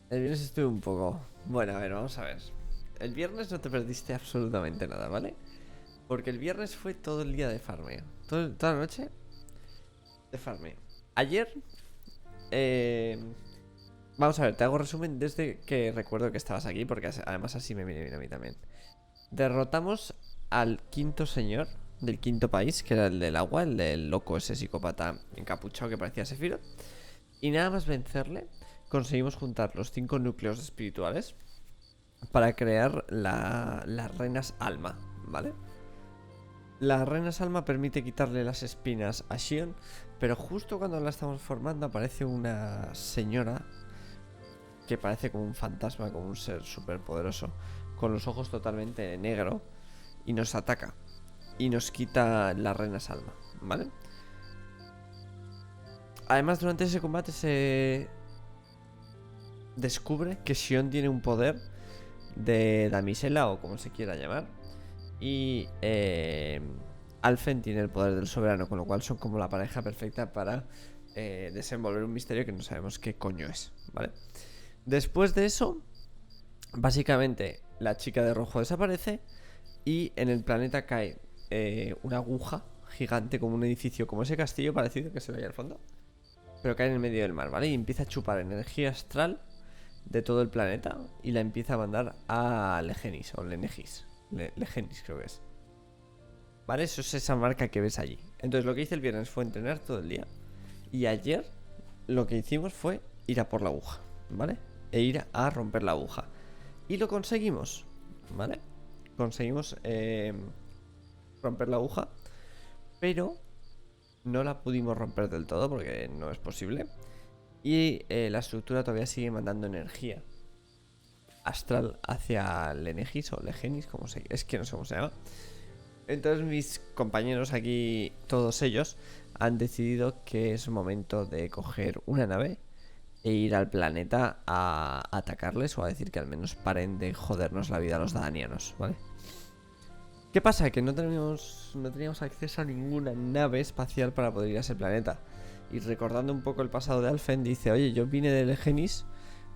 El viernes estuve un poco... Bueno, a ver, vamos a ver. El viernes no te perdiste absolutamente nada, ¿vale? Porque el viernes fue todo el día de farmeo. Toda la noche de farmeo. Ayer... eh, Vamos a ver, te hago resumen desde que recuerdo que estabas aquí, porque además así me viene bien a mí también. Derrotamos al quinto señor del quinto país, que era el del agua, el del loco ese psicópata encapuchado que parecía Sephiroth. Y nada más vencerle, conseguimos juntar los 5 núcleos espirituales para crear las reinas alma, ¿vale? Las reinas alma permite quitarle las espinas a Shion, pero justo cuando la estamos formando aparece una señora que parece como un fantasma, como un ser súper poderoso, con los ojos totalmente negro, y nos ataca. Y nos quita las reinas alma, ¿vale? Además, durante ese combate se descubre que Shion tiene un poder de damisela o como se quiera llamar. Y Alphen tiene el poder del soberano, con lo cual son como la pareja perfecta para desenvolver un misterio que no sabemos qué coño es, ¿vale? Después de eso, básicamente la chica de rojo desaparece y en el planeta cae una aguja gigante como un edificio, como ese castillo parecido que se ve ahí al fondo, pero cae en el medio del mar, ¿vale? Y empieza a chupar energía astral de todo el planeta y la empieza a mandar a Legenis o Lenegis. Legenis creo que es. ¿Vale? Eso es esa marca que ves allí. Entonces lo que hice el viernes fue entrenar todo el día. Y ayer lo que hicimos fue ir a por la aguja, ¿vale? E ir a romper la aguja. Y lo conseguimos, ¿vale? Conseguimos romper la aguja. Pero no la pudimos romper del todo porque no es posible. Y la estructura todavía sigue mandando energía astral hacia Lenegis o Legenis, como se... es que no sé cómo se llama. Entonces mis compañeros aquí, todos ellos, han decidido que es momento de coger una nave e ir al planeta a atacarles o a decir que al menos paren de jodernos la vida a los danianos, ¿vale? ¿Qué pasa? Que no teníamos acceso a ninguna nave espacial para poder ir a ese planeta. Y recordando un poco el pasado de Alphen, dice, oye, yo vine de Legenis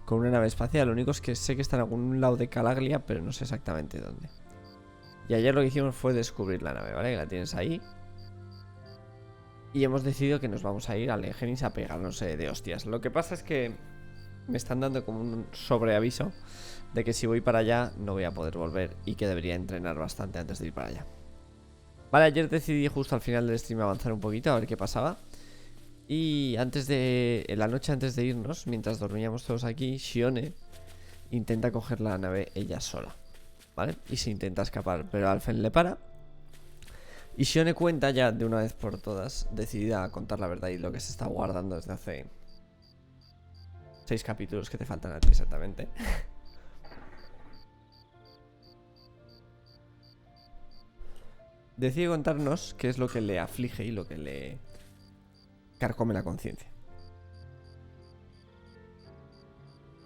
con una nave espacial, lo único es que sé que está en algún lado de Calaglia, pero no sé exactamente dónde. Y ayer lo que hicimos fue descubrir la nave, ¿vale? Que la tienes ahí. Y hemos decidido que nos vamos a ir a Legenis a pegarnos de hostias. Lo que pasa es que me están dando como un sobreaviso de que si voy para allá no voy a poder volver y que debería entrenar bastante antes de ir para allá. Vale, ayer decidí justo al final del stream avanzar un poquito a ver qué pasaba. Y en la noche antes de irnos, mientras dormíamos todos aquí, Shione intenta coger la nave ella sola, ¿vale? Y se intenta escapar, pero Alphen le para. Y Shione cuenta ya de una vez por todas, decidida a contar la verdad y lo que se está guardando desde hace 6 capítulos que te faltan a ti exactamente. Decide contarnos qué es lo que le aflige y lo que le carcome la conciencia.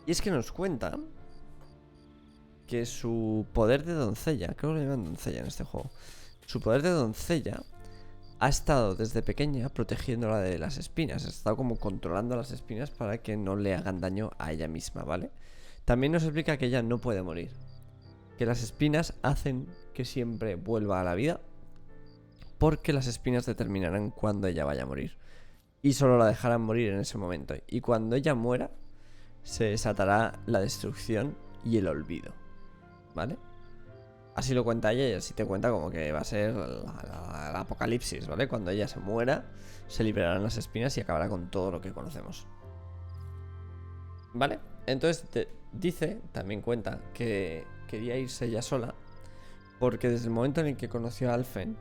Y es que nos cuenta que su poder de doncella, creo que le llaman doncella en este juego, su poder de doncella ha estado desde pequeña protegiéndola de las espinas. Ha estado como controlando las espinas para que no le hagan daño a ella misma, ¿vale? También nos explica que ella no puede morir, que las espinas hacen que siempre vuelva a la vida, porque las espinas determinarán cuándo ella vaya a morir. Y solo la dejarán morir en ese momento. Y cuando ella muera, se desatará la destrucción y el olvido, ¿vale? Así lo cuenta ella y así te cuenta como que va a ser el apocalipsis, ¿vale? Cuando ella se muera, se liberarán las espinas y acabará con todo lo que conocemos, ¿vale? Entonces dice, también cuenta, que quería irse ella sola porque desde el momento en el que conoció a Alphen,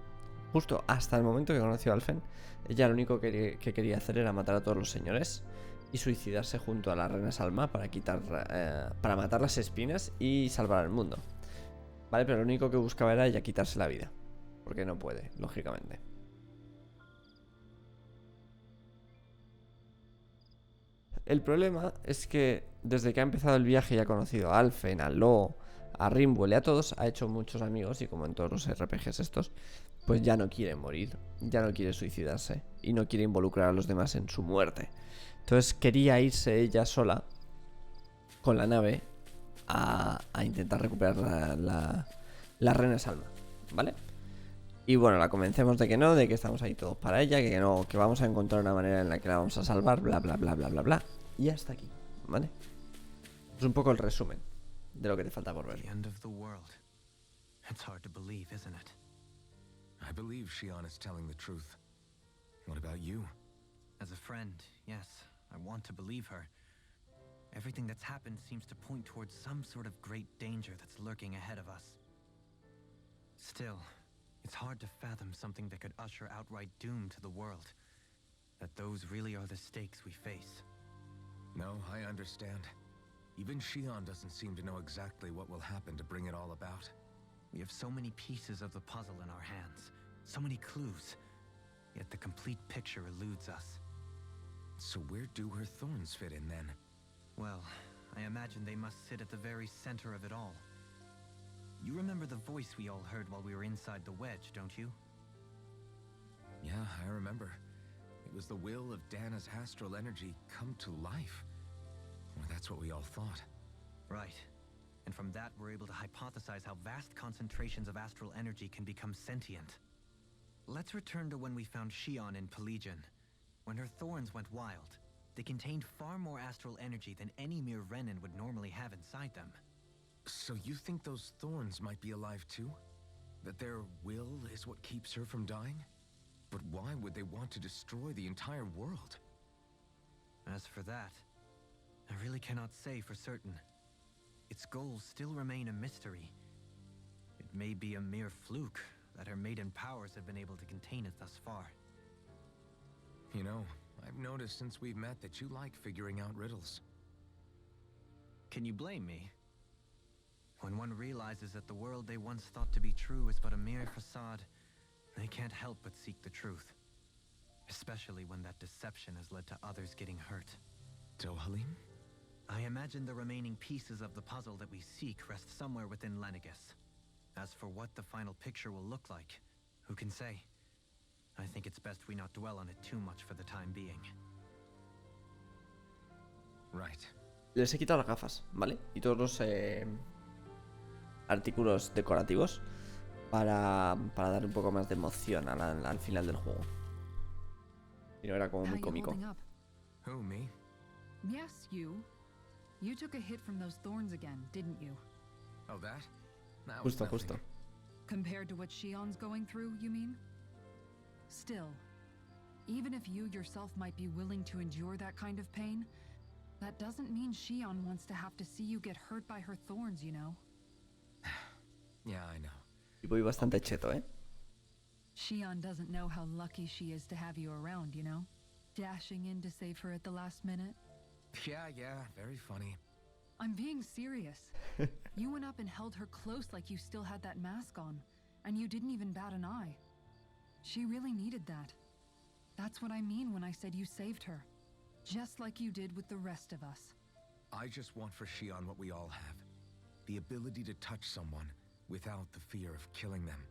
justo hasta el momento que conoció a Alphen, ella lo único que quería hacer era matar a todos los señores y suicidarse junto a la reina Salma para para matar las espinas y salvar al mundo. Vale, pero lo único que buscaba era ella quitarse la vida, porque no puede, lógicamente. El problema es que desde que ha empezado el viaje y ha conocido a Alphen, a Lo, a Rimwell y a todos, ha hecho muchos amigos y como en todos los RPGs estos, pues ya no quiere morir, ya no quiere suicidarse y no quiere involucrar a los demás en su muerte. Entonces quería irse ella sola con la nave a intentar recuperar la reina Salma, ¿vale? Y bueno, la convencemos de que no, de que estamos ahí todos para ella, que no, que vamos a encontrar una manera en la que la vamos a salvar, bla, bla, bla, bla, bla, bla. Y hasta aquí, ¿vale? Es un poco el resumen de lo que te falta por ver. The end of the world. It's hard to believe, isn't it? I believe Shion is telling the truth. What about you? As a friend, yes, I want to believe her. Everything that's happened seems to point towards some sort of great danger that's lurking ahead of us. Still, it's hard to fathom something that could usher outright doom to the world. That those really are the stakes we face. No, I understand. Even Shion doesn't seem to know exactly what will happen to bring it all about. We have so many pieces of the puzzle in our hands, so many clues, yet the complete picture eludes us. So where do her thorns fit in then? Well, I imagine they must sit at the very center of it all. You remember the voice we all heard while we were inside the wedge, don't you? Yeah, I remember. It was the will of Dana's astral energy come to life. Or that's what we all thought. Right. And from that, we're able to hypothesize how vast concentrations of astral energy can become sentient. Let's return to when we found Shion in Pelagian. When her thorns went wild, they contained far more astral energy than any mere Renin would normally have inside them. So you think those thorns might be alive too? That their will is what keeps her from dying? But why would they want to destroy the entire world? As for that, I really cannot say for certain. Its goals still remain a mystery. It may be a mere fluke that her maiden powers have been able to contain it thus far. You know, I've noticed since we've met that you like figuring out riddles. Can you blame me? When one realizes that the world they once thought to be true is but a mere facade, they can't help but seek the truth. Especially when that deception has led to others getting hurt. Dohalim? I imagine the remaining pieces of the puzzle that we seek rest somewhere within Lenegus. As for what the final picture will look like, who can say? I think it's best we not dwell on it too much for the time being. Right. Les he quitado las gafas, ¿vale? Y todos los artículos decorativos para dar un poco más de emoción al final del juego. Y no era como muy cómico. Who, me? Yes, you. You took a hit from those thorns again, didn't you? Oh, that? That was Justo, nothing. justo. Compared to what Shion's going through, you mean? Still, even if you yourself might be willing to endure that kind of pain, that doesn't mean Shion wants to have to see you get hurt by her thorns, you know? Yeah, I know. Y voy bastante cheto, ¿eh? Shion doesn't know how lucky she is to have you around, you know? Dashing in to save her at the last minute. Yeah, very funny. I'm being serious. You went up and held her close like you still had that mask on, and you didn't even bat an eye. She really needed that. That's what I mean when I said you saved her. Just like you did with the rest of us. I just want for Shion what we all have. The ability to touch someone without the fear of killing them.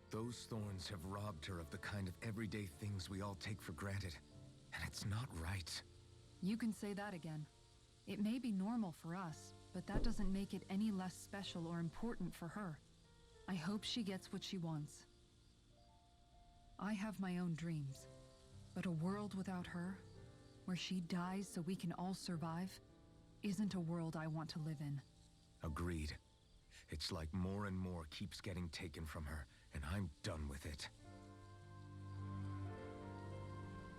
Those thorns have robbed her of the kind of everyday things we all take for granted. And it's not right. You can say that again. It may be normal for us, but that doesn't make it any less special or important for her. I hope she gets what she wants. I have my own dreams, but a world without her, where she dies so we can all survive, isn't a world I want to live in. Agreed. It's like more and more keeps getting taken from her, and I'm done with it.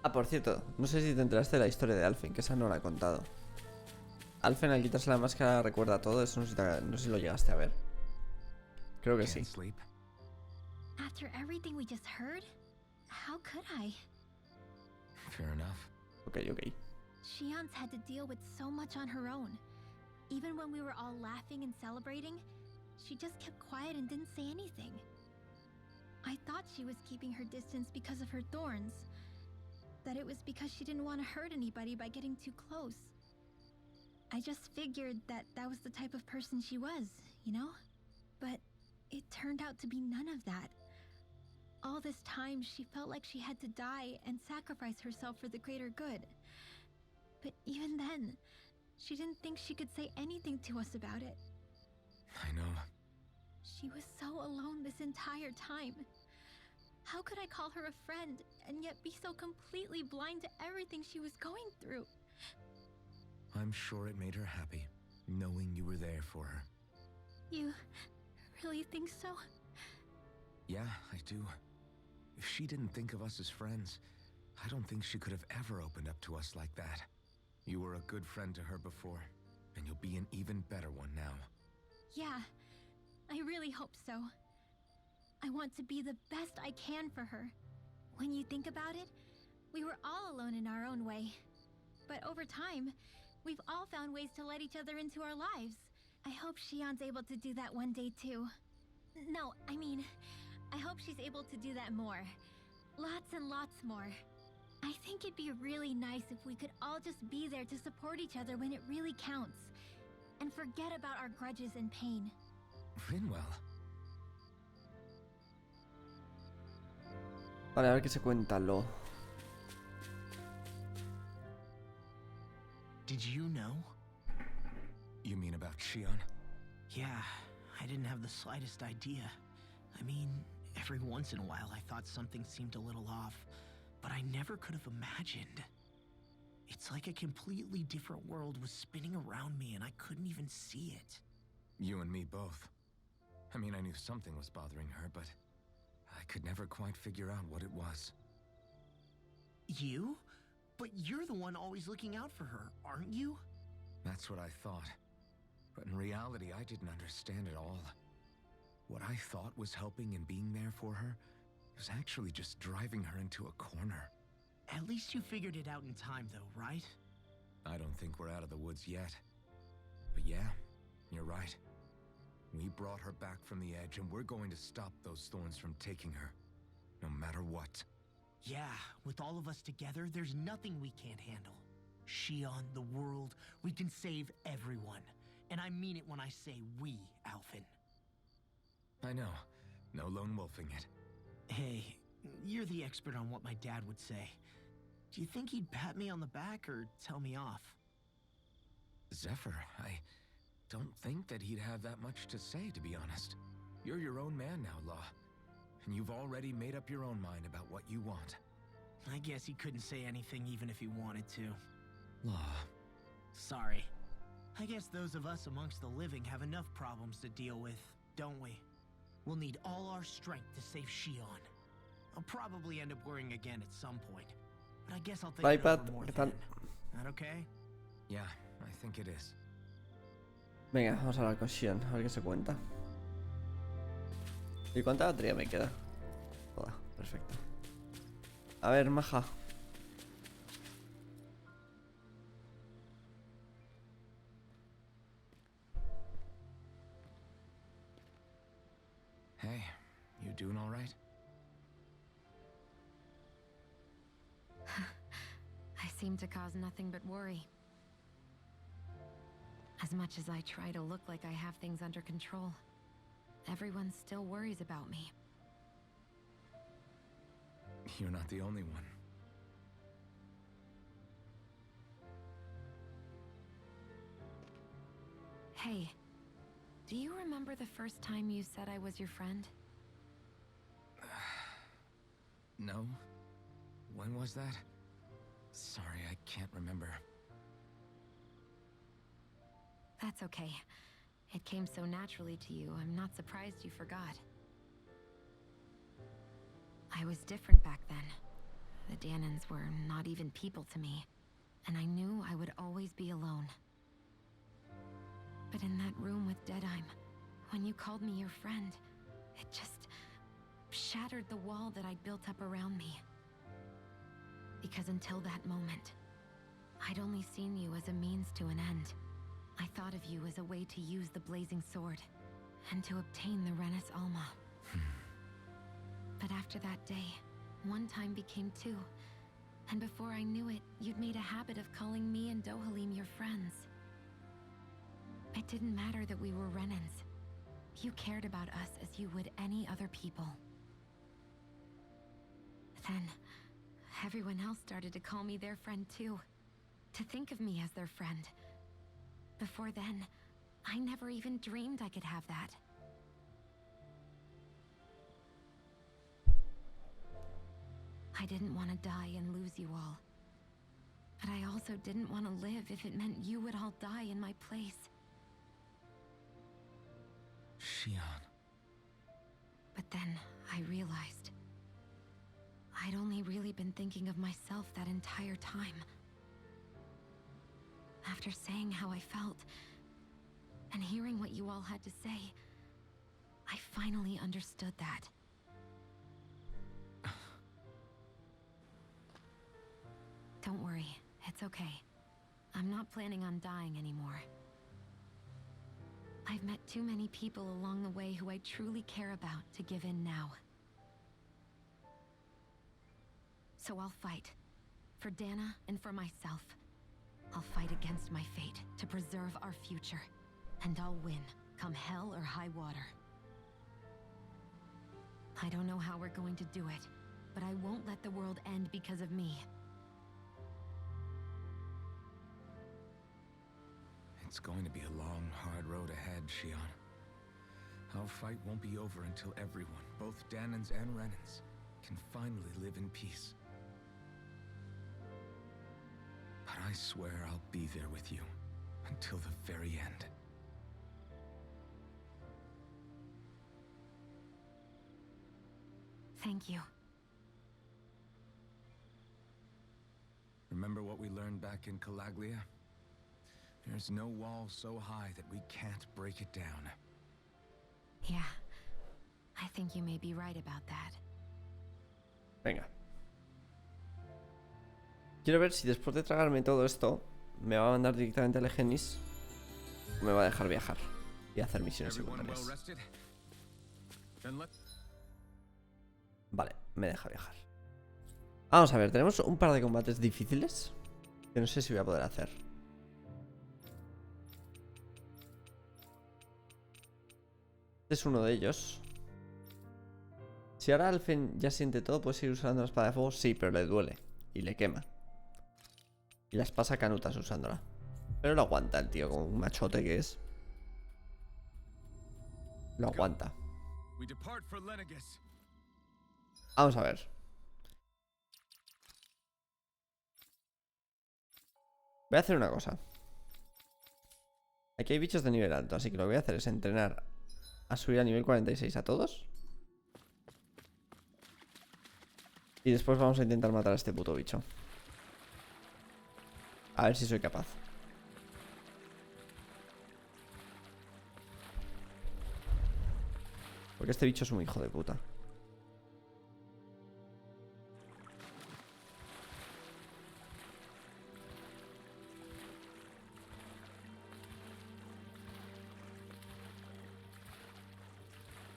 Ah, por cierto, no sé si te enteraste de la historia de Alfen, que esa no la he contado. Alfen al quitarse la máscara recuerda todo, eso no sé si lo llegaste a ver. Creo que sí. Can't sleep? After everything we just heard, how could I? Fair enough. Ok. Shion's had to deal with so much on her own. Even when we were all laughing and celebrating, she just kept quiet and didn't say anything. I thought she was keeping her distance because of her thorns. That it was because she didn't want to hurt anybody by getting too close. I just figured that that was the type of person she was, you know? But it turned out to be none of that. All this time, she felt like she had to die and sacrifice herself for the greater good. But even then, She didn't think she could say anything to us about it. I know. She was so alone this entire time. How could I call her a friend and yet be so completely blind to everything she was going through? I'm sure it made her happy, knowing you were there for her. You really think so? Yeah, I do. If she didn't think of us as friends, I don't think she could have ever opened up to us like that. You were a good friend to her before, and you'll be an even better one now. Yeah, I really hope so. I want to be the best I can for her. When you think about it, we were all alone in our own way. But over time, we've all found ways to let each other into our lives. I hope Shion's able to do that one day too. No, I mean, I hope she's able to do that more. Lots and lots more. I think it'd be really nice if we could all just be there to support each other when it really counts. And forget about our grudges and pain. Rinwell. Vale, a ver qué se cuenta Lo. Did you know? You mean about Shion? Yeah, I didn't have the slightest idea. I mean, every once in a while I thought something seemed a little off, but I never could have imagined. It's like a completely different world was spinning around me and I couldn't even see it. You and me both. I mean, I knew something was bothering her, but I could never quite figure out what it was. You? But you're the one always looking out for her, aren't you? That's what I thought. But in reality, I didn't understand it all. What I thought was helping and being there for her was actually just driving her into a corner. At least you figured it out in time though, right? I don't think we're out of the woods yet. But yeah, you're right. We brought her back from the edge, and we're going to stop those thorns from taking her, no matter what. Yeah, with all of us together, there's nothing we can't handle. Shion, the world, we can save everyone. And I mean it when I say we, Alphen. I know. No lone wolfing it. Hey, you're the expert on what my dad would say. Do you think he'd pat me on the back or tell me off? Zephyr, I don't think that he'd have that much to say, to be honest. You're your own man now, Law. And you've already made up your own mind about what you want. I guess he couldn't say anything even if he wanted to. Law. Sorry. I guess those of us amongst the living have enough problems to deal with, don't we? We'll need all our strength to save Shion. I'll probably end up worrying again at some point. But I guess I'll think it Pat, over more ¿qué then. tal? That okay? Yeah, I think it is. Venga, vamos a hablar con Shion, a ver qué se cuenta. ¿Y cuánta batería me queda? Toda, perfecto. A ver, maja. Hey, you doing all right? I seem to cause nothing but worry. As much as I try to look like I have things under control, everyone still worries about me. You're not the only one. Hey, do you remember the first time you said I was your friend? No? When was that? Sorry, I can't remember. That's okay. It came so naturally to you, I'm not surprised you forgot. I was different back then. The Danans were not even people to me, and I knew I would always be alone. But in that room with Deadheim, when you called me your friend, it just shattered the wall that I'd built up around me. Because until that moment, I'd only seen you as a means to an end. I thought of you as a way to use the blazing sword, and to obtain the Renis Alma. But after that day, one time became two, and before I knew it, you'd made a habit of calling me and Dohalim your friends. It didn't matter that we were Renans. You cared about us as you would any other people. Then, everyone else started to call me their friend too. To think of me as their friend. Before then, I never even dreamed I could have that. I didn't want to die and lose you all. But I also didn't want to live if it meant you would all die in my place. Shion. But then I realized I'd only really been thinking of myself that entire time. After saying how I felt and hearing what you all had to say, I finally understood that. Don't worry, it's okay. I'm not planning on dying anymore. I've met too many people along the way who I truly care about to give in now. So I'll fight. For Dana and for myself. I'll fight against my fate to preserve our future. And I'll win, come hell or high water. I don't know how we're going to do it, but I won't let the world end because of me. It's going to be a long, hard road ahead, Shion. Our fight won't be over until everyone, both Danans and Renans, can finally live in peace. But I swear I'll be there with you until the very end. Thank you. Remember what we learned back in Calaglia? There's no wall so high that we can't break it down. Yeah, I think you may be right about that. Venga. Quiero ver si después de tragarme todo esto me va a mandar directamente al Egenis o me va a dejar viajar y hacer misiones secundarias. Vale, me deja viajar. Vamos a ver, tenemos un par de combates difíciles que no sé si voy a poder hacer. Este es uno de ellos. Si ahora Alfen ya siente todo, ¿puede seguir usando la espada de fuego? Sí, pero le duele y le quema. Y las pasa canutas usándola. Pero lo aguanta el tío, como un machote que es. Lo aguanta. Vamos a ver. Voy a hacer una cosa. Aquí hay bichos de nivel alto, así que lo que voy a hacer es entrenar a subir a nivel 46 a todos. Y después vamos a intentar matar a este puto bicho. A ver si soy capaz. Porque este bicho es un hijo de puta.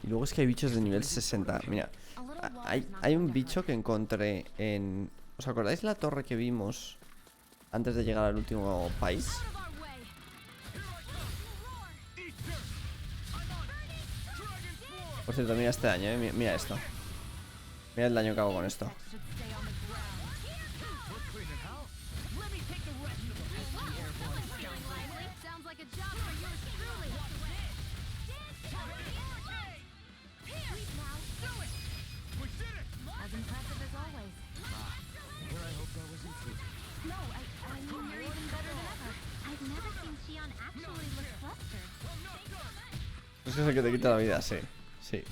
Y luego es que hay bichos de nivel 60. Mira, hay un bicho que encontré en... ¿Os acordáis la torre que vimos antes de llegar al último país? Por cierto, mira este daño, mira esto. Mira el daño que hago con esto. Es que es el que te quita la vida, sí. Sí.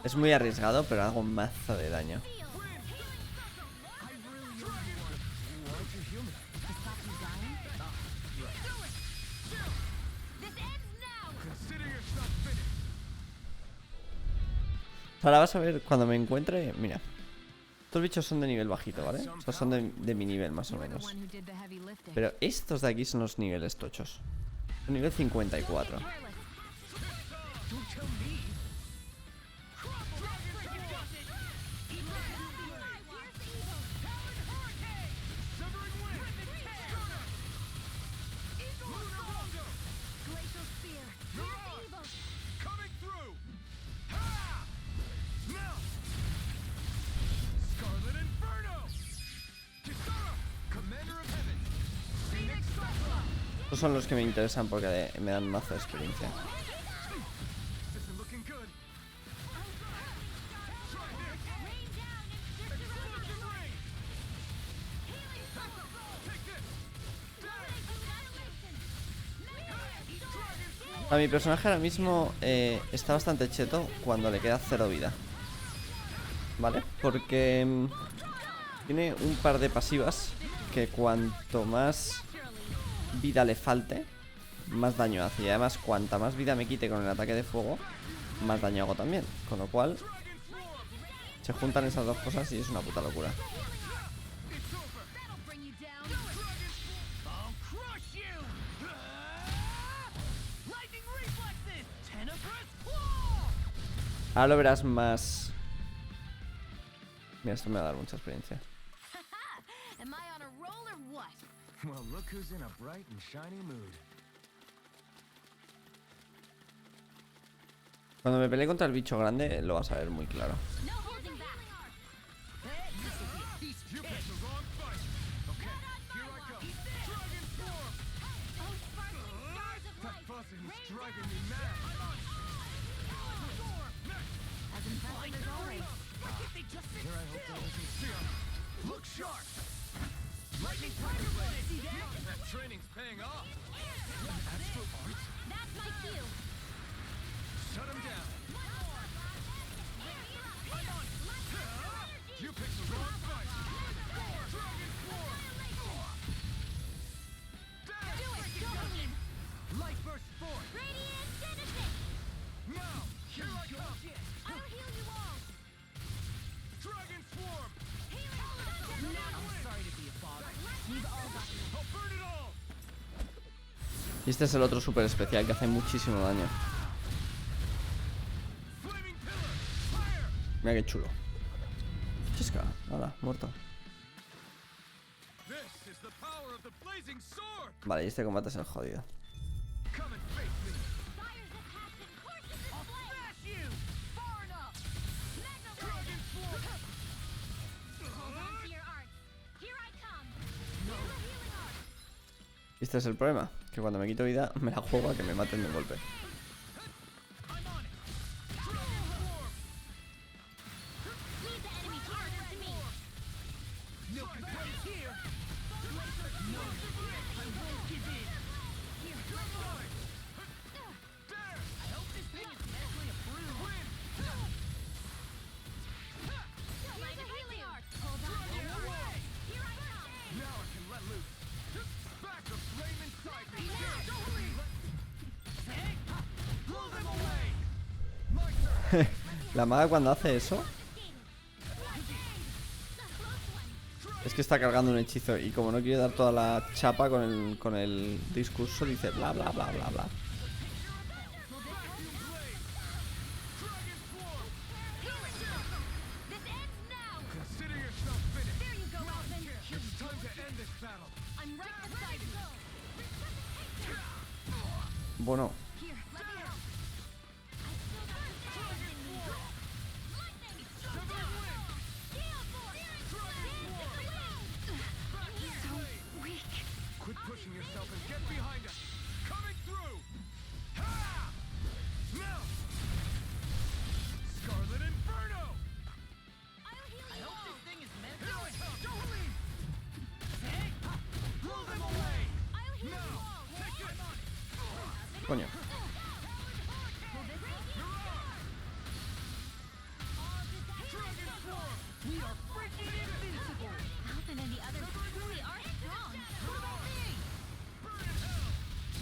Es muy arriesgado, pero hago un mazo de daño. Ahora vas a ver cuando me encuentre. Mira, estos bichos son de nivel bajito, ¿vale? Estos son de mi nivel más o menos. Pero estos de aquí son los niveles tochos. Son nivel 54. Estos son los que me interesan porque me dan mazo de experiencia. A mi personaje ahora mismo está bastante cheto cuando le queda 0 vida. ¿Vale? Porque tiene un par de pasivas que cuanto más vida le falte, más daño hace. Y además, cuanta más vida me quite con el ataque de fuego, más daño hago también. Con lo cual, se juntan esas dos cosas y es una puta locura. Ahora lo verás más. Mira, esto me va a dar mucha experiencia. Well, look who's in a bright and shiny mood. Cuando me peleé contra el bicho grande, lo vas a ver muy claro. Look sharp! Lightning Tiger Blade! That training's paying off! Astral Arts? That's my cue. Shut him down! You picked the wrong fight! Dragon Form! Do it, Dopamine. Light Burst Force! Radiant Genesis. Now! Here I come! I'll heal you all. Dragon Swarm! I'm sorry to be a bother. We've all got you. I'll burn it all! Y este es el otro super especial que hace muchísimo daño. Flaming Pillar! Fire! Mira qué chulo. Chisca, hola, muerto. This is the power of the blazing sword! Vale, y este combate es el jodido. Come and face me! Fires that passion, courses that I'll flame. smash you! Far enough. Mega Dragon Form! Hold on to your arts. Here I come. Mega healing art. Y este es el problema, que cuando me quito vida me la juego a que me maten de un golpe. I'm on it! Dragon Form! Leave the enemy target to me. No complaints here! No! I won't give in! Here. There! I hope this thing is medically approved! Win! Mega healing art. Hold on to your arts. Here I come. Now I can let loose! Back the flame inside me! Blow them away! My turn! La maga cuando hace eso es que está cargando un hechizo y como no quiere dar toda la chapa con el discurso, dice bla bla bla bla bla. This ends now. Consider yourself finished! There you go, Alvin. It's time to end this battle! I'm right beside you. Bueno, Here, let me help. I still got the power in me. Lightning! Gale Force! So weak. Quit pushing yourself and get behind us! Coming through! Ha! Now! Scarlet Inferno! I'll heal you all. This thing is meant to Don't leave! Blow them away! I'll heal you Now! all. Take it! coño. Dragon Form! We are freaking invincible! Alvin and the others truly are strong. What about me? Burn in hell!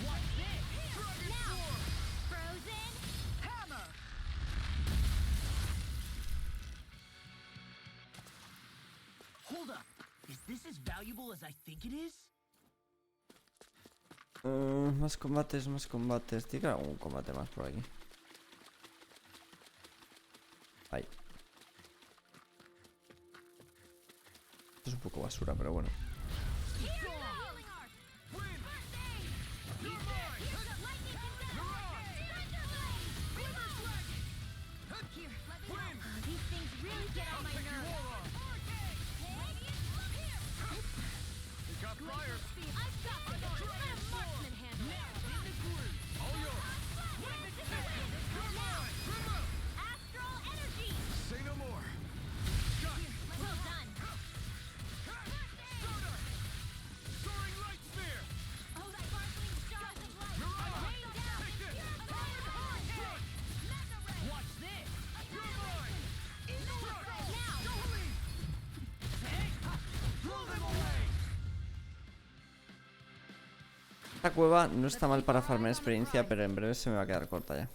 Watch this! Dragon Now. Form! Frozen. Hammer! Hold up. Is this as valuable as I think it is? Más combates, más combates. Tiene que haber algún combate más por aquí. Ahí. Esto es un poco basura, pero bueno. Here's the healing art. Win! Birthday. You're mine! Lightning Here, let me Win! help. These things really get on my Take you nerves. all on! Radiant, look here. We got fire! I've got this. I'm a marksman Esta cueva no está mal para farmear experiencia, pero en breve se me va a quedar corta ya.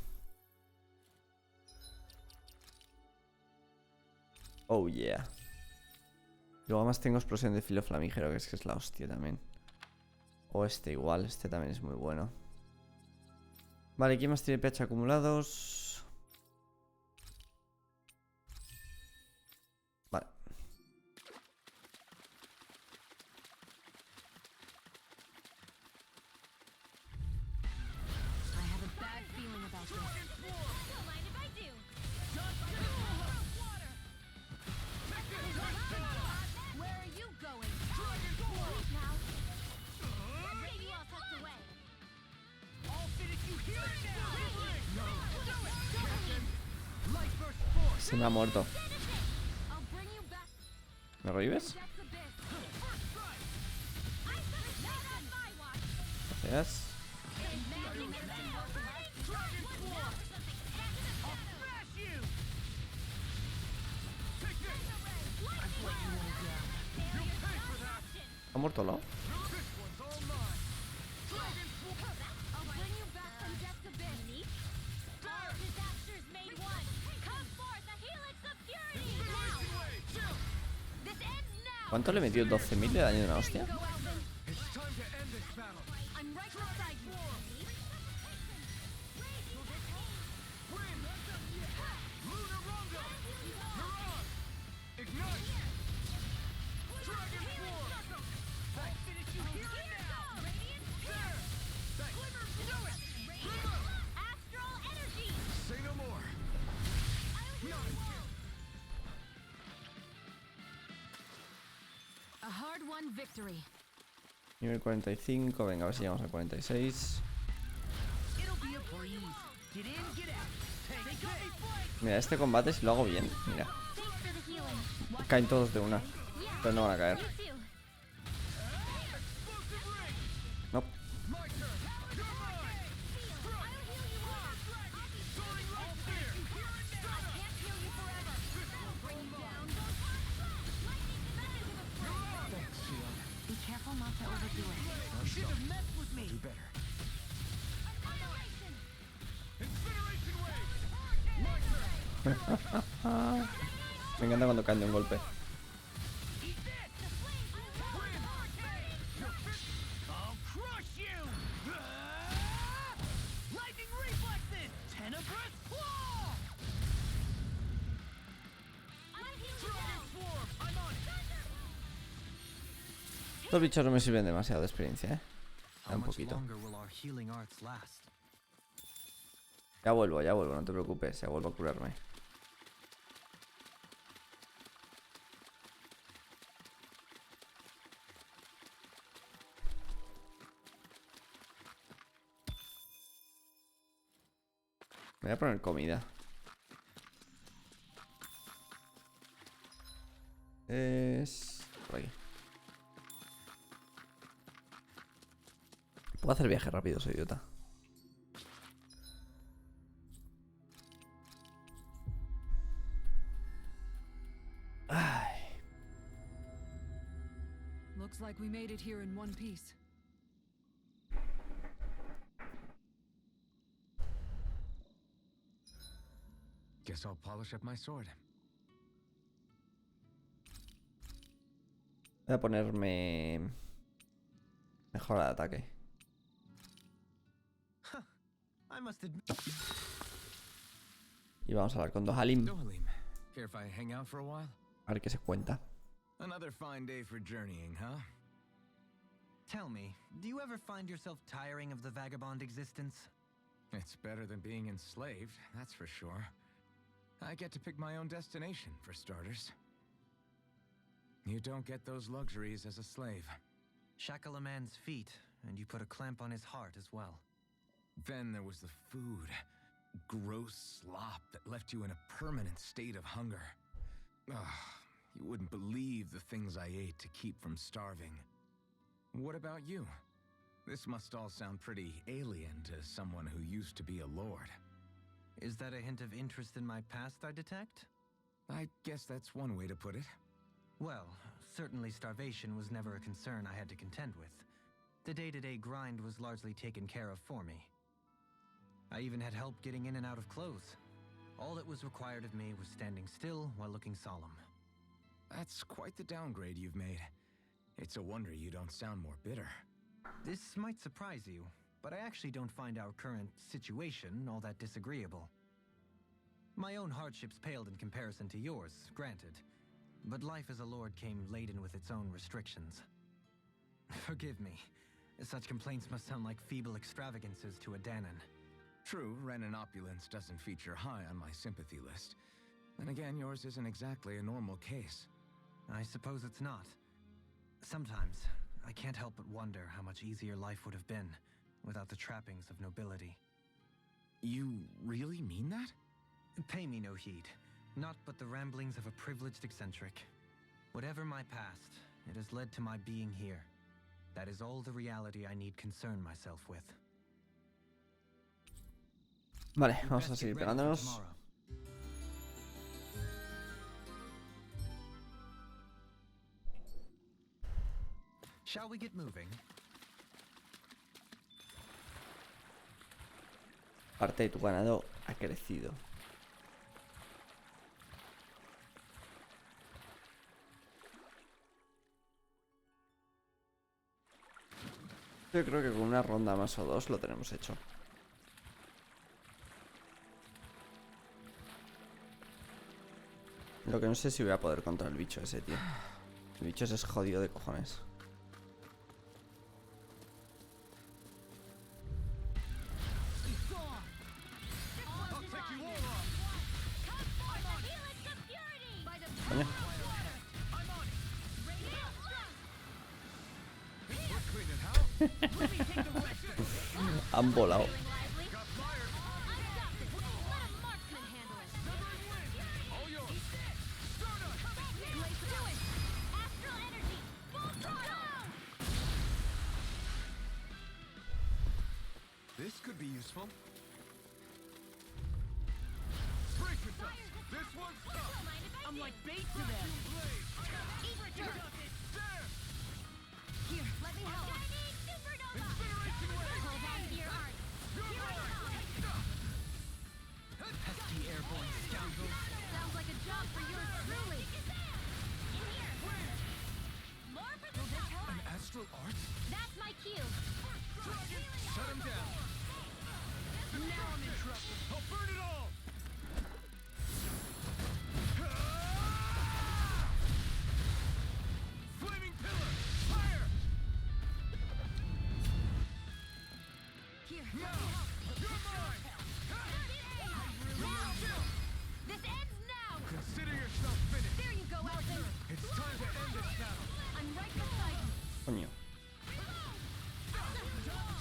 Oh yeah. Luego además tengo explosión de filo flamígero, que es la hostia también. O este igual, este también es muy bueno. Vale, ¿quién más tiene pH acumulados? Vale. I have a bad feeling about this. Don't mind if I do. Where are you going? Please now. Leave you all tucked away. Se me ha muerto. I'll bring you back. ¿Me revives? That's abyss. Not on my watch. Gracias. ¿Ha muerto Lao? I'll bring you back from death's abyss. All disasters made one. Come forth, a helix of fury. Now. This ends now. ¿Cuánto le he metido? 12.000 de daño de una hostia. Go, Alvin. It's time to end this battle. I'm right beside you. Wind! Lunar Rondo! You're on! Ignite! Dragon Form! I'll finish you here and now! There! Glimmer! Do it! Glimmer! Astral energy. Say no more! A hard-won victory. Nivel 45, venga, a ver si llegamos al 46. It'll be a breeze. Get in, get out. Take this. Mira, este combate si lo hago bien, mira. Thanks for the healing. Caen todos de una. Pero no van a caer. You too. No. My turn! You're mine! Soaring all fear! Can't heal you forever. Bring you down. Thanks, Shion. Be careful not to overdo it. Should have messed with me. Do better. Incineration wave! My turn! Me encanta cuando caen de un golpe. I'll crush you! Lightning reflexes! Tenebrous claw! Dragon Form! I'm on it! Estos bichos no me sirven demasiado de experiencia, Da How un much poquito. longer will our healing arts last? Ya vuelvo, no te preocupes, ya vuelvo a curarme. Me voy a poner comida. Es... por aquí. Puedo hacer viaje rápido, soy idiota. Ay. Looks like we made it here in one piece. Guess I'll polish up my sword. Voy a ponerme... mejora de ataque. I must admit. Y vamos a hablar con Dohalim. Dohalim, care if I hang out for a while? A ver qué se cuenta. Another fine day for journeying, huh? Tell me, do you ever find yourself tiring of the vagabond existence? It's better than being enslaved, that's for sure. I get to pick my own destination, for starters. You don't get those luxuries as a slave. Shackle a man's feet, and you put a clamp on his heart as well. Then there was the food. Gross slop that left you in a permanent state of hunger. Ugh, you wouldn't believe the things I ate to keep from starving. What about you? This must all sound pretty alien to someone who used to be a lord. Is that a hint of interest in my past I detect? I guess that's one way to put it. Well, certainly starvation was never a concern I had to contend with. The day-to-day grind was largely taken care of for me. I even had help getting in and out of clothes. All that was required of me was standing still while looking solemn. That's quite the downgrade you've made. It's a wonder you don't sound more bitter. This might surprise you, but I actually don't find our current situation all that disagreeable. My own hardships paled in comparison to yours, granted. But life as a lord came laden with its own restrictions. Forgive me. Such complaints must sound like feeble extravagances to a Danon. True, Renan opulence doesn't feature high on my sympathy list. And again, yours isn't exactly a normal case. I suppose it's not. Sometimes, I can't help but wonder how much easier life would have been without the trappings of nobility. You really mean that? Pay me no heed. Not but the ramblings of a privileged eccentric. Whatever my past, it has led to my being here. That is all the reality I need concern myself with. Vale, You'd vamos a best seguir get ready for pegándonos. tomorrow. Shall we get moving? Parte de tu ganado ha crecido. Yo creo que con una ronda más o dos lo tenemos hecho. Lo que no sé si voy a poder contra el bicho ese, tío. El bicho ese es jodido de cojones. Coño. Han volado. This could be useful. Brace yourself. This one's tough. I'm like bait to them. Here, let me help. Incineration wave. Hold on to your art. Pesky airborne scoundrels. Sounds like a job for yours truly. Will this help? An astral art? That's my cue. Shut him down. Now I'm in trouble. I'll burn it all. Flaming pillar. Fire. Here, let me Now. help. You're mine. This ends now. Consider yourself finished. There you go, Elton. It's time to end this battle. I'm right beside you. Coño.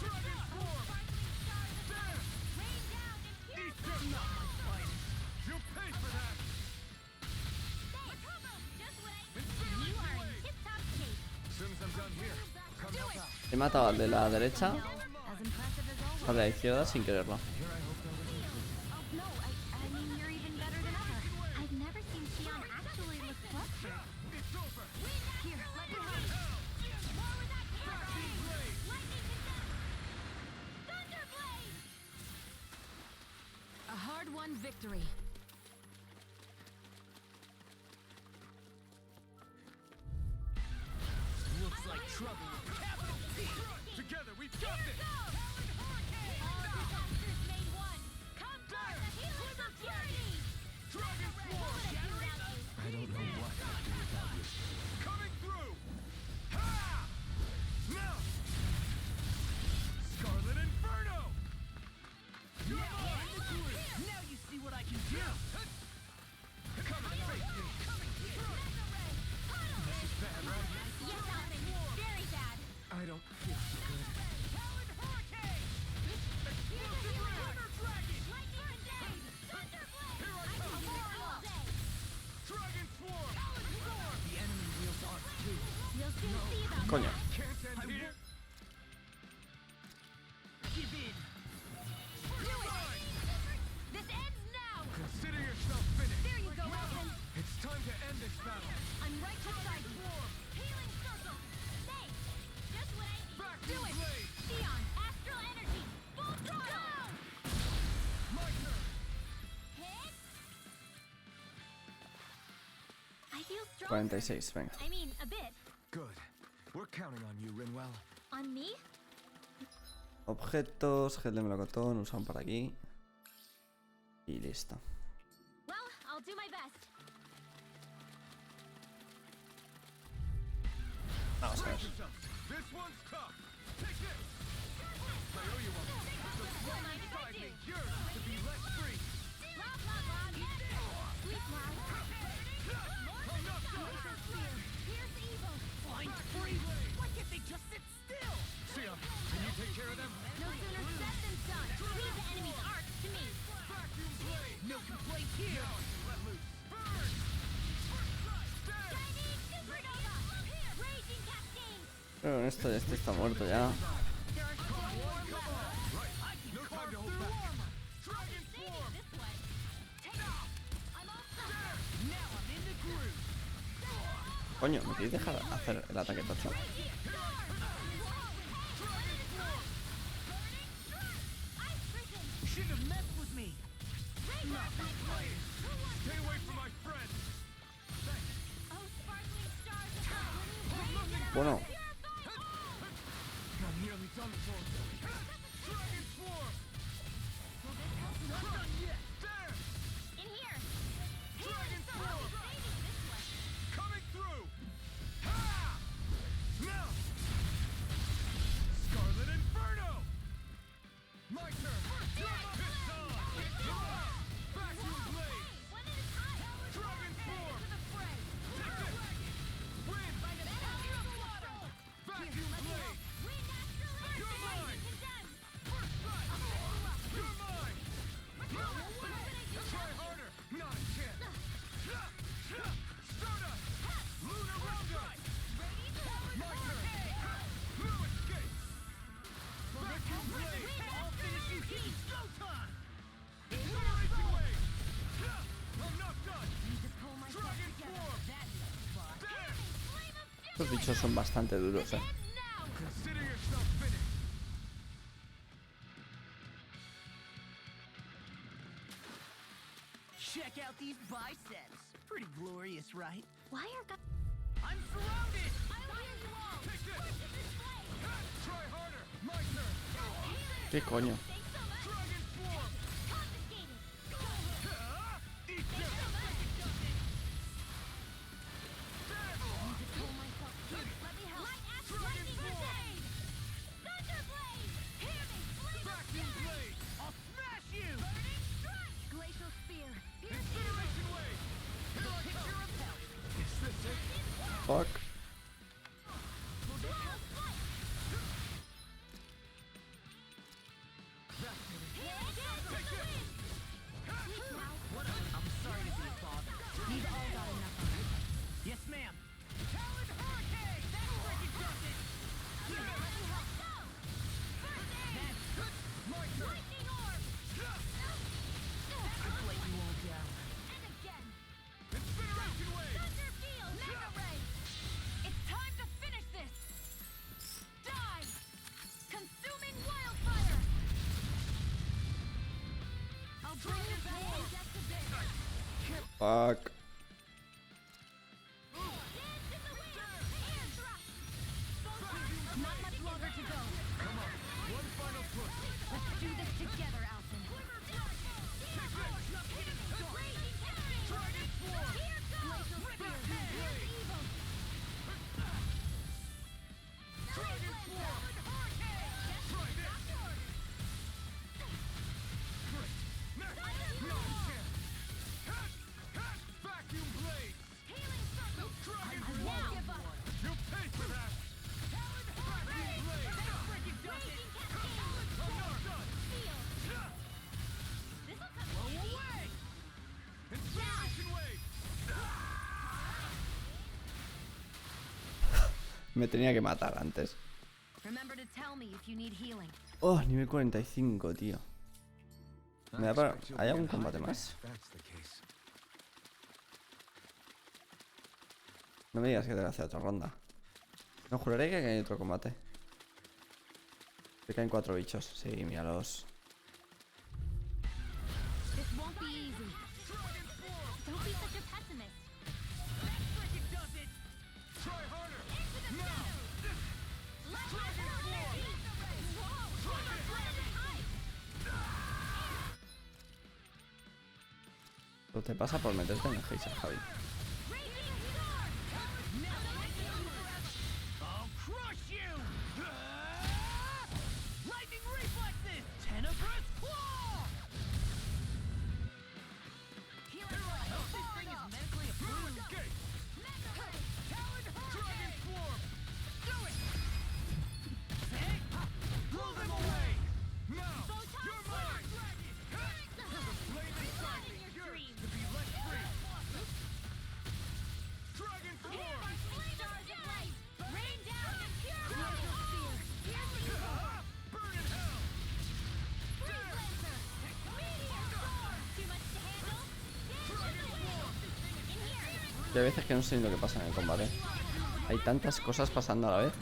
Dragon swarm. Eat them. You'll pay for that. You are in tip-top shape. As soon as I'm done here, come help out. He matado al de la derecha, As impressive as always. al de la izquierda sin quererlo. Oh, no, I mean, you're even better than ever. I've never seen Xion actually look flustered. It's over. Here, let me help. A hard-won victory. Looks like trouble with capital T. Together, we've got this. Dragon swarm. I don't know what I'd do without you. Coming through. Ha! Now. Scarlet Inferno. You're mine. Now you see what I can do. Come and face me. This is bad, right? Yes, Alvin. Very bad. I don't feel so good. Explosive ray. Dragon swarm. The enemy wields art too. You'll soon see about Coño. Can't end here. Give in. This ends now. Consider yourself finished. There you go, Elton. It's time to end this battle. I'm right beside you. Swarm. Healing circle. Thanks. Just what I need. Back Do it. 46, venga. I mean, a bit. Good. We're counting on you, Rinwell. On me? Objetos, gel de melocotón, usan para aquí. Y listo. Well, I'll do my best. Vamos a ver. This one's tough. Take this. I owe you one. The flame inside me yearns to be let free. Blah, blah, blah. Sweet now. Glacial spear. Pierce evil. Find free! Why can't they just sit still? Sia, can you take care of them? No sooner said than done. Leave the enemy's arc to me. Vacuum blade. No complaints here! Let loose. Burn. Shining supernova. Raging cascade. Pero esto, este está muerto ya. There are still more left. No time to hold back. Dragon Saving form. this one. Take off. I'm all set. Now I'm in the groove! Coño, ¿me queréis dejar hacer el ataque tocho? Shouldn't have messed with me! Stay away from my friend. Bueno, I'm nearly done for. Dragon form. Not done yet. There. Dragon form. Coming through. Ha! Now. Scarlet Inferno. My turn. Piston. Vacuum blade. Dragon form. Take it. Wind. Vacuum blade. You're mine. You're mine. Try harder. Not a chance. Stardust. Lunar Roundup. My turn. No escape. Vacuum blade. I'll finish you here! Go time! Incineration wave. I'm not done. Dragon form. There. estos bichos son bastante duros, Consider yourself finished. Check out these biceps! Pretty glorious, right? Why are guys... I'm surrounded! I'll heal you all. Take this. Push this way. Try harder. My turn. ¿Qué coño? Thanks so much. Dragon form. Confiscated. Eat this. Pull myself here. Let me help. Light axe lightning crusade. Thunderblade. Hear me. Flame of Vacuum fury. blade. I'll smash you! Burning strike. Glacial spear. Pierce Incineration wave. Here I Picture come. of hell! Is this it? Fuck. Wild flight. Take this. I'm sorry to be a bother. You've all got enough of it. Yes, ma'am! Talon Hurricane! That freaking does it! My turn. Lightning orb. I'll let you all down. And again. Incineration wave. Thunder field. Mega ray. It's time to finish this. Die. Consuming wildfire. I'll bring you back from death to bit. Fuck. Dance in the wind. Air thrust. Not much longer to go. Come on. One final push. Let's do this together, Alton. Raging cascade. Dragon form. Here goes. Glacial spear. Here's evil. Dragon form. Try this. Great. Next. No chance. Vacuum blade. Healing circle. Dragon I form. won't give up. You paid for that. Vacuum blade. Raging cascade. I'm not done. Seal. This'll come in handy. Incineration wave. Me tenía que matar antes. Remember to tell me if you need healing. Oh, nivel 45, tío. Me da para... ¿Hay algún combate más? That's the case. No me digas que tengo que hacer otra ronda. No, juraré que hay otro combate. Que caen 4 bichos. Sí, míralos. This won't be easy. Don't be such a pessimist. Tú te pasa por meterte en el geyser, Javi. I'll crush you! Lightning reflexes! Tenebrous claw! I hope this thing is medically approved. Talon Dragon Swarm! Do it! Blow them away! Now, you're mine! The flame inside me yearns to be let free! Dragon Swarm! Rain down and pure Burn in hell! Too much to handle? Y hay veces que no sé ni lo que pasa en el combate. Hay tantas cosas pasando a la vez.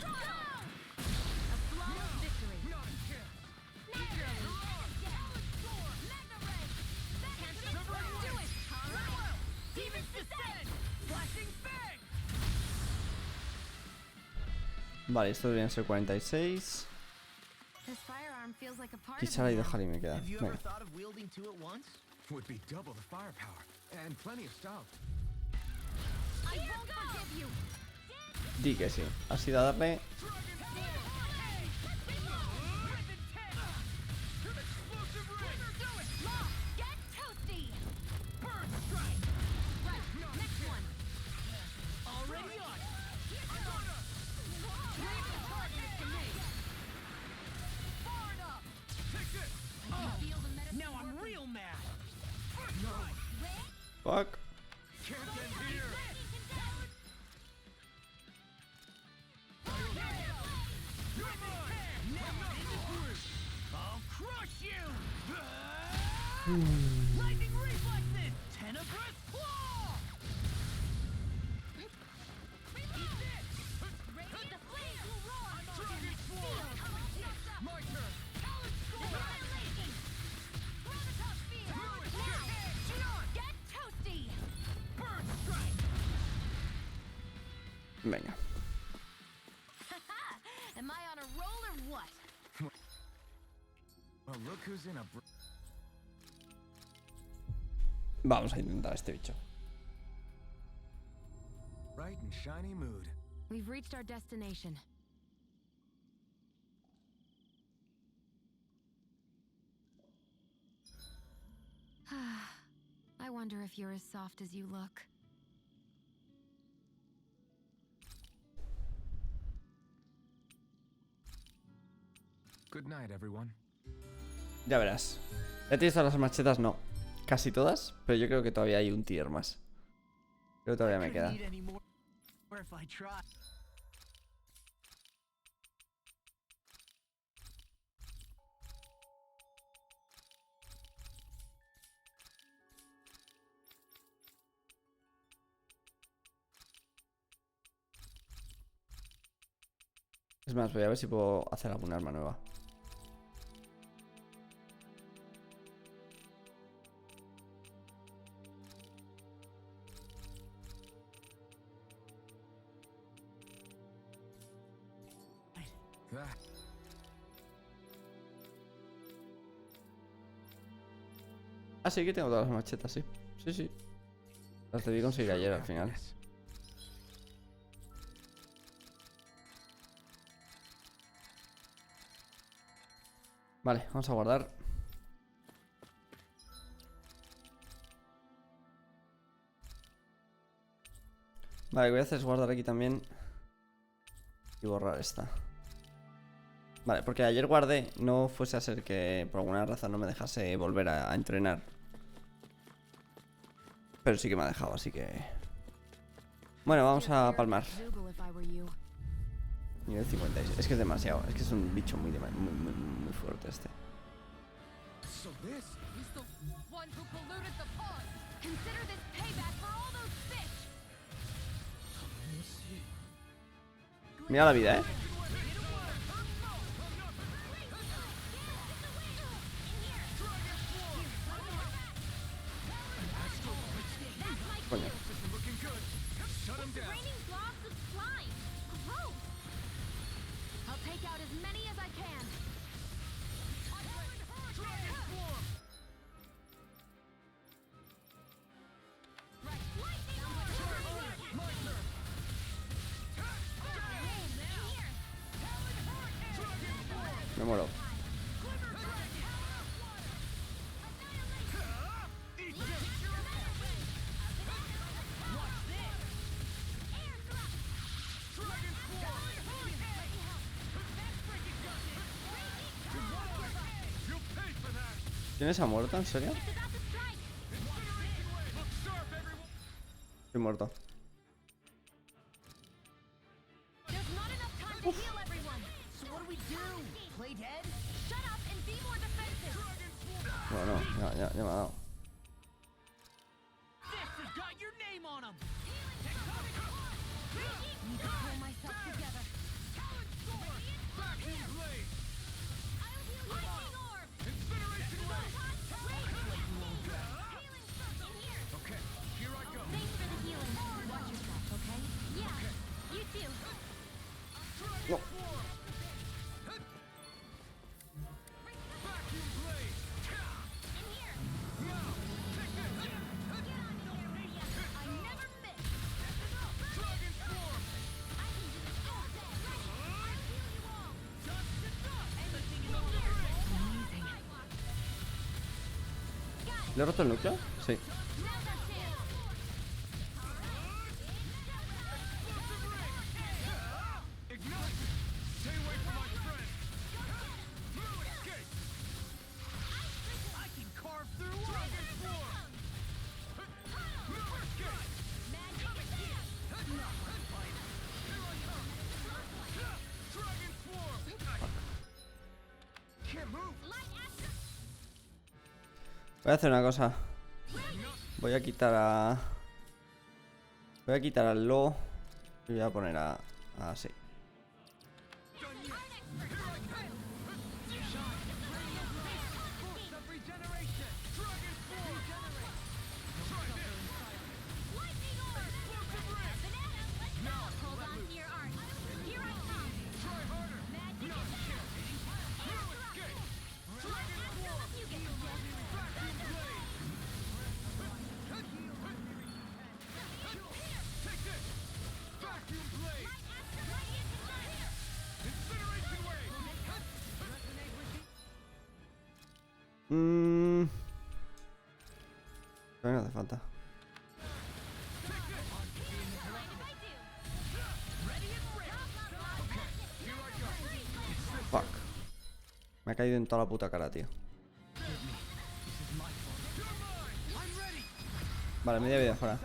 Vale, esto deberían ser 46. This firearm feels like a part of Quizá me ahí now. dejar y me queda. Have you ever Venga. thought of wielding two at once? Would be double the firepower, and plenty of stuff. I won't forgive you! Di que sí. Ha sido a darle. Get toasty! Already on it! Now I'm real mad! Fuck. Can't end here! I'll crush you! Lightning reflexes! Tenebrous claw! The flames will roar! Dragon Swarm! My turn! Annihilation! Throw the top spear! Now! Get toasty! Burn strike! Venga. Am I on a roll or what? Well, look who's in a Vamos a intentar este bicho. bright and shiny mood. We've reached our destination. I wonder if you're as soft as you look. Good night, everyone. Ya verás. Ya tienes todas las machetas, no. Casi todas, pero yo creo que todavía hay un tier más. Creo que todavía me queda. Couldn't eat any more if I tried. Es más, voy a ver si puedo hacer alguna arma nueva. That. Ah, sí que tengo todas las machetas, sí. Sí, sí. Las debí conseguir ayer al final. Vale, vamos a guardar. Vale, lo que voy a hacer es guardar aquí también. Y borrar esta. Vale, porque ayer guardé, no fuese a ser que por alguna razón no me dejase volver a entrenar. Pero sí que me ha dejado, así que... Bueno, vamos a palmar. Nivel 56. Es que es demasiado. Es que es un bicho muy fuerte este. So this. He's the one who polluted the pond! Consider this payback for all those fish! Mira la vida, Coño. Raining globs of slime! Gross! I'll take out as many as I can! muero. ¿Quién se ha muerto? ¿En serio? Estoy muerto. Bueno, ya me ha dado. No. ¿Le he roto el núcleo? Sí. Voy a hacer una cosa. Voy a quitar a... Voy a quitar al Lo y voy a poner a... Así. No hace falta. Fuck. Me ha caído en toda la puta cara, tío. Vale, media vida fuera.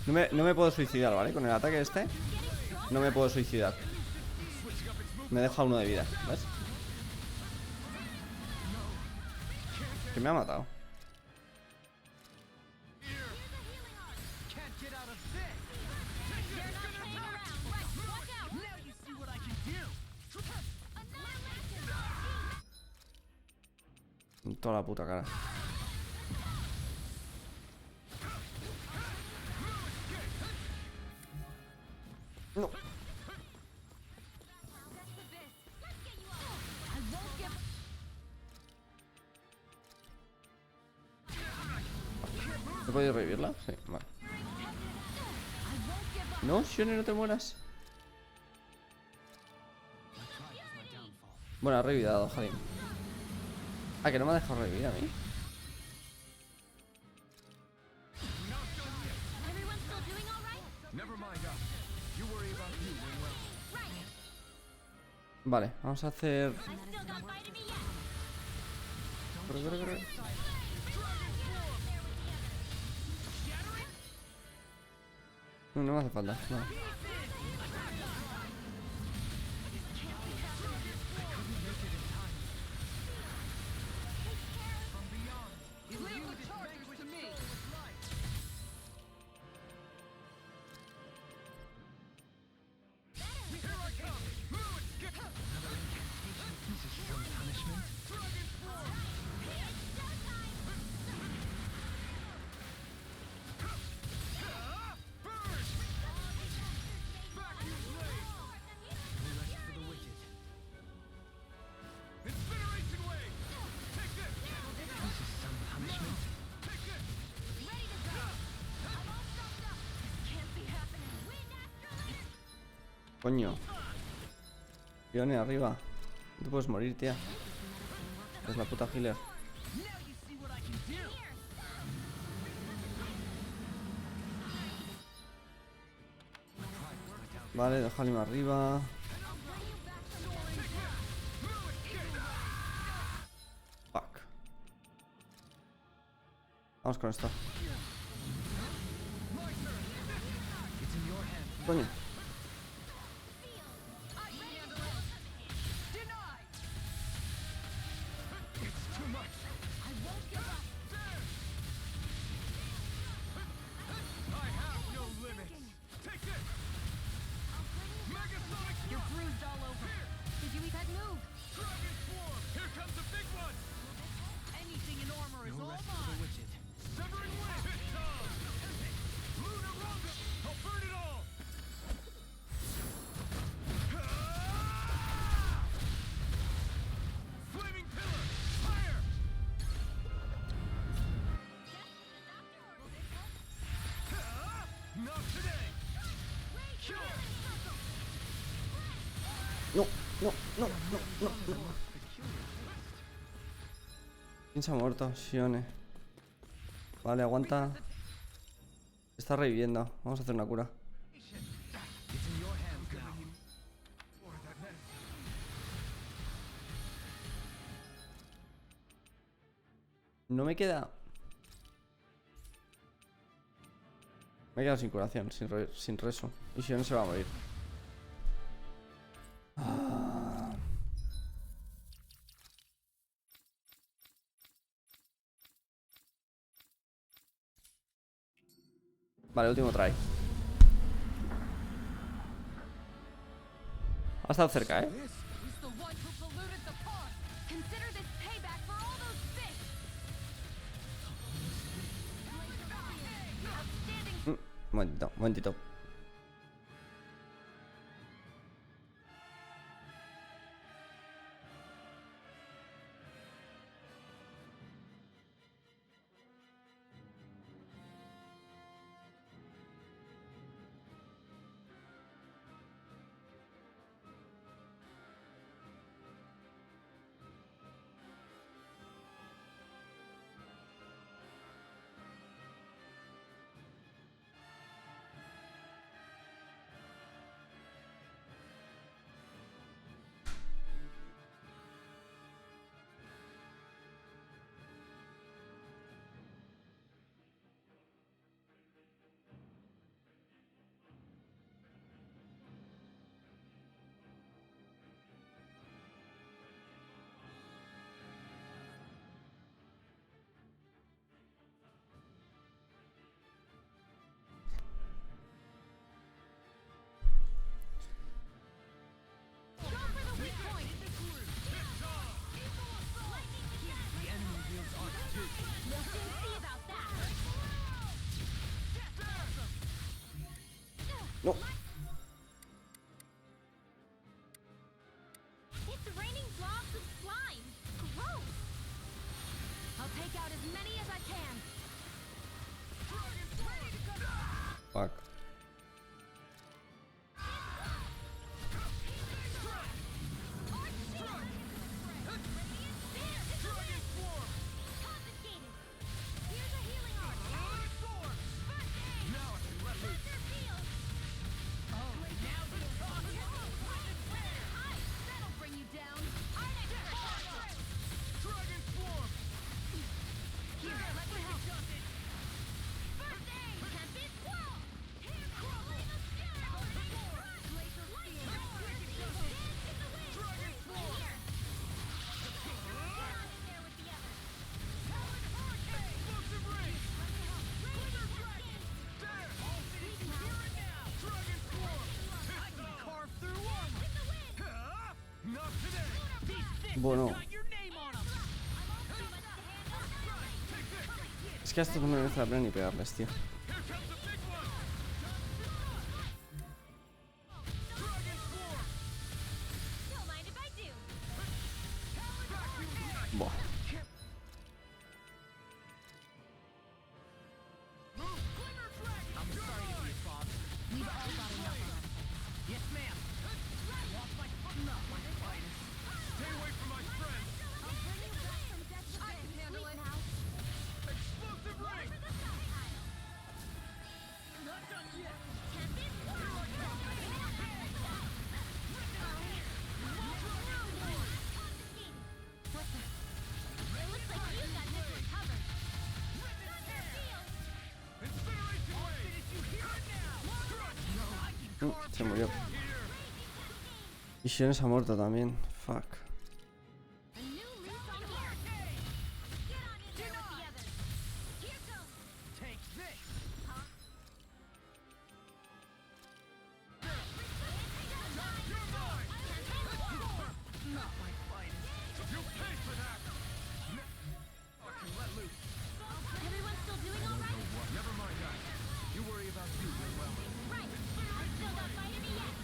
No me puedo suicidar, ¿vale? Con el ataque este no me puedo suicidar. Me deja uno de vida, ¿ves? Que me ha matado. En toda la puta cara. No. ¿He podido revivirla? Sí, vale. No, Shone, no te mueras. Bueno, ha revivido, Javi. Ah, que no me ha dejado revivir a mí. Vale, vamos a hacer... Corre. No me hace falta, no. Coño. Fione, arriba. No te puedes morir, tía. Es la puta healer. Vale, deja a Lima arriba. Fuck. Vamos con esto. Coño. You're bruised all over. Did you eat that move? Here comes the big one! Anything in armor is all rest for the mine. wicked. Severing wind! Lunar Roga! I'll burn it all! Flaming pillar! Fire! Not today! No, no, no, no, no, no. ¿Quién se ha muerto? Shione. Vale, aguanta. Está reviviendo. Vamos a hacer una cura. No me queda. Me he quedado sin curación, sin reso. Y Shione se va a morir. Vale, último try. Ha estado cerca, ¿eh? He's the one who polluted the pond. Consider this payback for all those fish. Outstanding. Momentito, momentito. No. It's raining blobs of slime. Gross. I'll take out as many as I can. Fuck. Confiscated. Here's a healing arm. First aid. Pressure field. That'll bring you down. Dragon Swarm! Here, let me help. First aid. Tempest Squall. Here, Flame of Fury. Glacier Field. Dance in the wind. Dragon Swarm! Here. Get on in there with the others. Explosive Ring! Razor Dragon. There! Here and now! Dragon Swarm! I can carve through armor! In the wind. Not today! Bueno. Got your name on them. Es que a estos no me merece la pena ni pegarles, tío. Here comes the big one! Dragon Swarm! Don't mind if I do. Buah. I'm sorry to be a father. We've all got enough of it. Yes, ma'am. Se murió. Y Shion se ha muerto también. Fuck. A new lease on life. Get on in there with the others. Here goes. Take this! Not my finest. You pay for that! Okay, let loose. Everyone still doing all right? Never mind that. You worry about you as well. Right. I still don't fight any yet.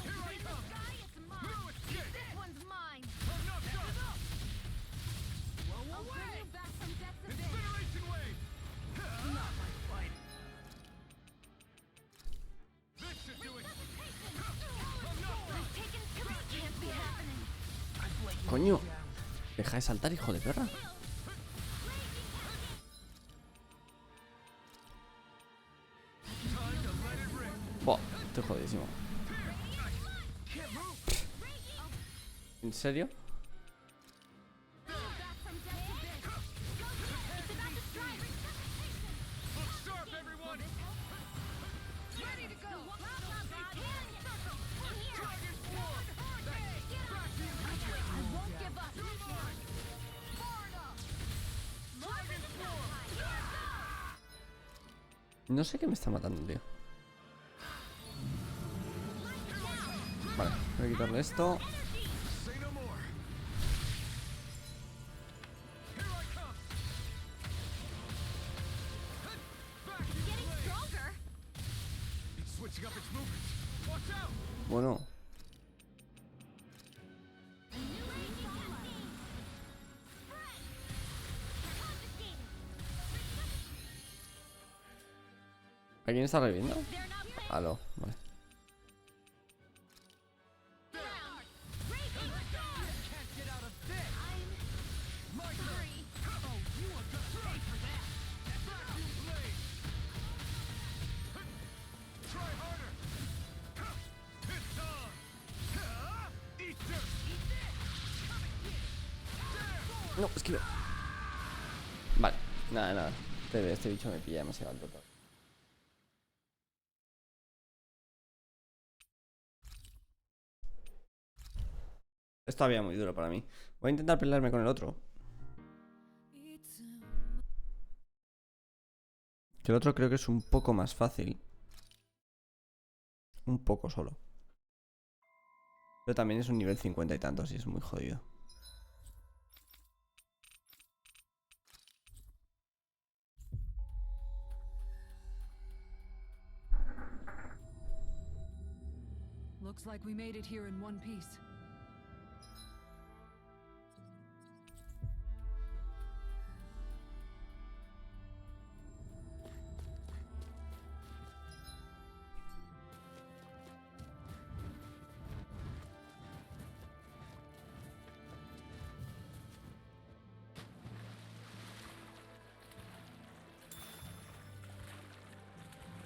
Here I come. Guy, it's mine. This one's mine. I'm not done! I'll bring you back from depths of this. Incineration wave! Not my finest. This should do it! Taken this can't be happening. I've let you Coño. down. Deja de saltar, hijo de perra. Buah, estoy jodidísimo. ¿En serio? Back from depths of this. It's about to strike. Look sharp, everyone! Ready to go. Dragon Sword! I won't give up. Far enough. Dragon Sword! No sé qué me está matando, tío. Vale, voy a quitarle esto. Say no more! Here I come! Back! Getting stronger. It's switching up its movements! Watch out! Bueno, ¿a quién está reviviendo? Aló, vale. Can't get out of this! My turn! Oh, you are gonna pay for that! Vacuum blade! Try harder! It's on! Eat this! No, esquivo. Vale, nada, nada. Este bicho me pilla demasiado alto. Es todavía muy duro para mí. Voy a intentar pelearme con el otro. Que el otro creo que es un poco más fácil. Un poco solo. Pero también es un nivel 50 y tantos y es muy jodido. Looks like we made it here in one piece.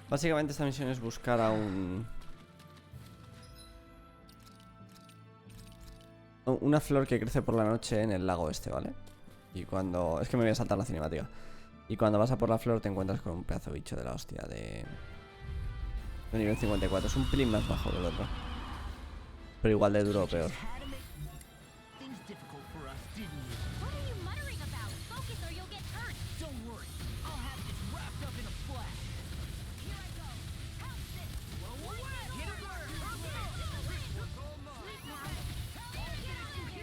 Básicamente esta misión es buscar a una flor que crece por la noche en el lago este, ¿vale? Y cuando... Es que me voy a saltar la cinemática. Y cuando vas a por la flor te encuentras con un pedazo de bicho de la hostia de nivel 54. Es un pelín más bajo que el otro. Pero igual de duro o peor. Had to make things difficult for us, didn't you? What are you muttering about? Focus or you'll get hurt. Don't worry, I'll have this wrapped up in a flash. Here I go. Help this. Hit it where it hurts.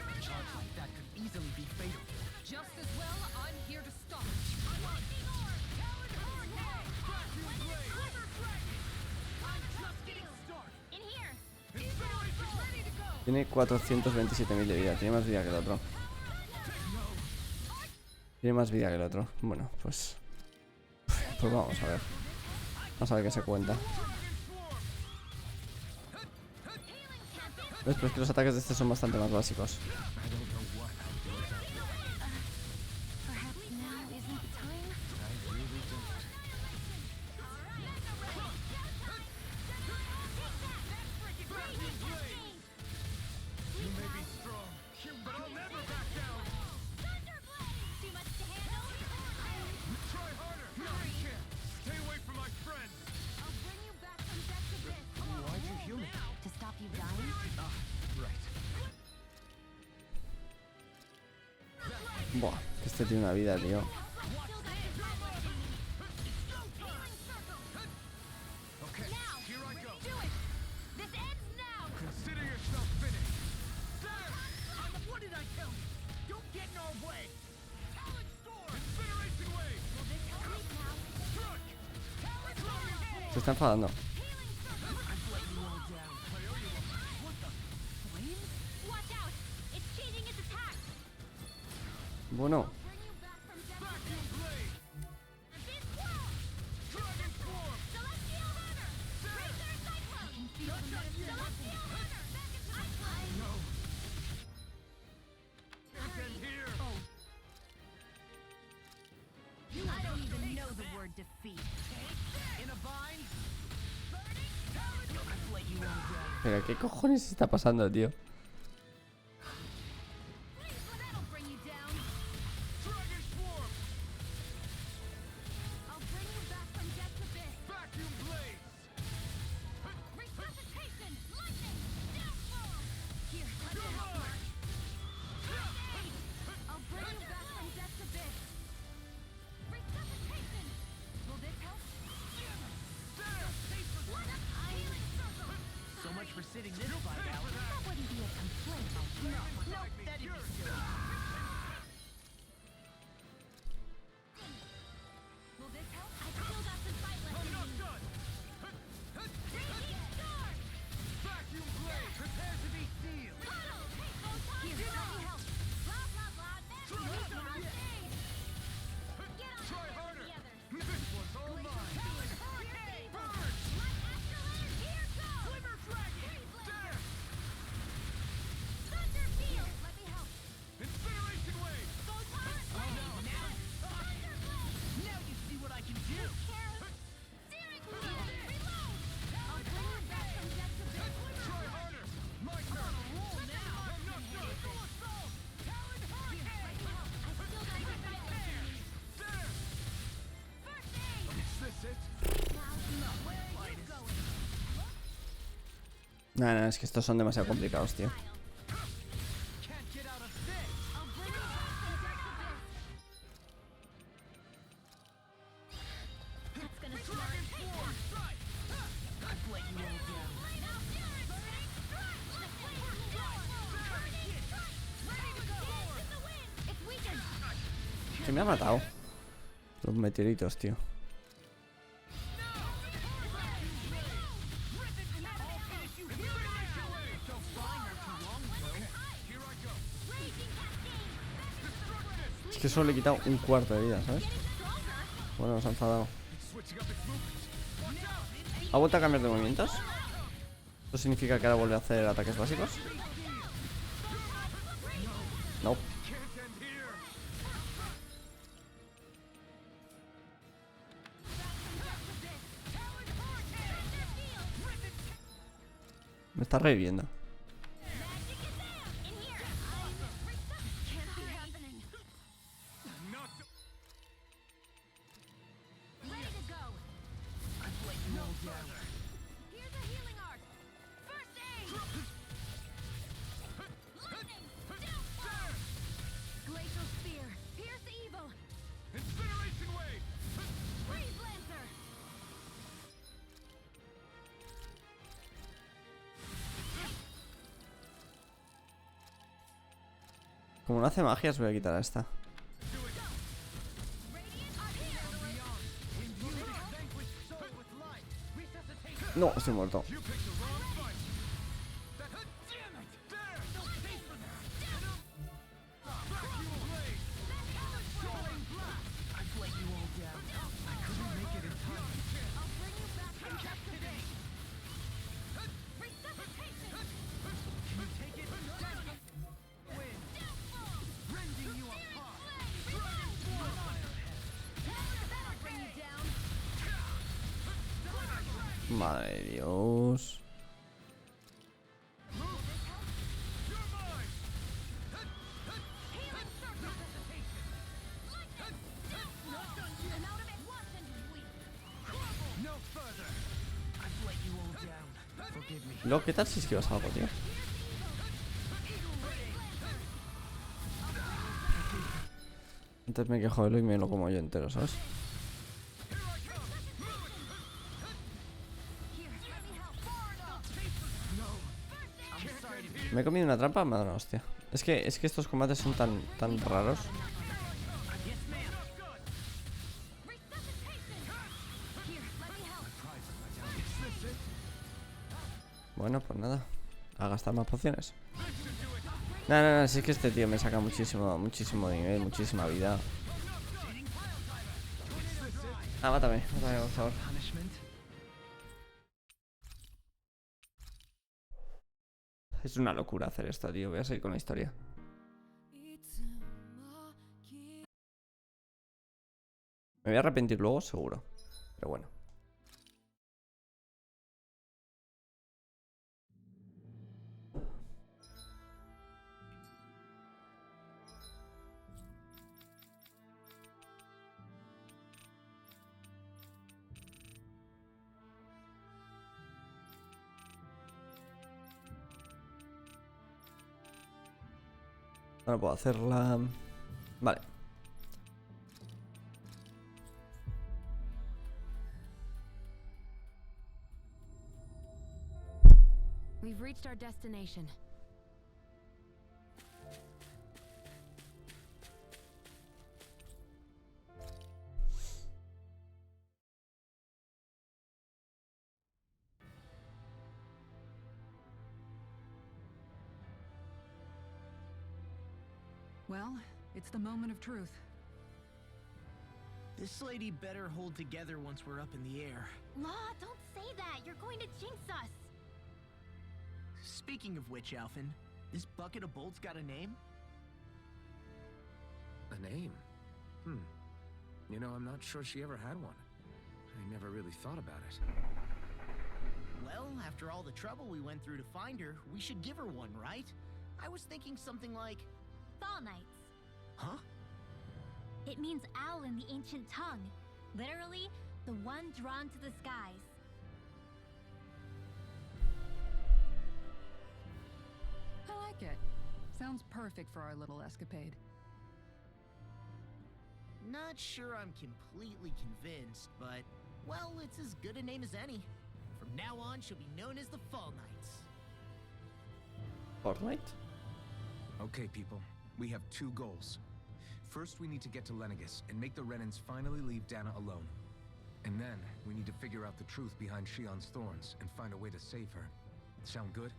A charge like that could easily be fatal. Just as well, I'm here to stop it. In here. Ready to go. Tiene 427.000 de vida. Tiene más vida que el otro. Tiene más vida que el otro. Bueno, pues... Pues vamos a ver. Vamos a ver qué se cuenta. ¿Ves? Pero es que los ataques de este son bastante más básicos. Perhaps now isn't the time? You may be strong, but I'll never back down! Too much to handle? Try harder! No, you can't! Stay away from my friend! I'll bring you back from depths Buah, que este tiene una vida, tío. Okay, here I go. Do it! This ends now! Consider yourself finished. What did I tell you? Don't get in our way. Talon Storm! Incineration Wave! Se está enfadando. Watch out! It's changing its attack! Bueno, Bring you back from death to Vacuum Blade! this world! Dragon Form! Celestial Hammer! Razor Cyclone! Celestial Hammer! Back into Cyclone! No! Can't end here! I don't even know the word defeat. In a bind. I've let you all down. pero ¿qué cojones está pasando, tío? That'll bring you down. Dragon Form! I'll bring you back from death's abyss. Vacuum Blades! Resuscitation! Lightning! Downfall! Here, let me help, Mark. I'll bring you back from death's abyss. Resuscitation! Will this help? Healing circle! So much for sitting this fight out. That wouldn't be a complaint, I think. No, that'd be silly. Will this help? I still got some fight left in Not me. done! Raging Storm! Vacuum Blade! Prepare to be sealed! Puddle! Here, let me help. Blah, blah, blah. That's Try me, harder. Steve. Get on Try there with harder! the others. This one's all mine! Talon Hurricane! My Astrolabe! Here goes! Sliver Dragon! Freeze There! Thunder Field! Let me help. Incineration Wave! Photon Blade! Thunder Blade! Now you see what I can do. Careless! Steering wheel! Reload! I'll bring you back from death's abyss. Try harder! My turn! Roll now! I'm not done! Talon Hurricane! I still got some fight left in me. There! First aid! Is this it? Now, where are you going? Nada, es que estos son demasiado complicados, tío. Can't get out of this. I'll bring you back from death's abyss. That's gonna smart. I've let you all down. Now, Fury Blade! Strike! Let's play it! Burning strike! Ready to go! In the wind! It's weakened! ¿Qué me ha matado? Los meteoritos, tío. Es que solo le he quitado un cuarto de vida, ¿sabes? Bueno, nos ha enfadado. ¿Ha vuelto a cambiar de movimientos? ¿Eso significa que ahora vuelve a hacer ataques básicos? No. Me está reviviendo. Ready to go! I've let you all down. Here's a healing art! First aid! Lightning! Downfall! Glacial Spear! Pierce evil! Incineration Wave! Freeze Lancer! Como no hace magias, voy a quitar a esta. Radiant Arcane! No, estoy muerto. You picked the wrong fight! Damn it! There! Vacuum Blade! I've let you all down. I couldn't make it in time. I'll bring you back from death's abyss! Resuscitation! Can you take it? Win. Downfall! Rending you apart. That'll bring you down! Madre de Dios. You're mine! Healing Circle! Lightning! Downfall! I'm out of it once and weak! No further. I've let you all down. Forgive me. Luego, ¿qué tal si esquivas algo, tío? Antes me quejo de lo y me lo como yo entero, ¿sabes? Me he comido una trampa, madre hostia. Es que estos combates son tan raros. Bueno, pues nada. A gastar más pociones. No, si es que este tío me saca muchísimo nivel, muchísima vida. Ah, mátame, por favor. Es una locura hacer esto, tío. Voy a seguir con la historia. Me voy a arrepentir luego, seguro. Pero bueno. Ahora puedo hacerla. Vale. We've reached our destination. Well, it's the moment of truth. This lady better hold together once we're up in the air. Law, don't say that. You're going to jinx us. Speaking of which, Alphen, this bucket of bolts got a name? A name? You know, I'm not sure she ever had one. I never really thought about it. Well, after all the trouble we went through to find her, we should give her one, right? I was thinking something like... Fall Knights. Huh? It means owl in the ancient tongue. Literally, the one drawn to the skies. I like it. Sounds perfect for our little escapade. Not sure I'm completely convinced, but... Well, it's as good a name as any. From now on, she'll be known as the Fall Knights. Fortnite. Okay, people. We have two goals. First, we need to get to Lenegis and make the Renans finally leave Dana alone. And then, we need to figure out the truth behind Shion's thorns and find a way to save her. Sound good?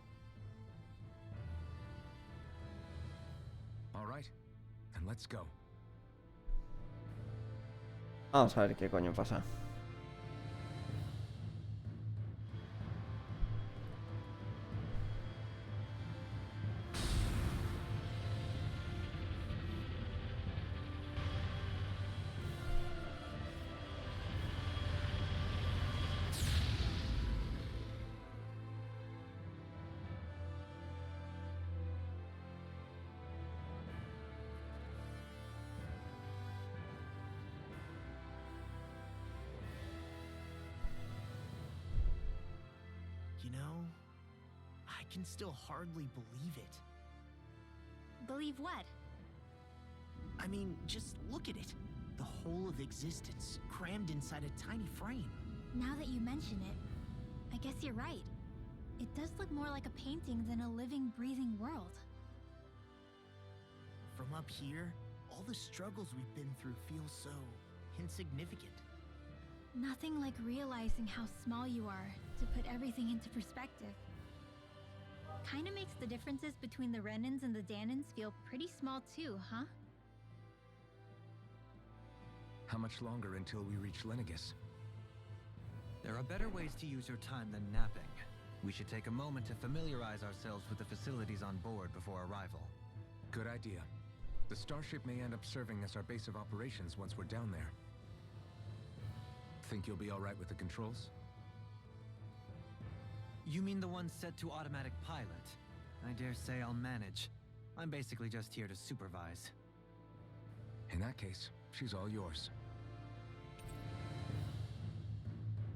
All right, then let's go. Vamos a ver qué coño pasa. You know, I can still hardly believe it. Believe what? I mean, just look at it. The whole of existence, crammed inside a tiny frame. Now that you mention it, I guess you're right. It does look more like a painting than a living, breathing world. From up here, all the struggles we've been through feel so insignificant. Nothing like realizing how small you are to put everything into perspective. Kinda makes the differences between the Renans and the Danans feel pretty small too, huh? How much longer until we reach Lenegis? There are better ways to use your time than napping. We should take a moment to familiarize ourselves with the facilities on board before arrival. Good idea. The starship may end up serving as our base of operations once we're down there. Think you'll be all right with the controls? You mean the one set to automatic pilot? I dare say I'll manage. I'm basically just here to supervise. In that case, she's all yours.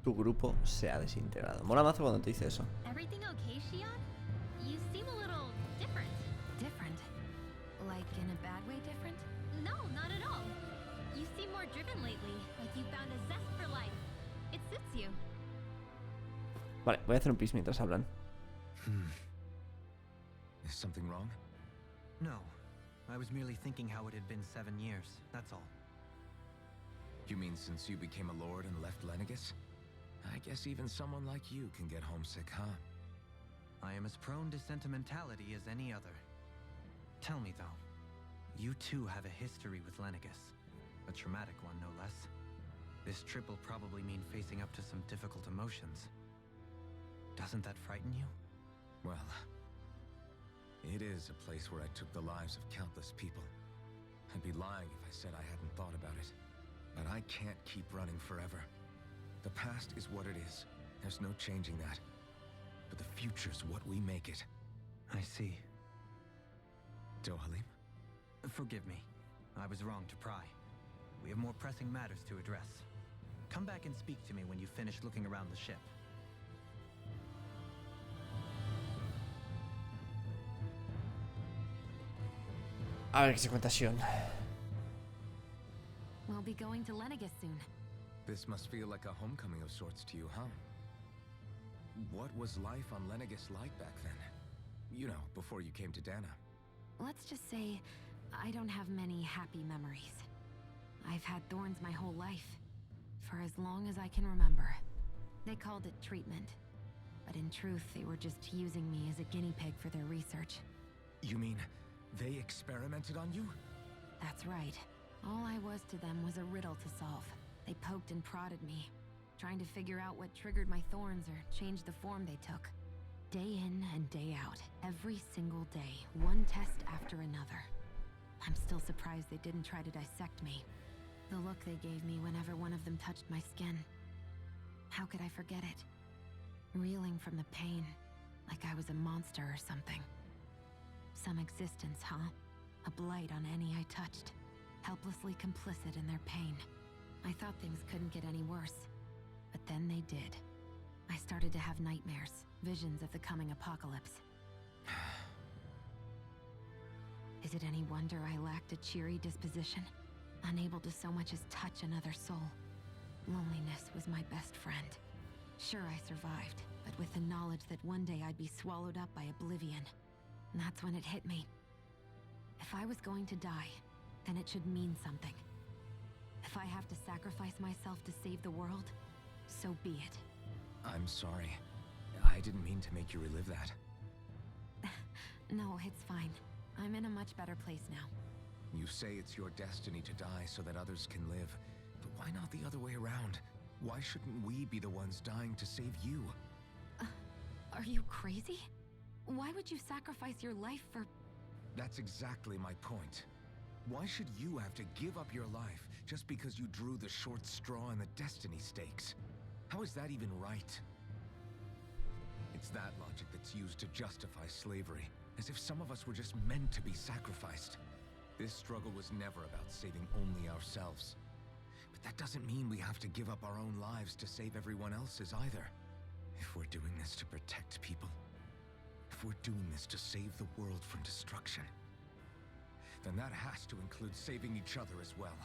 Tu grupo se ha desintegrado. Mola mazo cuando te dice eso. Everything okay, Shion? You seem a little different. Different? Like in a bad way different? No, not at all. Vale, voy a hacer un pis mientras hablan. Is something wrong? No. I was merely thinking how it had been 7 years, that's all. You mean since you became a lord and left Lenegus? I guess even someone like you can get homesick, huh? I am as prone to sentimentality as any other. Tell me, though, you too have a history with Lenegus. A traumatic one, no less. This trip will probably mean facing up to some difficult emotions. Doesn't that frighten you? Well, it is a place where I took the lives of countless people. I'd be lying if I said I hadn't thought about it. But I can't keep running forever. The past is what it is. There's no changing that. But the future's what we make it. I see. Dohalim? Forgive me. I was wrong to pry. We have more pressing matters to address. Come back and speak to me when you finish looking around the ship. A ver qué se cuenta Sion. We'll be going to Lenegus soon. This must feel like a homecoming of sorts to you, huh? What was life on Lenegus like back then? You know, before you came to Dana. Let's just say I don't have many happy memories. I've had thorns my whole life, for as long as I can remember. They called it treatment, but in truth they were just using me as a guinea pig for their research. You mean they experimented on you? That's right. All I was to them was a riddle to solve. They poked and prodded me, trying to figure out what triggered my thorns or changed the form they took. Day in and day out, every single day, one test after another. I'm still surprised they didn't try to dissect me. The look they gave me whenever one of them touched my skin. How could I forget it? Reeling from the pain, like I was a monster or something. Some existence, huh? A blight on any I touched. Helplessly complicit in their pain. I thought things couldn't get any worse. But then they did. I started to have nightmares, visions of the coming apocalypse. Is it any wonder I lacked a cheery disposition? Unable to so much as touch another soul. Loneliness was my best friend. Sure, I survived, but with the knowledge that one day I'd be swallowed up by oblivion. And that's when it hit me. If I was going to die, then it should mean something. If I have to sacrifice myself to save the world, so be it. I'm sorry. I didn't mean to make you relive that. No, it's fine. I'm in a much better place now. You say it's your destiny to die so that others can live. But why not the other way around? Why shouldn't we be the ones dying to save you? Are you crazy? Why would you sacrifice your life for... That's exactly my point. Why should you have to give up your life just because you drew the short straw in the destiny stakes? How is that even right? It's that logic that's used to justify slavery, as if some of us were just meant to be sacrificed. This struggle was never about saving only ourselves. But that doesn't mean we have to give up our own lives to save everyone else's either. If we're doing this to protect people, if we're doing this to save the world from destruction, then that has to include saving each other as well.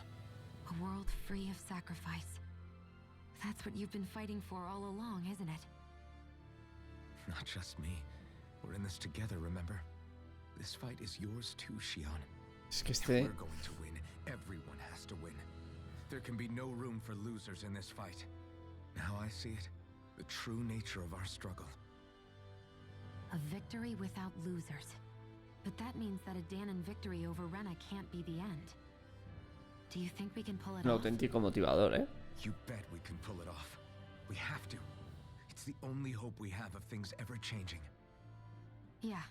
A world free of sacrifice. That's what you've been fighting for all along, isn't it? Not just me. We're in this together, remember? This fight is yours too, Xion. Es que If este... we're going to win, everyone has to win. There can be no room for losers in this fight. Now I see it. The true nature of our struggle. A victory without losers. But that means that a Danon victory over Rena can't be the end. Do you think we can pull it Un off? auténtico motivador, ¿eh? You bet we can pull it off. We have to. It's the only hope we have of things ever changing. Yeah,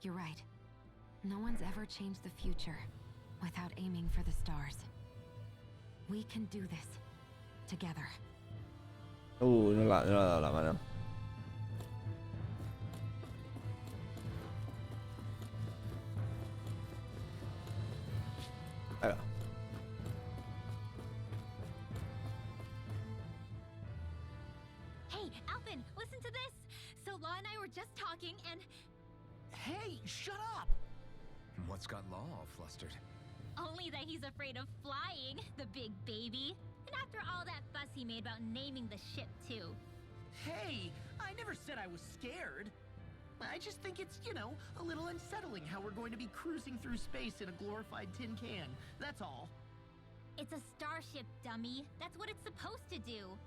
you're right. No one's ever changed the future without aiming for the stars. We can do this. Together. No le ha dado la mano. Ahí va. Hey, Alvin, listen to this! So Law and I were just talking and... Hey, shut up! What's got Law all flustered? Only that he's afraid of flying, the big baby. And after all that fuss he made about naming the ship, too. Hey, I never said I was scared. I just think it's, you know, a little unsettling how we're going to be cruising through space in a glorified tin can. That's all. It's a starship, dummy. That's what it's supposed to do.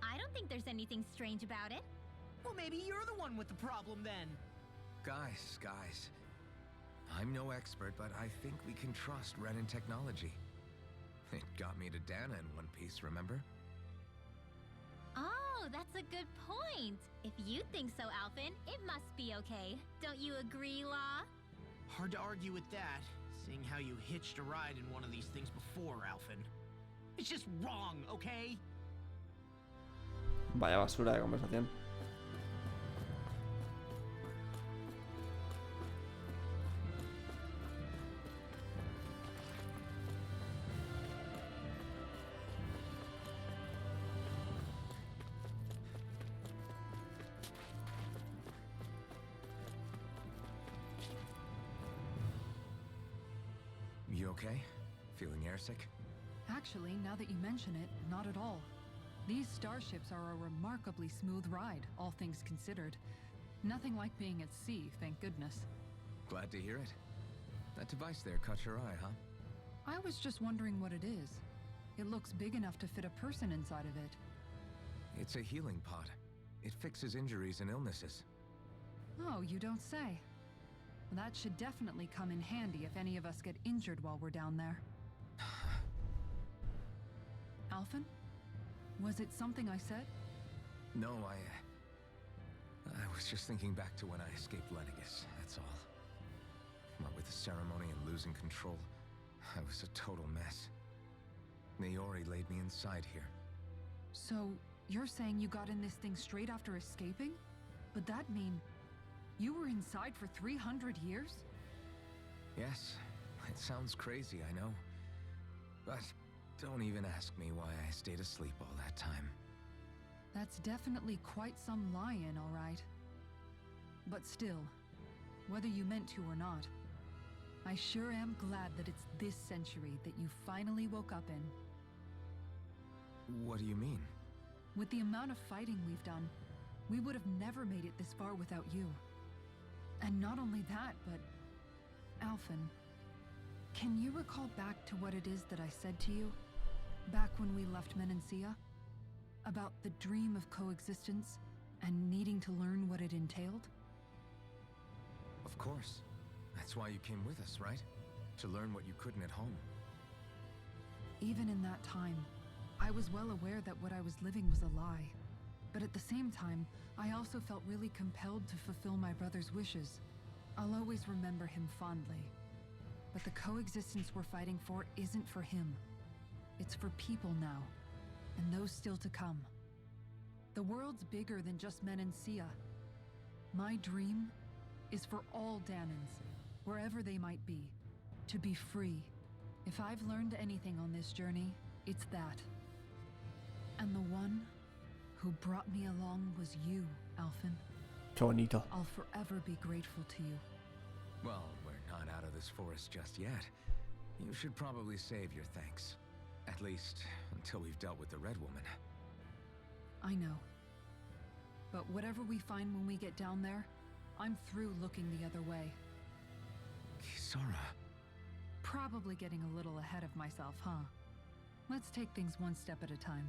I don't think there's anything strange about it. Well, maybe you're the one with the problem then. Guys. I'm no expert, but I think we can trust Renin technology. It got me to Dana in one piece, remember? Oh, that's a good point. If you think so, Alphen, it must be okay. Don't you agree, Law? Hard to argue with that, seeing how you hitched a ride in one of these things before, Alphen. It's just wrong, okay? Vaya basura de conversación. You okay? Feeling airsick? Actually, now that you mention it, not at all. These starships are a remarkably smooth ride, all things considered. Nothing like being at sea, thank goodness. Glad to hear it. That device there caught your eye, huh? I was just wondering what it is. It looks big enough to fit a person inside of it. It's a healing pod. It fixes injuries and illnesses. Oh, you don't say. That should definitely come in handy if any of us get injured while we're down there. Alphen? Was it something I said? No, I was just thinking back to when I escaped Lennigus, that's all. What with the ceremony and losing control, I was a total mess. Naori laid me inside here. So, you're saying you got in this thing straight after escaping? But that mean you were inside for 300 years? Yes, it sounds crazy, I know. But don't even ask me why I stayed asleep all that time. That's definitely quite some lie-in, all right. But still, whether you meant to or not, I sure am glad that it's this century that you finally woke up in. What do you mean? With the amount of fighting we've done, we would have never made it this far without you. And not only that, but... Alphen, can you recall back to what it is that I said to you? Back when we left Menancia? About the dream of coexistence and needing to learn what it entailed? Of course. That's why you came with us, right? To learn what you couldn't at home. Even in that time, I was well aware that what I was living was a lie. But at the same time, I also felt really compelled to fulfill my brother's wishes. I'll always remember him fondly. But the coexistence we're fighting for isn't for him. It's for people now, and those still to come. The world's bigger than just Menancia. My dream is for all Danans, wherever they might be, to be free. If I've learned anything on this journey, it's that. And the one who brought me along was you, Alphen. Qué bonito. I'll forever be grateful to you. Well, we're not out of this forest just yet. You should probably save your thanks. At least, until we've dealt with the Red Woman. I know. But whatever we find when we get down there, I'm through looking the other way. Kisara. Probably getting a little ahead of myself, huh? Let's take things one step at a time.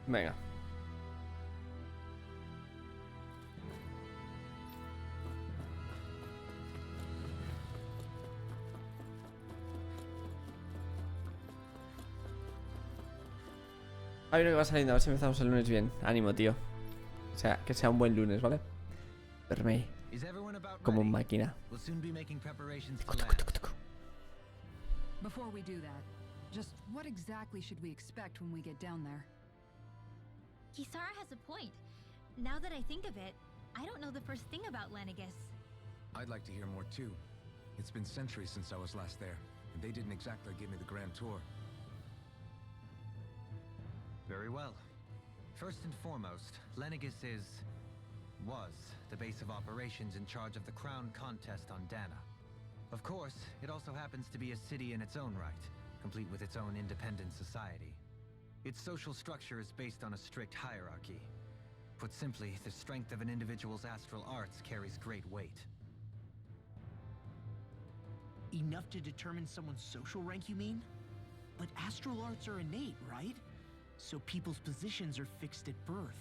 Venga. Hay uno que va saliendo, a ver si empezamos el lunes bien. Ánimo, tío. O sea, que sea un buen lunes, ¿vale? Verme como un máquina. We'll soon be making preparations to Tucu, tucu, land. tucu, tucu. Before we do that, just what exactly should we expect when we get down there? Kisara has a point. Now that I think of it, I don't know the first thing about Lennigus. I'd like to hear more too. It's been centuries since I was last there, and they didn't exactly give me the grand tour. Very well. First and foremost, Lennigus was the base of operations in charge of the crown contest on Dana. Of course, it also happens to be a city in its own right, complete with its own independent society. Its social structure is based on a strict hierarchy. Put simply, the strength of an individual's astral arts carries great weight. Enough to determine someone's social rank, you mean? But astral arts are innate, right? So people's positions are fixed at birth.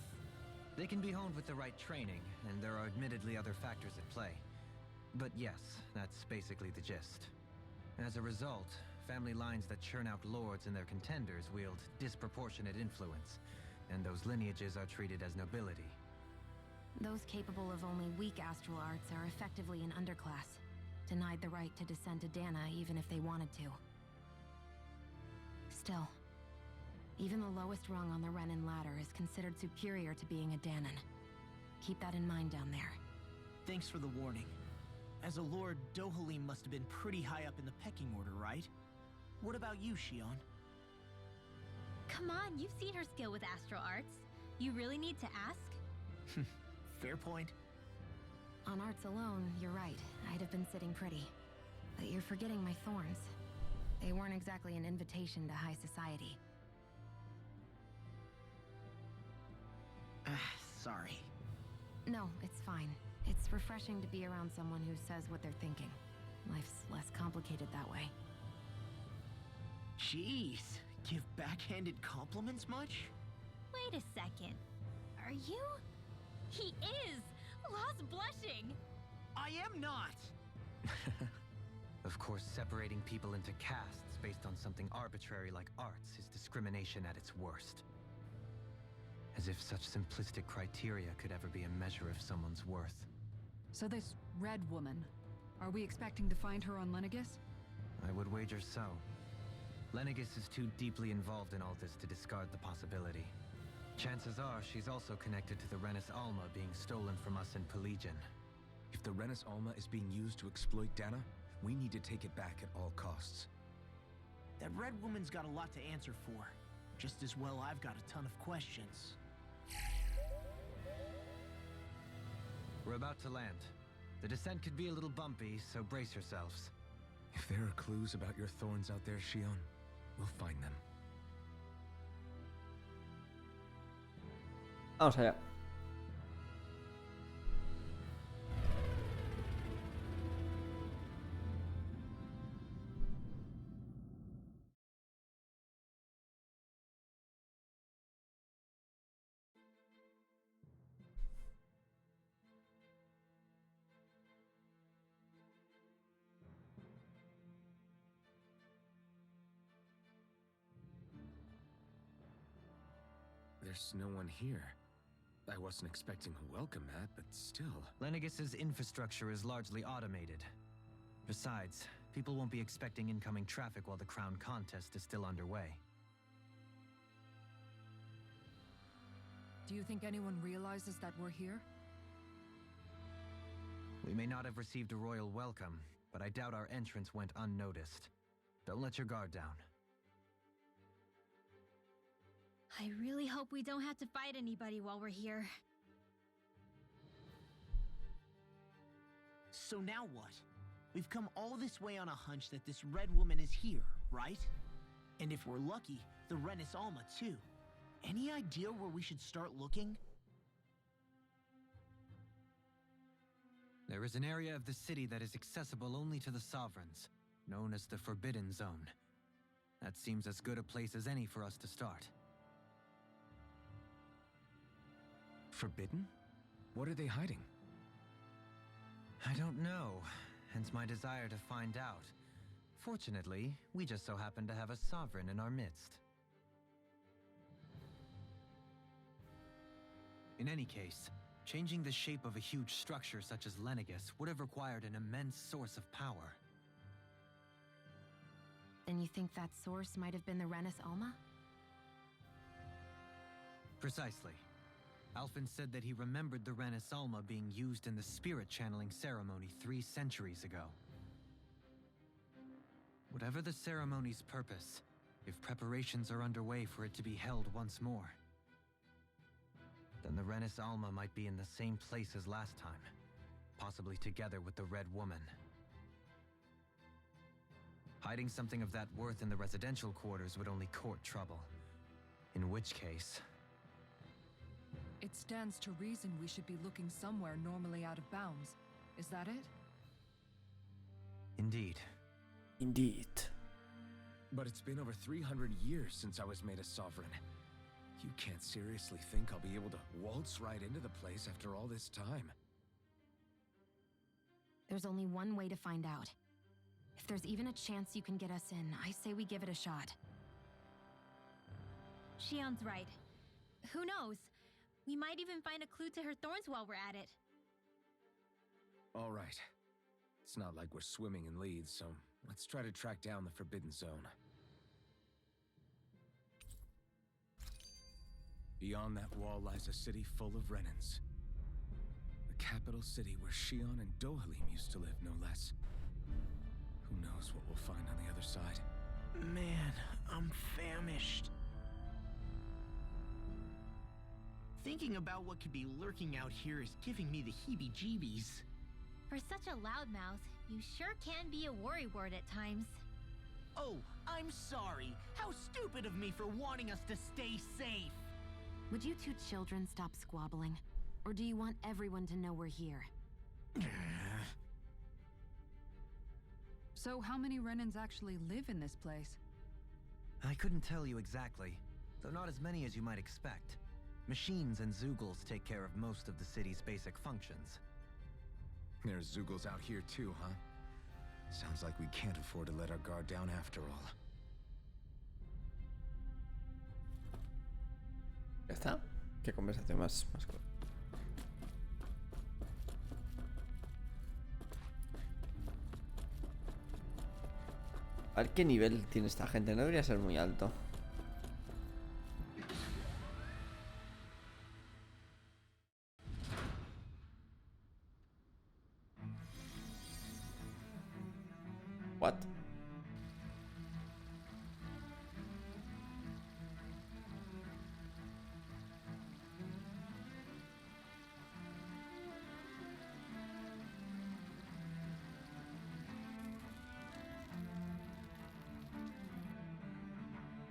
They can be honed with the right training, and there are admittedly other factors at play. But yes, that's basically the gist. As a result, family lines that churn out lords and their contenders wield disproportionate influence, and those lineages are treated as nobility. Those capable of only weak astral arts are effectively an underclass, denied the right to descend to Dana even if they wanted to. Still, even the lowest rung on the Renin ladder is considered superior to being a Danon. Keep that in mind down there. Thanks for the warning. As a lord, Dohalim must have been pretty high up in the pecking order, right? What about you, Shion? Come on, you've seen her skill with astral arts. You really need to ask? Fair point. On arts alone, you're right. I'd have been sitting pretty. But you're forgetting my thorns. They weren't exactly an invitation to high society. Sorry. No, it's fine. It's refreshing to be around someone who says what they're thinking. Life's less complicated that way. Jeez, give backhanded compliments much? Wait a second. Are you? He is! Lost blushing! I am not! Of course, separating people into castes based on something arbitrary like arts is discrimination at its worst. As if such simplistic criteria could ever be a measure of someone's worth. So this red woman, are we expecting to find her on Lenegis? I would wager so. Lenegis is too deeply involved in all this to discard the possibility. Chances are she's also connected to the Renis Alma being stolen from us in Pelegion. If the Renis Alma is being used to exploit Dana, we need to take it back at all costs. That red woman's got a lot to answer for. Just as well I've got a ton of questions. We're about to land. The descent could be a little bumpy, so brace yourselves. If there are clues about your thorns out there, Shion, we'll find them. Vamos allá. There's no one here. I wasn't expecting a welcome mat, but still. Lenegis's infrastructure is largely automated. Besides, people won't be expecting incoming traffic while the crown contest is still underway. Do you think anyone realizes that we're here? We may not have received a royal welcome, but I doubt our entrance went unnoticed. Don't let your guard down. I really hope we don't have to fight anybody while we're here. So now what? We've come all this way on a hunch that this red woman is here, right? And if we're lucky, the Renis Alma too. Any idea where we should start looking? There is an area of the city that is accessible only to the sovereigns, known as the Forbidden Zone. That seems as good a place as any for us to start. Forbidden? What are they hiding? I don't know, hence my desire to find out. Fortunately, we just so happen to have a sovereign in our midst. In any case, changing the shape of a huge structure such as Lenegis would have required an immense source of power. Then you think that source might have been the Renis Alma? Precisely. Alphen said that he remembered the Renis Alma being used in the spirit channeling ceremony 3 centuries ago. Whatever the ceremony's purpose, if preparations are underway for it to be held once more, then the Renis Alma might be in the same place as last time, possibly together with the Red Woman. Hiding something of that worth in the residential quarters would only court trouble. In which case... It stands to reason we should be looking somewhere normally out of bounds. Is that it? Indeed. Indeed. But it's been over 300 years since I was made a sovereign. You can't seriously think I'll be able to waltz right into the place after all this time. There's only one way to find out. If there's even a chance you can get us in, I say we give it a shot. Shion's right. Who knows? We might even find a clue to her thorns while we're at it. All right. It's not like we're swimming in leads, so let's try to track down the Forbidden Zone. Beyond that wall lies a city full of Renans. The capital city where Shion and Dohalim used to live, no less. Who knows what we'll find on the other side? Man, I'm famished. Thinking about what could be lurking out here is giving me the heebie-jeebies. For such a loudmouth, you sure can be a worrywart at times. Oh, I'm sorry. How stupid of me for wanting us to stay safe. Would you two children stop squabbling? Or do you want everyone to know we're here? So how many Renans actually live in this place? I couldn't tell you exactly, though not as many as you might expect. Machines and Zoogles take care of most of the city's basic functions. There's Zoogles out here too, huh? Sounds like we can't afford to let our guard down after all. ¿Ya está? Qué conversación más corta. A ver qué nivel tiene esta gente. No debería ser muy alto. What?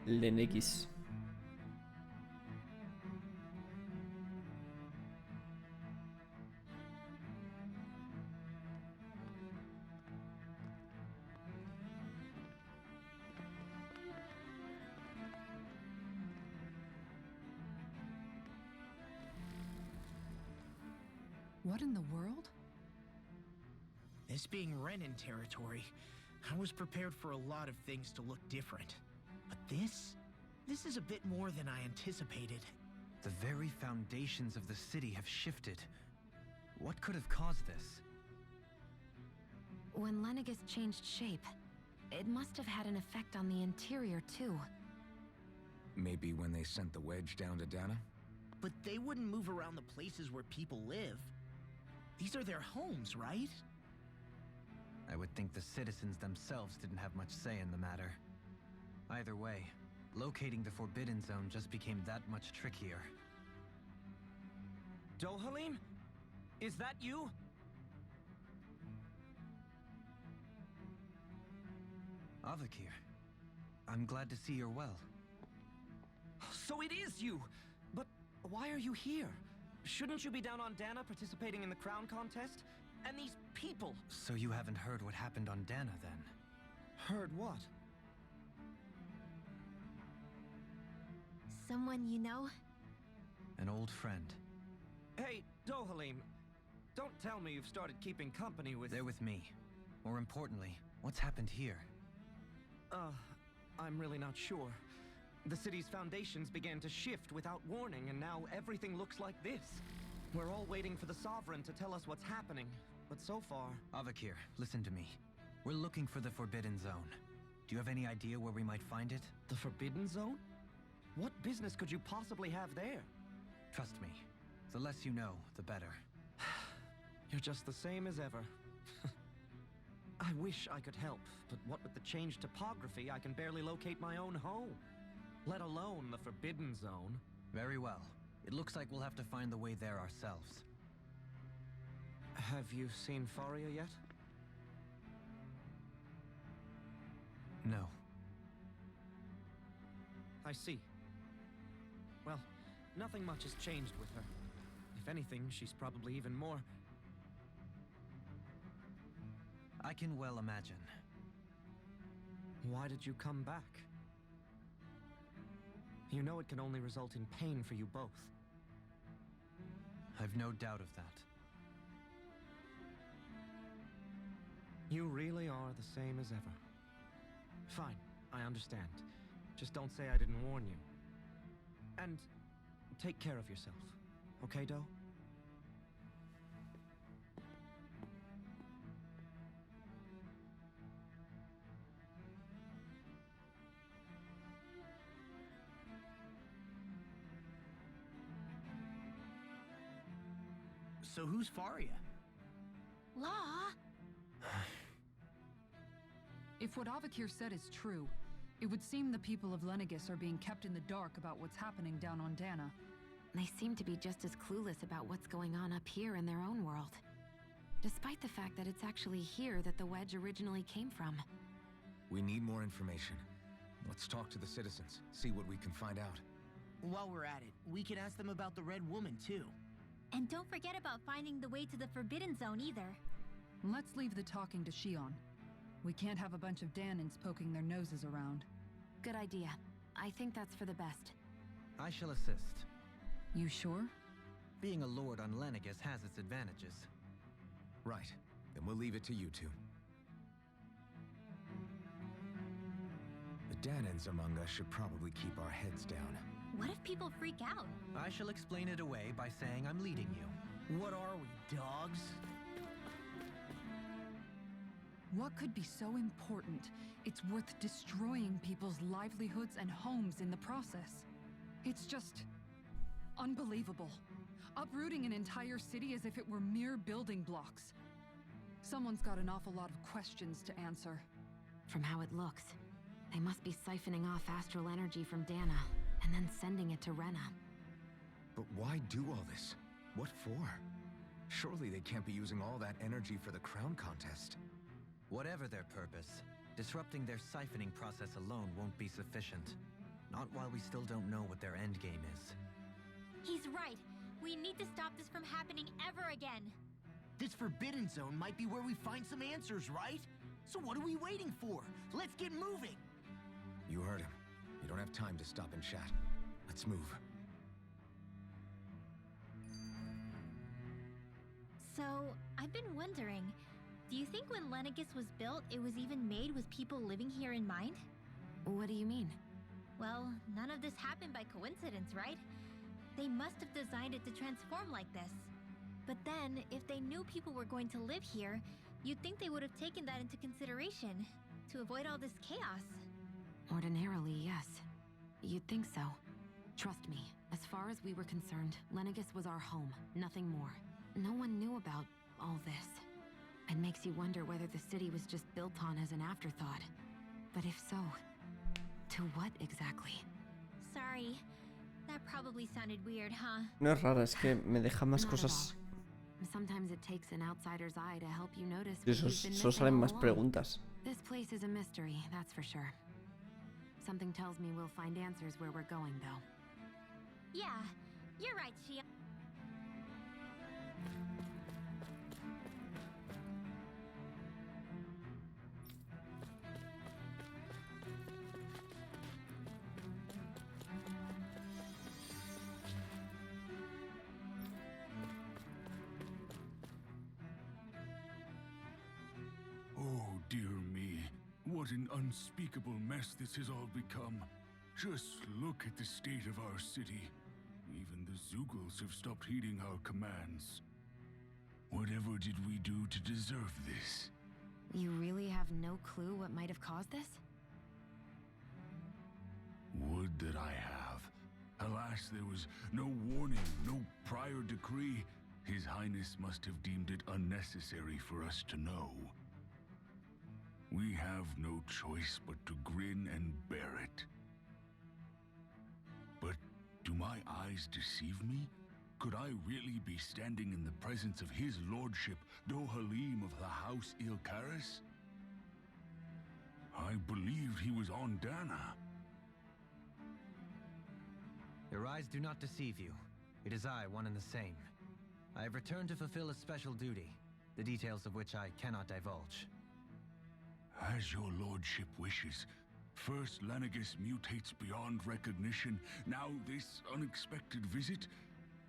Lenx. What in the world? This being Renan territory, I was prepared for a lot of things to look different. But this is a bit more than I anticipated. The very foundations of the city have shifted. What could have caused this? When Lenegis changed shape, it must have had an effect on the interior too. Maybe when they sent the wedge down to Dana? But they wouldn't move around the places where people live. These are their homes, right? I would think the citizens themselves didn't have much say in the matter. Either way, locating the Forbidden Zone just became that much trickier. Dohalim? Is that you? Avakir, I'm glad to see you're well. So it is you! But why are you here? Shouldn't you be down on Dana participating in the crown contest? And these people! So you haven't heard what happened on Dana, then? Heard what? Someone you know? An old friend. Hey, Dohalim, don't tell me you've started keeping company with... They're with me. More importantly, what's happened here? I'm really not sure. The city's foundations began to shift without warning, and now everything looks like this. We're all waiting for the Sovereign to tell us what's happening, but so far... Avakir, listen to me. We're looking for the Forbidden Zone. Do you have any idea where we might find it? The Forbidden Zone? What business could you possibly have there? Trust me. The less you know, the better. You're just the same as ever. I wish I could help, but what with the changed topography, I can barely locate my own home. Let alone the Forbidden Zone. Very well. It looks like we'll have to find the way there ourselves. Have you seen Faria yet? No. I see. Well, nothing much has changed with her. If anything, she's probably even more... I can well imagine. Why did you come back? You know it can only result in pain for you both. I've no doubt of that. You really are the same as ever. Fine, I understand. Just don't say I didn't warn you. And take care of yourself, okay, Doe? So who's Faria? Law? If what Avakir said is true, it would seem the people of Lenegis are being kept in the dark about what's happening down on Dana. They seem to be just as clueless about what's going on up here in their own world. Despite the fact that it's actually here that the wedge originally came from. We need more information. Let's talk to the citizens, see what we can find out. While we're at it, we can ask them about the Red Woman, too. And don't forget about finding the way to the Forbidden Zone either. Let's leave the talking to Shion. We can't have a bunch of Danins poking their noses around. Good idea. I think that's for the best. I shall assist. You sure? Being a lord on Lenegis has its advantages. Right. Then we'll leave it to you two. The Danins among us should probably keep our heads down. What if people freak out? I shall explain it away by saying I'm leading you. What are we, dogs? What could be so important? It's worth destroying people's livelihoods and homes in the process. It's just... unbelievable. Uprooting an entire city as if it were mere building blocks. Someone's got an awful lot of questions to answer. From how it looks, they must be siphoning off astral energy from Dana, and then sending it to Rena. But why do all this? What for? Surely they can't be using all that energy for the crown contest. Whatever their purpose, disrupting their siphoning process alone won't be sufficient. Not while we still don't know what their endgame is. He's right. We need to stop this from happening ever again. This Forbidden Zone might be where we find some answers, right? So what are we waiting for? Let's get moving! You heard him. You don't have time to stop and chat. Let's move. So, I've been wondering, do you think when Lenegis was built, it was even made with people living here in mind? What do you mean? Well, none of this happened by coincidence, right? They must have designed it to transform like this. But then, if they knew people were going to live here, you'd think they would have taken that into consideration, to avoid all this chaos. Ordinarily, yes. You'd think so. Trust me, as far as we were concerned, Lenegis was our home, nothing more. No one knew about all this. It makes you wonder whether the city was just built on as an afterthought. But if so, to what exactly? Sorry. That probably sounded weird, huh? No es rara, es que me deja más Not at cosas. all. Sometimes it takes an outsider's eye to help you notice Y what eso, you've been solo missing salen all más along. preguntas. This place is a mystery, that's for sure. Something tells me we'll find answers where we're going, though. Yeah, you're right, Shion. Oh, dear me. What an unspeakable mess this has all become. Just look at the state of our city. Even the Zeugles have stopped heeding our commands. Whatever did we do to deserve this? You really have no clue what might have caused this? Would that I have. Alas, there was no warning, no prior decree. His Highness must have deemed it unnecessary for us to know. We have no choice but to grin and bear it. But do my eyes deceive me? Could I really be standing in the presence of his lordship, Dohalim of the House Ilkaris? I believed he was on Dana. Your eyes do not deceive you. It is I, one and the same. I have returned to fulfill a special duty, the details of which I cannot divulge. As your lordship wishes. First, Lanagus mutates beyond recognition. Now this unexpected visit.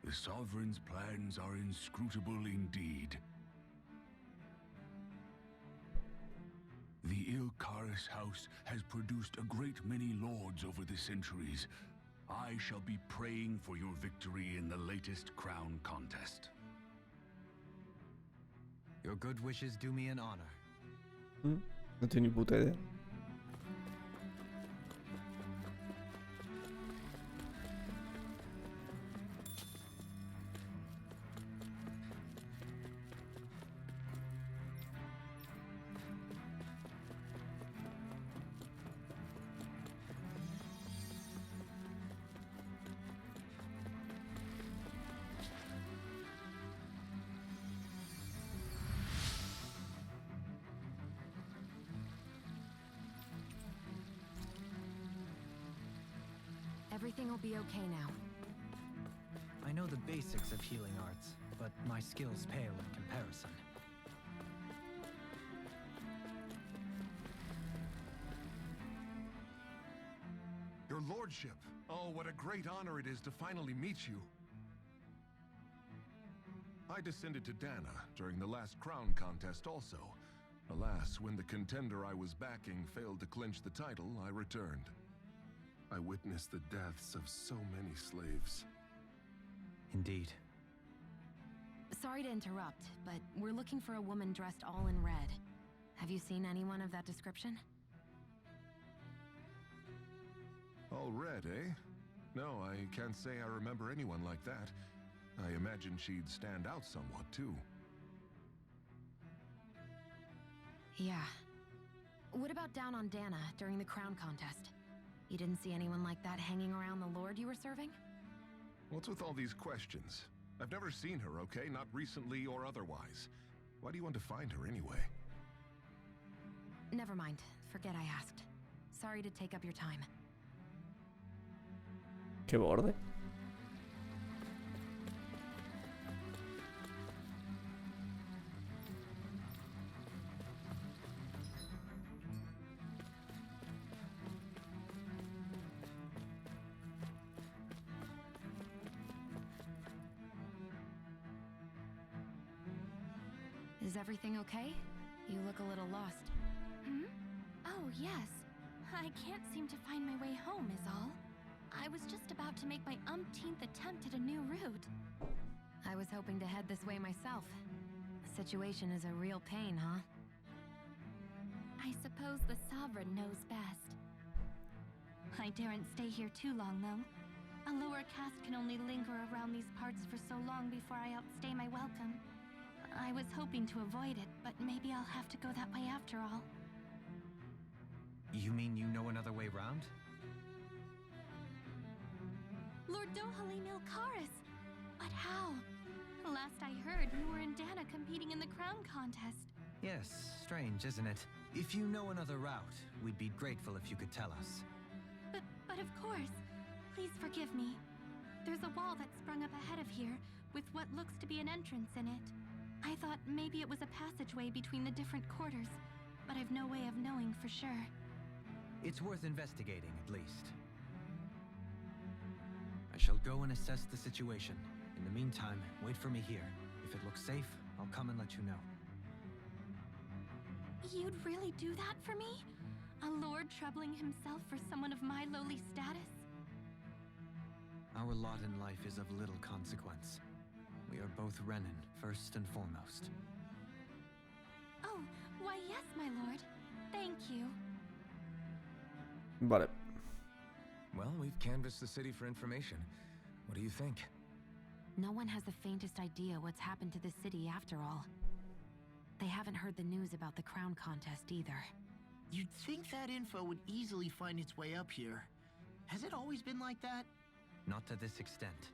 The Sovereign's plans are inscrutable indeed. The Ilkaris house has produced a great many lords over the centuries. I shall be praying for your victory in the latest crown contest. Your good wishes do me an honor. No tengo ni puta idea. Everything will be okay now. I know the basics of healing arts, but my skills pale in comparison. Your lordship! Oh, what a great honor it is to finally meet you! I descended to Dana during the last crown contest also. Alas, when the contender I was backing failed to clinch the title, I returned. I witnessed the deaths of so many slaves. Indeed. Sorry to interrupt, but we're looking for a woman dressed all in red. Have you seen anyone of that description? All red, eh? No, I can't say I remember anyone like that. I imagine she'd stand out somewhat, too. Yeah. What about down on Dana during the crown contest? You didn't see anyone like that hanging around the lord you were serving? What's with all these questions? I've never seen her, okay? Not recently or otherwise. Why do you want to find her anyway? Never mind. Forget I asked. Sorry to take up your time. Qué borde. Is everything okay? You look a little lost. Hmm? Oh, yes. I can't seem to find my way home, is all. I was just about to make my umpteenth attempt at a new route. I was hoping to head this way myself. The situation is a real pain, huh? I suppose the Sovereign knows best. I daren't stay here too long, though. A lower caste can only linger around these parts for so long before I outstay my welcome. I was hoping to avoid it, but maybe I'll have to go that way after all. You mean you know another way round? Lord Dohalim Ilkaris! But how? Last I heard, you were in Dana competing in the crown contest. Yes, strange, isn't it? If you know another route, we'd be grateful if you could tell us. But of course. Please forgive me. There's a wall that sprung up ahead of here, with what looks to be an entrance in it. I thought maybe it was a passageway between the different quarters, but I've no way of knowing for sure. It's worth investigating, at least. I shall go and assess the situation. In the meantime, wait for me here. If it looks safe, I'll come and let you know. You'd really do that for me? A lord troubling himself for someone of my lowly status? Our lot in life is of little consequence. We are both Renin, first and foremost. Oh, why yes, my lord. Thank you. Vale. Well, we've canvassed the city for information. What do you think? No one has the faintest idea what's happened to this city after all. They haven't heard the news about the crown contest either. You'd think that info would easily find its way up here. Has it always been like that? Not to this extent,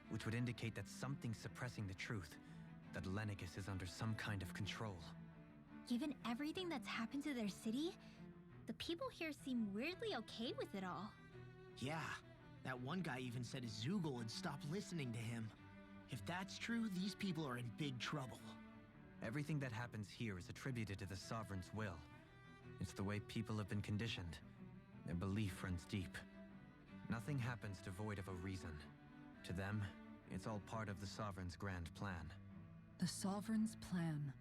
which would indicate that something's suppressing the truth, that Lanagus is under some kind of control. Given everything that's happened to their city, the people here seem weirdly okay with it all. Yeah. That one guy even said his Zoogle had stopped listening to him. If that's true, these people are in big trouble. Everything that happens here is attributed to the Sovereign's will. It's the way people have been conditioned. Their belief runs deep. Nothing happens devoid of a reason. To them, it's all part of the Sovereign's grand plan. The Sovereign's plan.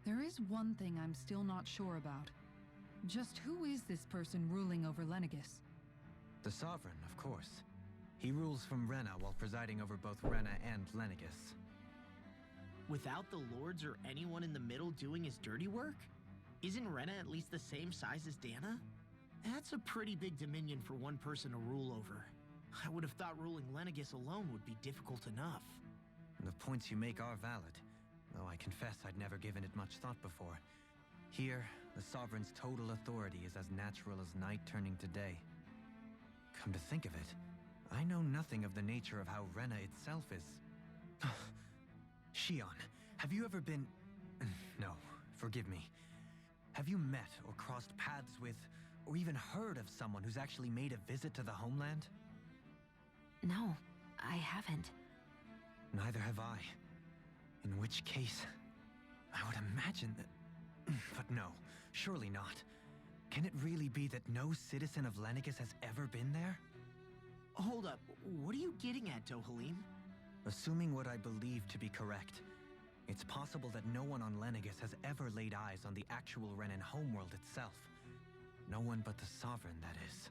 There is one thing I'm still not sure about. Just who is this person ruling over Lenegis? The Sovereign, of course. He rules from Rena while presiding over both Rena and Lenegis. Without the lords or anyone in the middle doing his dirty work? Isn't Rena at least the same size as Dana? That's a pretty big dominion for one person to rule over. I would have thought ruling Lenegis alone would be difficult enough. The points you make are valid, though I confess I'd never given it much thought before. Here, the Sovereign's total authority is as natural as night turning to day. Come to think of it, I know nothing of the nature of how Rena itself is. Shion, have you ever been... No, forgive me. Have you met or crossed paths with, or even heard of someone who's actually made a visit to the homeland? No, I haven't. Neither have I. In which case, I would imagine that... But no, surely not. Can it really be that no citizen of Lenegis has ever been there? Hold up, what are you getting at, Dohalim? Assuming what I believe to be correct, it's possible that no one on Lenegis has ever laid eyes on the actual Renan homeworld itself. No one but the Sovereign, that is.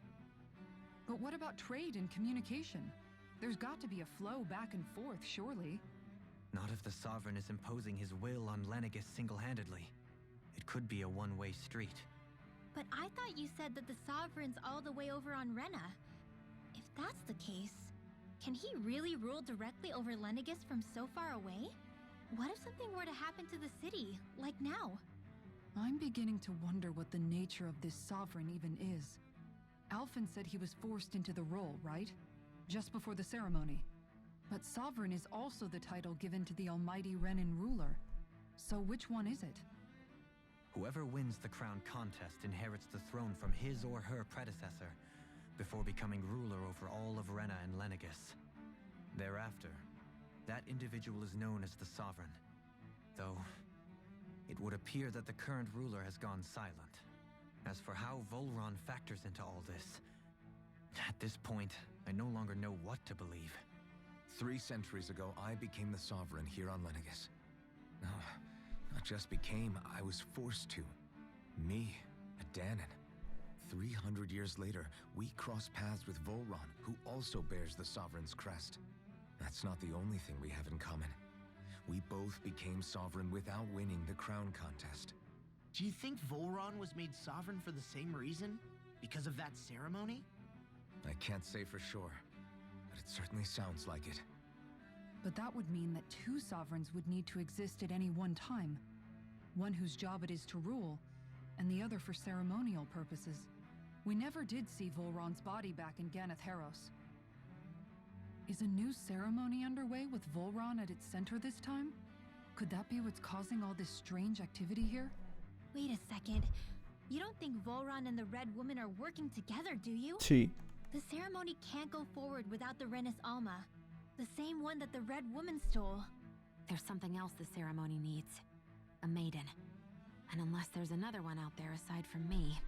But what about trade and communication? There's got to be a flow back and forth, surely. Not if the Sovereign is imposing his will on Lenegis single-handedly. It could be a one-way street. But I thought you said that the Sovereign's all the way over on Rena. If that's the case, can he really rule directly over Lenegis from so far away? What if something were to happen to the city, like now? I'm beginning to wonder what the nature of this Sovereign even is. Alphen said he was forced into the role, right? Just before the ceremony. But Sovereign is also the title given to the almighty Renan ruler. So which one is it? Whoever wins the crown contest inherits the throne from his or her predecessor, before becoming ruler over all of Rena and Lenegis. Thereafter, that individual is known as the Sovereign. Though, it would appear that the current ruler has gone silent. As for how Volron factors into all this, at this point, I no longer know what to believe. 3 centuries ago, I became the Sovereign here on Lenegis. No, not just became, I was forced to. Me, a Danon. 300 years later, we cross paths with Volron, who also bears the Sovereign's crest. That's not the only thing we have in common. We both became Sovereign without winning the crown contest. Do you think Volron was made sovereign for the same reason? Because of that ceremony? I can't say for sure, but it certainly sounds like it. But that would mean that 2 sovereigns would need to exist at any one time. One whose job it is to rule, and the other for ceremonial purposes. We never did see Volron's body back in Ganath Haros. Is a new ceremony underway with Volron at its center this time? Could that be what's causing all this strange activity here? Wait a second. You don't think Volron and the Red Woman are working together, do you? Sí. The ceremony can't go forward without the Renis Alma. The same one that the Red Woman stole. There's something else the ceremony needs. A maiden. And unless there's another one out there aside from me...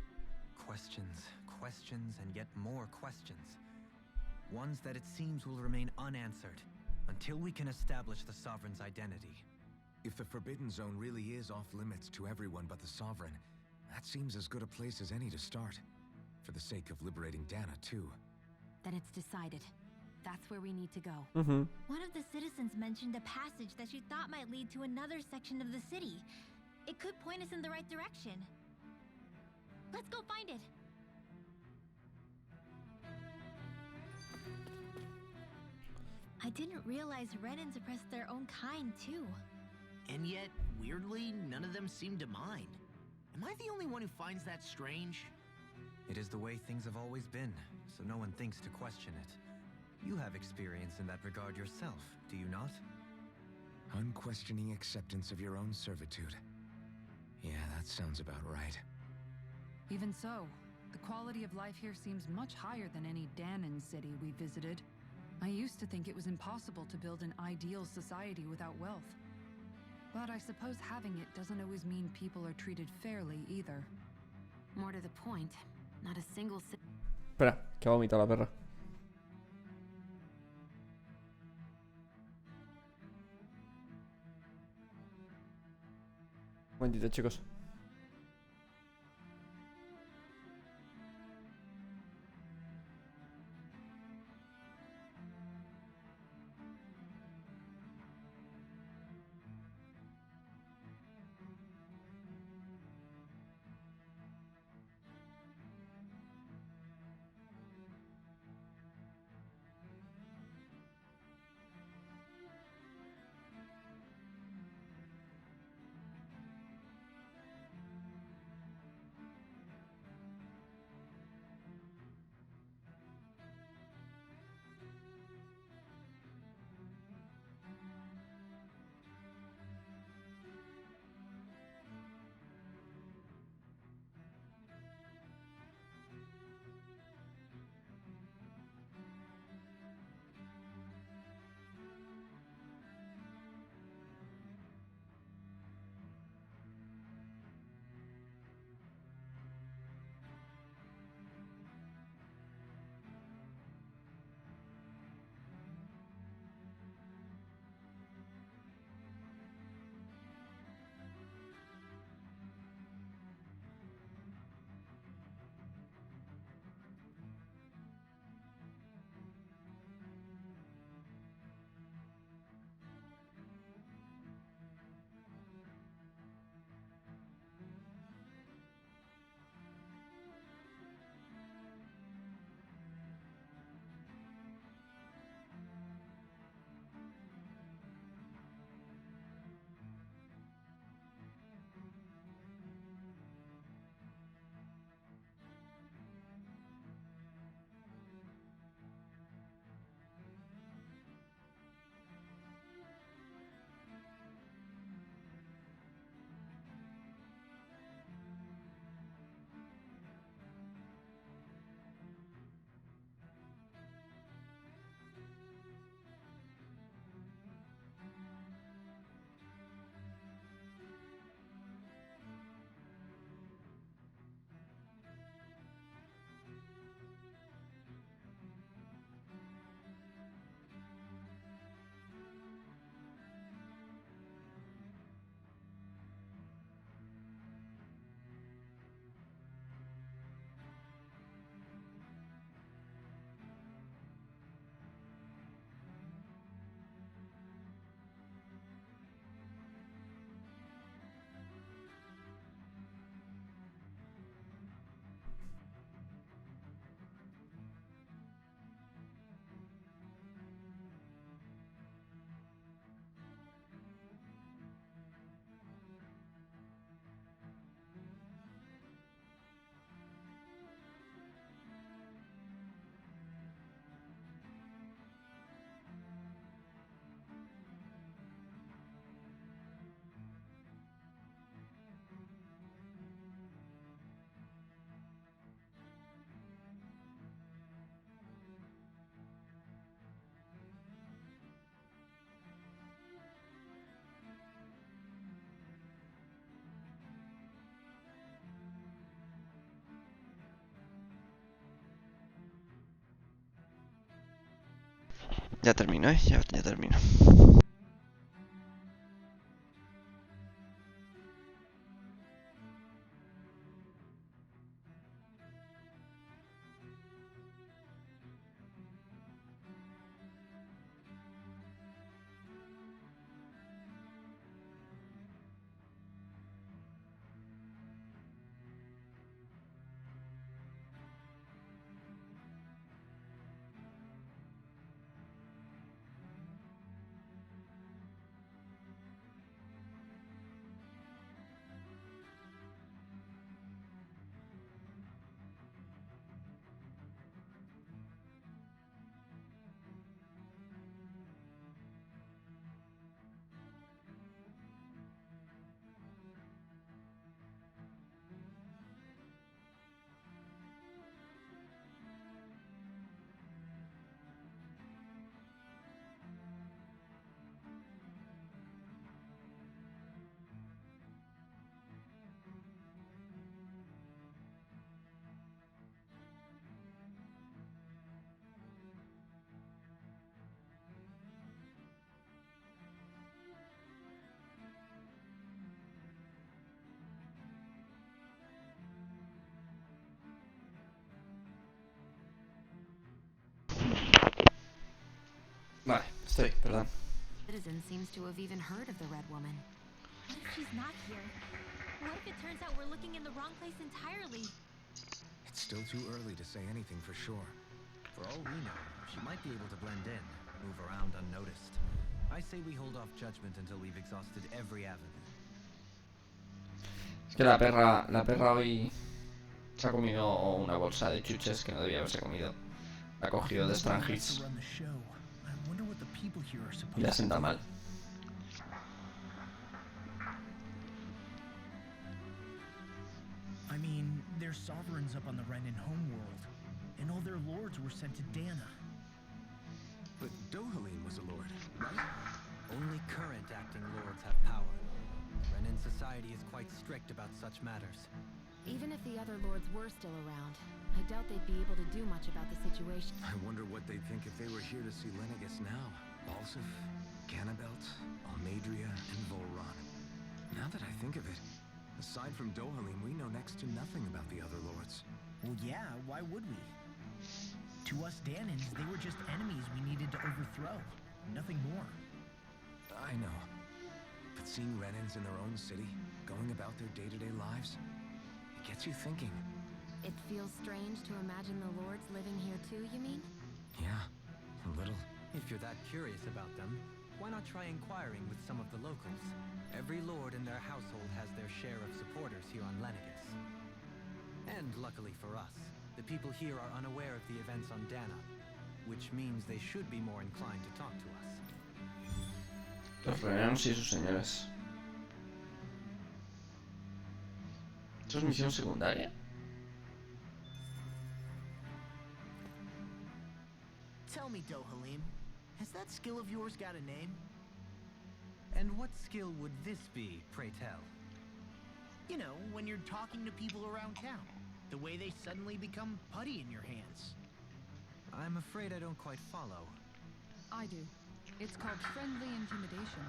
Questions, questions, and yet more questions. Ones that it seems will remain unanswered, until we can establish the Sovereign's identity. If the Forbidden Zone really is off limits to everyone but the Sovereign, that seems as good a place as any to start. For the sake of liberating Dana, too. Then it's decided. That's where we need to go. One of the citizens mentioned a passage that she thought might lead to another section of the city. It could point us in the right direction. Let's go find it! I didn't realize Renans oppressed their own kind, too. And yet, weirdly, none of them seem to mind. Am I the only one who finds that strange? It is the way things have always been, so no one thinks to question it. You have experience in that regard yourself, do you not? Unquestioning acceptance of your own servitude. Yeah, that sounds about right. Even so, the quality of life here seems much higher than any Danon city we visited. I used to think it was impossible to build an ideal society without wealth. But I suppose having it doesn't always mean people are treated fairly either. More to the point, not a single Espera, que ha vomitado la perra. Un momentito, chicos. Ya termino, ya termino. Estoy, perdón. Citizen seems to have even heard of the Red Woman. What if she's not here? What if it turns out we're looking in the wrong place entirely? It's still too early to say anything for sure. For all we know, she might be able to blend in, move around unnoticed. I say we hold off judgment until we've exhausted every avenue. Es que la perra hoy se ha comido una bolsa de chuches que no debía haberse comido. La ha cogido de Strangis y la sienta mal. I mean, there's sovereigns up on the Renin homeworld, and all their lords were sent to Dana. But Dohalim was a lord, right? Only current acting lords have power. Renin society is quite strict about such matters. Even if the other lords were still around, I doubt they'd be able to do much about the situation. I wonder what they'd think if they were here to see Lenegis now. Balsif, Ganabelt, Almadria, and Volron. Now that I think of it, aside from Dohalim, we know next to nothing about the other lords. Well, yeah, why would we? To us Danans, they were just enemies we needed to overthrow. Nothing more. I know. But seeing Renins in their own city, going about their day-to-day lives, it gets you thinking. It feels strange to imagine the lords living here too, you mean? Yeah, a little. If you're that curious about them, why not try inquiring with some of the locals? Every lord in their household has their share of supporters here on Lenegis. And luckily for us, the people here are unaware of the events on Dana, which means they should be more inclined to talk to us. Los reinanos y sus señores. ¿Esto es misión secundaria? Tell me, Dohalim, has that skill of yours got a name? And what skill would this be, pray tell? You know, when you're talking to people around town. The way they suddenly become putty in your hands. I'm afraid I don't quite follow. I do. It's called friendly intimidation.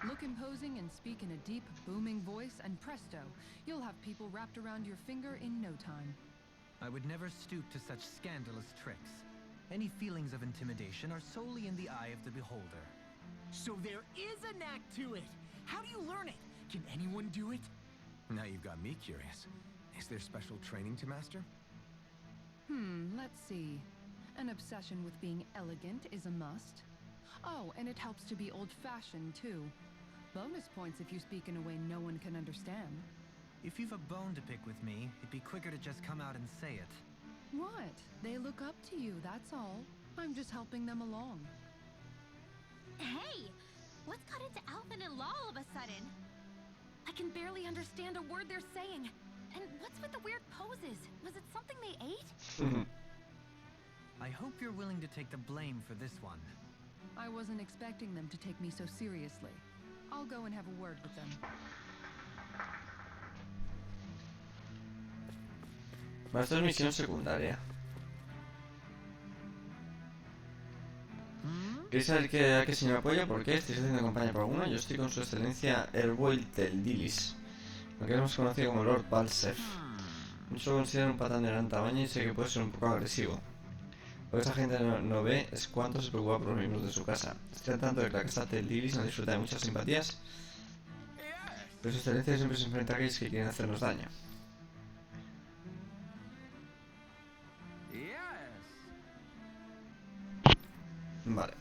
Look imposing and speak in a deep, booming voice, and presto, you'll have people wrapped around your finger in no time. I would never stoop to such scandalous tricks. Any feelings of intimidation are solely in the eye of the beholder. So there is a knack to it! How do you learn it? Can anyone do it? Now you've got me curious. Is there special training to master? Let's see. An obsession with being elegant is a must. Oh, and it helps to be old-fashioned, too. Bonus points if you speak in a way no one can understand. If you've a bone to pick with me, it'd be quicker to just come out and say it. What? They look up to you, that's all. I'm just helping them along. Hey! What's got into Alvin and Law all of a sudden? I can barely understand a word they're saying. And what's with the weird poses? Was it something they ate? I hope you're willing to take the blame for this one. I wasn't expecting them to take me so seriously. I'll go and have a word with them. Bueno, esto es misión secundaria. ¿Queréis saber a qué señor apoya? ¿Por qué? ¿Estáis haciendo campaña por alguno? Yo estoy con su excelencia Erwoil Teldilis, lo que es más conocido como Lord Balsef. Muchos lo consideran un patán de gran tamaño y sé que puede ser un poco agresivo. Lo que esta gente no ve es cuánto se preocupa por los miembros de su casa. Estoy al tanto de que la casa Teldilis no disfruta de muchas simpatías, pero su excelencia siempre se enfrenta a aquellos que quieren hacernos daño. Vale.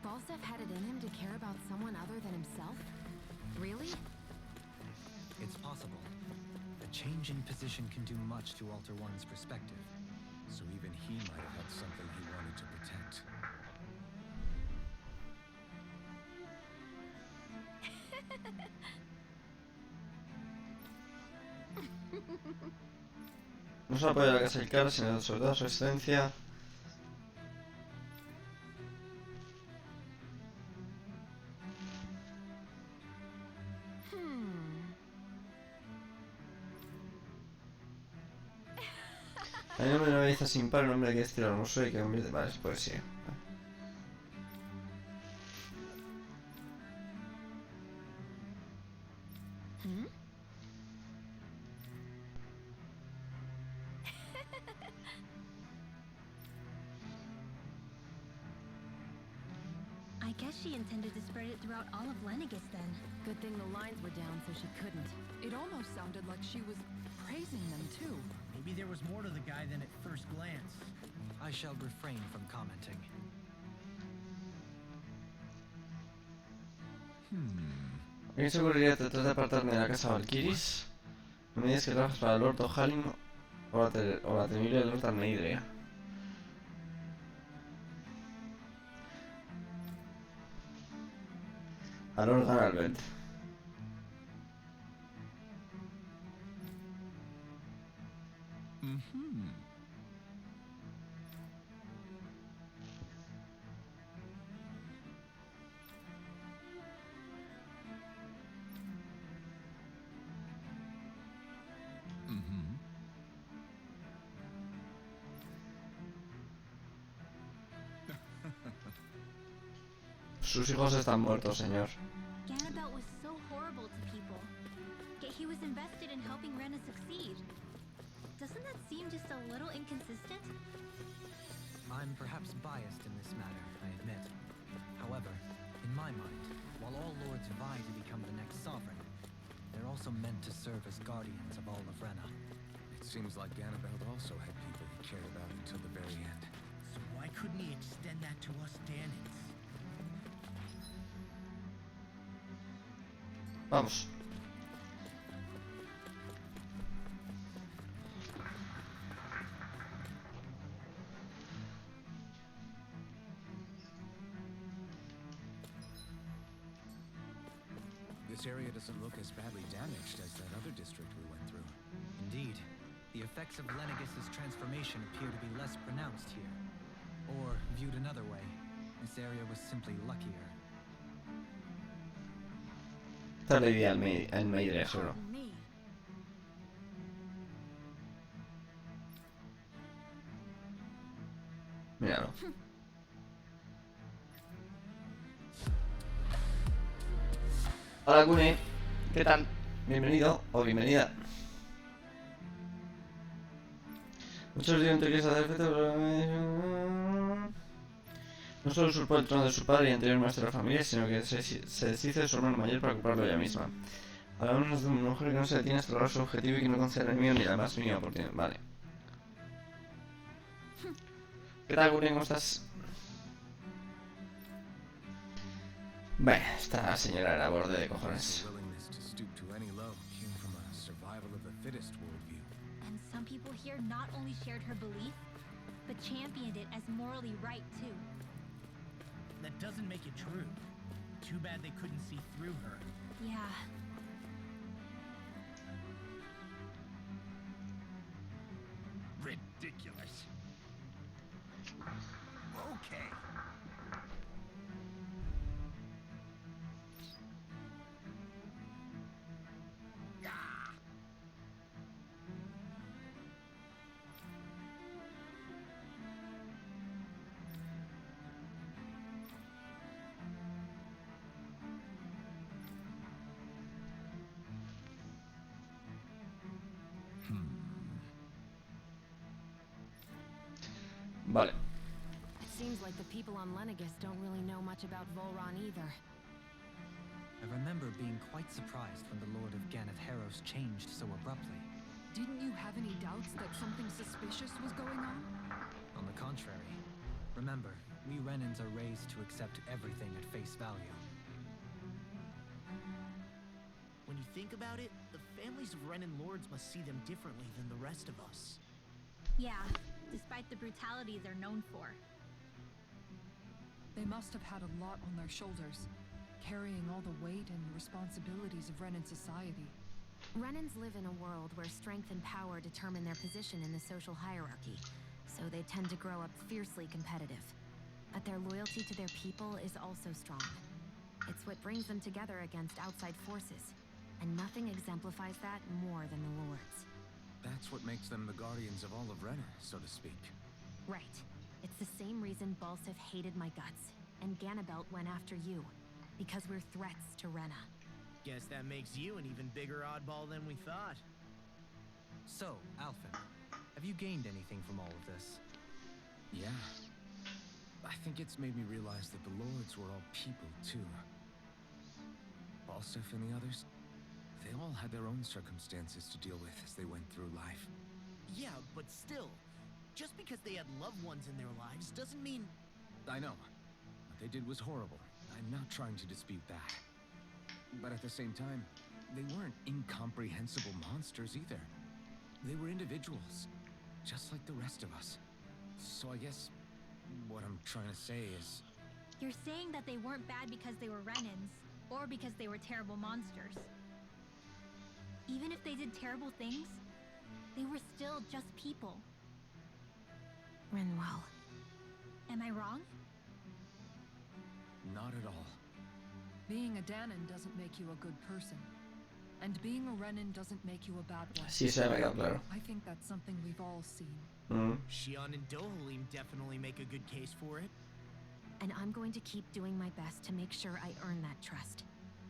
Balsef had it in him to care about someone other than himself? Really? It's possible. A change in position can do much to alter one's perspective. So even he might have had something he wanted to protect. No solo apoya a la casa del cara, sino sobre todo a su excelencia. Hay un hombre de una belleza sin par, un hombre que es estilo hermoso y que convierte... Vale, es poesía. I guess she intended to spread it throughout all of Lenegis then. Good thing the lines were down so she couldn't. It almost sounded like she was praising them too. Maybe there was more to the guy than at first glance. I shall refrain from commenting. ¿Alguien se ocurriría tratar de apartarme de la casa Valkyris? No me digas que trabajas para el Lord O'Hallim o la temible Lord Almeidrea. A Lord Ganalbert. Sus hijos están muertos, señor. Ganabelt was so horrible to people, yet he was invested in helping Rena succeed. Doesn't that seem just a little inconsistent? I'm perhaps biased in this matter, I admit. However, in my mind, while all lords vie to become the next sovereign, they're also meant to serve as guardians of all of Rena. It seems like Ganabelt also had people he cared about until the very end. So why couldn't he extend that to us Danans? Vamos. This area doesn't look as badly damaged as that other district we went through. Indeed, the effects of Lenegis' transformation appear to be less pronounced here. Or, viewed another way, this area was simply luckier. Esta es la idea en Maidrea, seguro. Míralo. Hola, Kune. ¿Qué tal? Bienvenido o bienvenida. Muchos dicen que quieres hacer efecto, pero... No solo usurpó el trono de su padre y anterior maestro de la familia, sino que se deshizo de su hermano mayor para ocuparlo ella misma. Hablamos de una mujer que no se detiene hasta lograr su objetivo y que no concede al enemigo ni la más mínima oportunidad. Vale. ¿Qué tal, Kune? ¿Cómo estás? Bueno, esta señora era borde de cojones. And some people here not only shared her belief, but championed it as morally right too. That doesn't make it true. Too bad they couldn't see through her. Yeah. Ridiculous. Okay. Vale. It seems like the people on Lenegis don't really know much about Volron either. I remember being quite surprised when the Lord of Ganeth Harros changed so abruptly. Didn't you have any doubts that something suspicious was going on? On the contrary, remember, we Renans are raised to accept everything at face value. When you think about it, the families of Renan lords must see them differently than the rest of us. Yeah, despite the brutality they're known for. They must have had a lot on their shoulders, carrying all the weight and responsibilities of Renan society. Renans live in a world where strength and power determine their position in the social hierarchy, so they tend to grow up fiercely competitive. But their loyalty to their people is also strong. It's what brings them together against outside forces, and nothing exemplifies that more than the Lords. That's what makes them the guardians of all of Rena, so to speak. Right. It's the same reason Balsif hated my guts, and Ganabelt went after you. Because we're threats to Rena. Guess that makes you an even bigger oddball than we thought. So, Alphen, have you gained anything from all of this? Yeah. I think it's made me realize that the lords were all people, too. Balsef and the others, they all had their own circumstances to deal with as they went through life. Yeah, but still, just because they had loved ones in their lives doesn't mean... I know. What they did was horrible. I'm not trying to dispute that. But at the same time, they weren't incomprehensible monsters either. They were individuals, just like the rest of us. So I guess what I'm trying to say is... You're saying that they weren't bad because they were Renans, or because they were terrible monsters. Even if they did terrible things, they were still just people. Rinwell. Am I wrong? Not at all. Being a Danon doesn't make you a good person. And being a Renan doesn't make you a bad one. Sí, se me quedó claro. I think that's something we've all seen. Shion and Dohalim definitely make a good case for it. And I'm going to keep doing my best to make sure I earn that trust.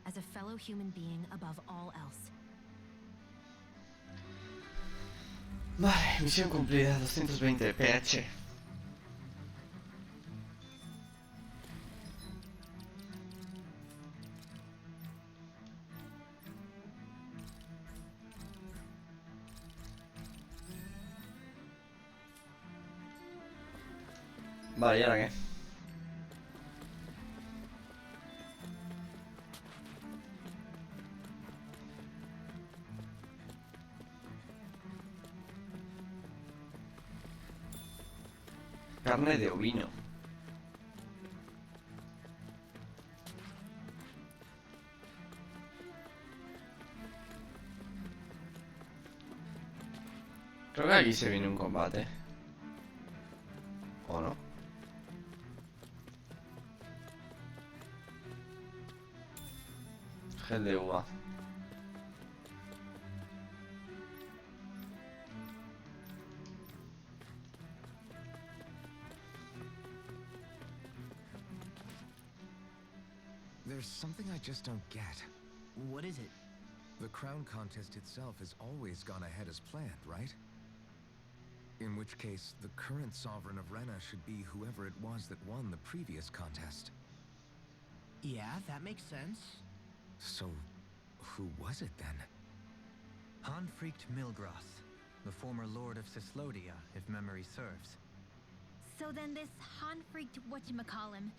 As a fellow human being above all else. Vale, misión cumplida, 220 PH. Vale, ¿y ahora qué? Carne de ovino. Creo que aquí se viene un combate. ¿O no? Gel de uva. There's something I just don't get. What is it? The crown contest itself has always gone ahead as planned, right? In which case, the current sovereign of Rena should be whoever it was that won the previous contest. Yeah, that makes sense. So, who was it then? Hanfricht Milgrath, the former lord of Cislodia, if memory serves. So then this Hanfricht whatchamacallem,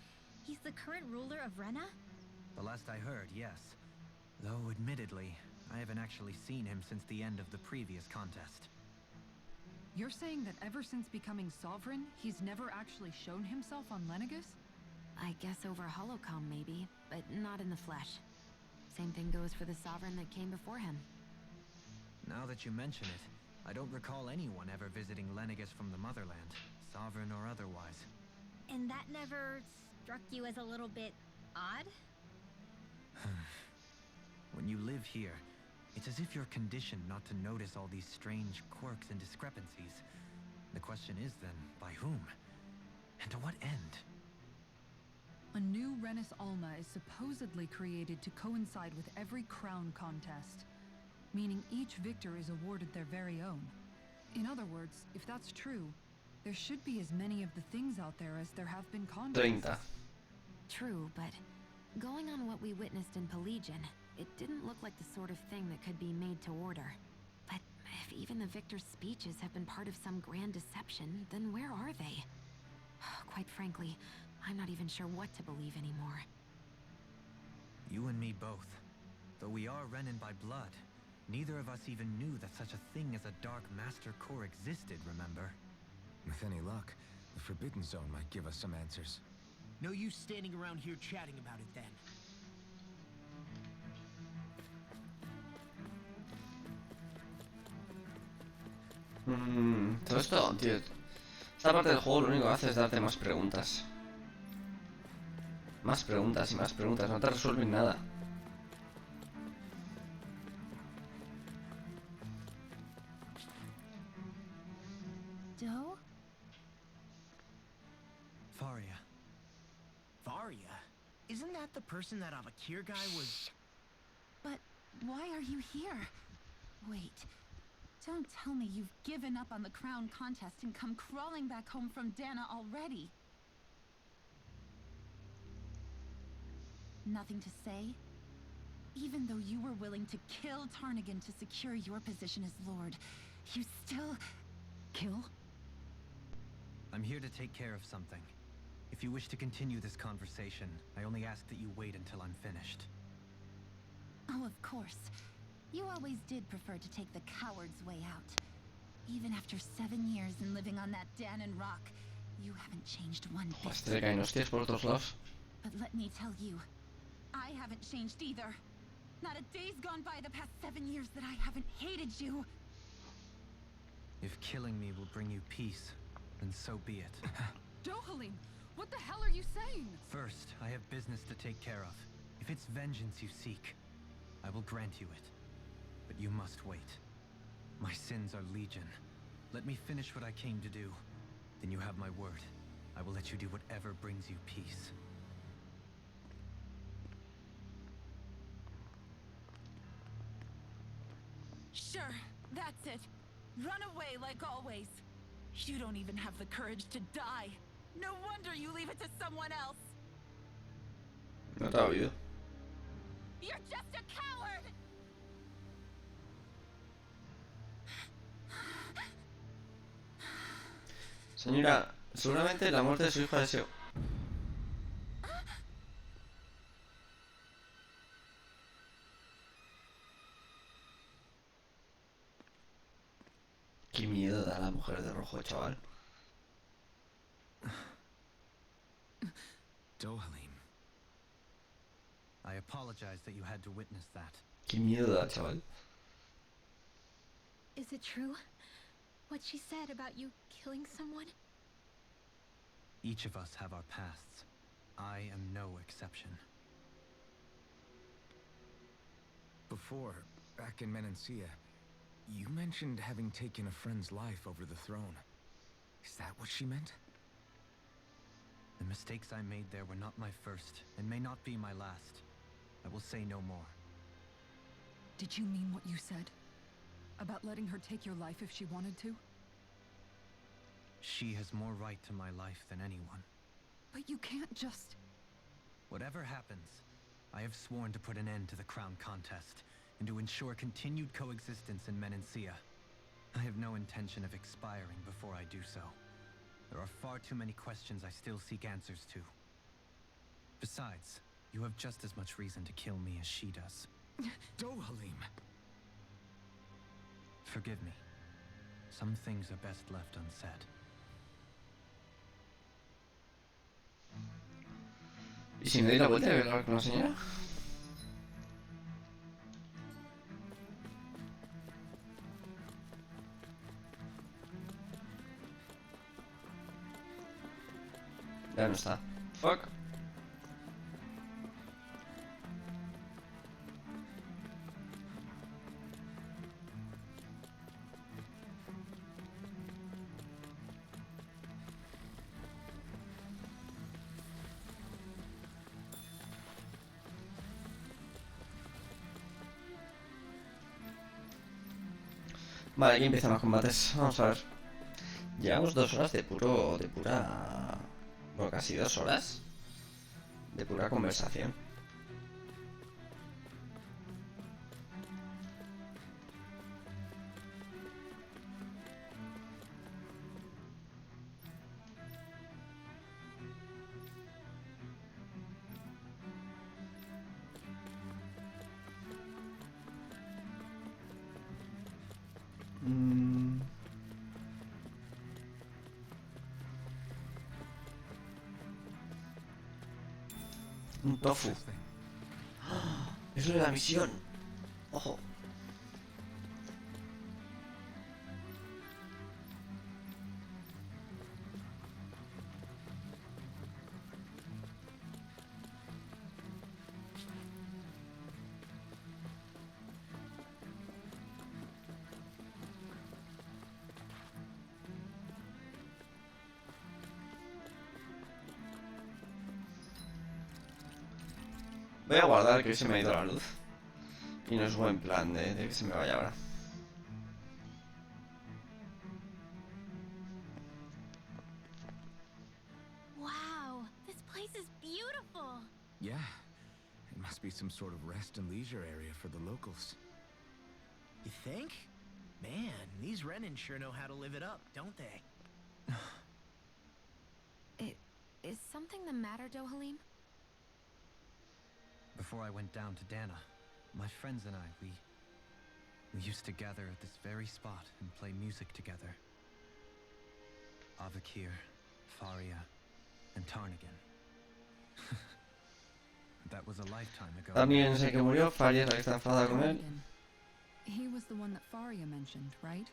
he's the current ruler of Rena? The last I heard, yes. Though, admittedly, I haven't actually seen him since the end of the previous contest. You're saying that ever since becoming sovereign, he's never actually shown himself on Lenegus? I guess over holocom maybe, but not in the flesh. Same thing goes for the sovereign that came before him. Now that you mention it, I don't recall anyone ever visiting Lenegus from the motherland, sovereign or otherwise. And that never struck you as a little bit odd? When you live here, it's as if you're conditioned not to notice all these strange quirks and discrepancies. The question is then, by whom? And to what end? A new Renis Alma is supposedly created to coincide with every crown contest, meaning each victor is awarded their very own. In other words, if that's true, there should be as many of the things out there as there have been contests. 30. True, but going on what we witnessed in Pelagian, it didn't look like the sort of thing that could be made to order. But if even the victor's speeches have been part of some grand deception, then where are they? Quite frankly, I'm not even sure what to believe anymore. You and me both. Though we are Renin by blood, neither of us even knew that such a thing as a Dark Master Core existed, remember? With any luck, the Forbidden Zone might give us some answers. No use standing around here chatting about it then. Todo esto, tío. Esta parte del juego lo único que hace es darte más preguntas. Más preguntas y más preguntas. No te resuelven nada. Doe? Faria. Varia? Isn't that the person that Avakir guy was... But why are you here? Wait. Don't tell me you've given up on the crown contest and come crawling back home from Dana already. Nothing to say? Even though you were willing to kill Tarnigan to secure your position as Lord, you still... Kill? I'm here to take care of something. If you wish to continue this conversation, I only ask that you wait until I'm finished. Oh, of course. You always did prefer to take the coward's way out. Even after 7 years and living on that Danon rock, you haven't changed one bit. Este le caen hostias por todos lados. But let me tell you, I haven't changed either. Not a day's gone by the past 7 years that I haven't hated you. If killing me will bring you peace, then so be it. Dohalim, what the hell are you saying? First, I have business to take care of. If it's vengeance you seek, I will grant you it. But you must wait. My sins are legion. Let me finish what I came to do. Then you have my word. I will let you do whatever brings you peace. Sure, that's it. Run away like always. You don't even have the courage to die. No wonder you leave it to someone else. No te ha oído. You're just a coward! Señora, seguramente la muerte de su hijo ha sido... Qué miedo da la mujer de rojo, chaval. Dohalim. I apologize that you had to witness that. Qué miedo da, chaval. Is it true? What she said about you killing someone? Each of us have our pasts. I am no exception. Before, back in Menancia, you mentioned having taken a friend's life over the throne. Is that what she meant? The mistakes I made there were not my first, and may not be my last. I will say no more. Did you mean what you said? About letting her take your life if she wanted to? She has more right to my life than anyone. But you can't just... Whatever happens, I have sworn to put an end to the crown contest, and to ensure continued coexistence in Menancia. I have no intention of expiring before I do so. There are far too many questions I still seek answers to. Besides, you have just as much reason to kill me as she does. Dohalim! Forgive me. Some things are best left unsaid. ¿Y si me doy la vuelta y voy a hablar con la señora? Ya no está. Fuck. Vale, aquí empiezan los combates. Vamos a ver. Llevamos 2 horas de pura... Bueno, casi 2 horas de pura conversación. Un tofu. ¡Ah! Es lo de la misión. Ojo. Voy a guardar que se me ha ido la luz. Y no es buen plan de que se me vaya ahora. Wow, this place is beautiful. Yeah, be some sort of rest and leisure area for the locals. You think? Man, these Renin sure know how to live it up, don't they? Is something the matter, Dohalim? Before I went down to Dana, my friends and I, we used to gather at this very spot and play music together. Avakir, Faria, and Tarnigan. That was a lifetime ago. También sé que murió, Faria es la que está enfadada con él. He was the one that Faria mentioned, right?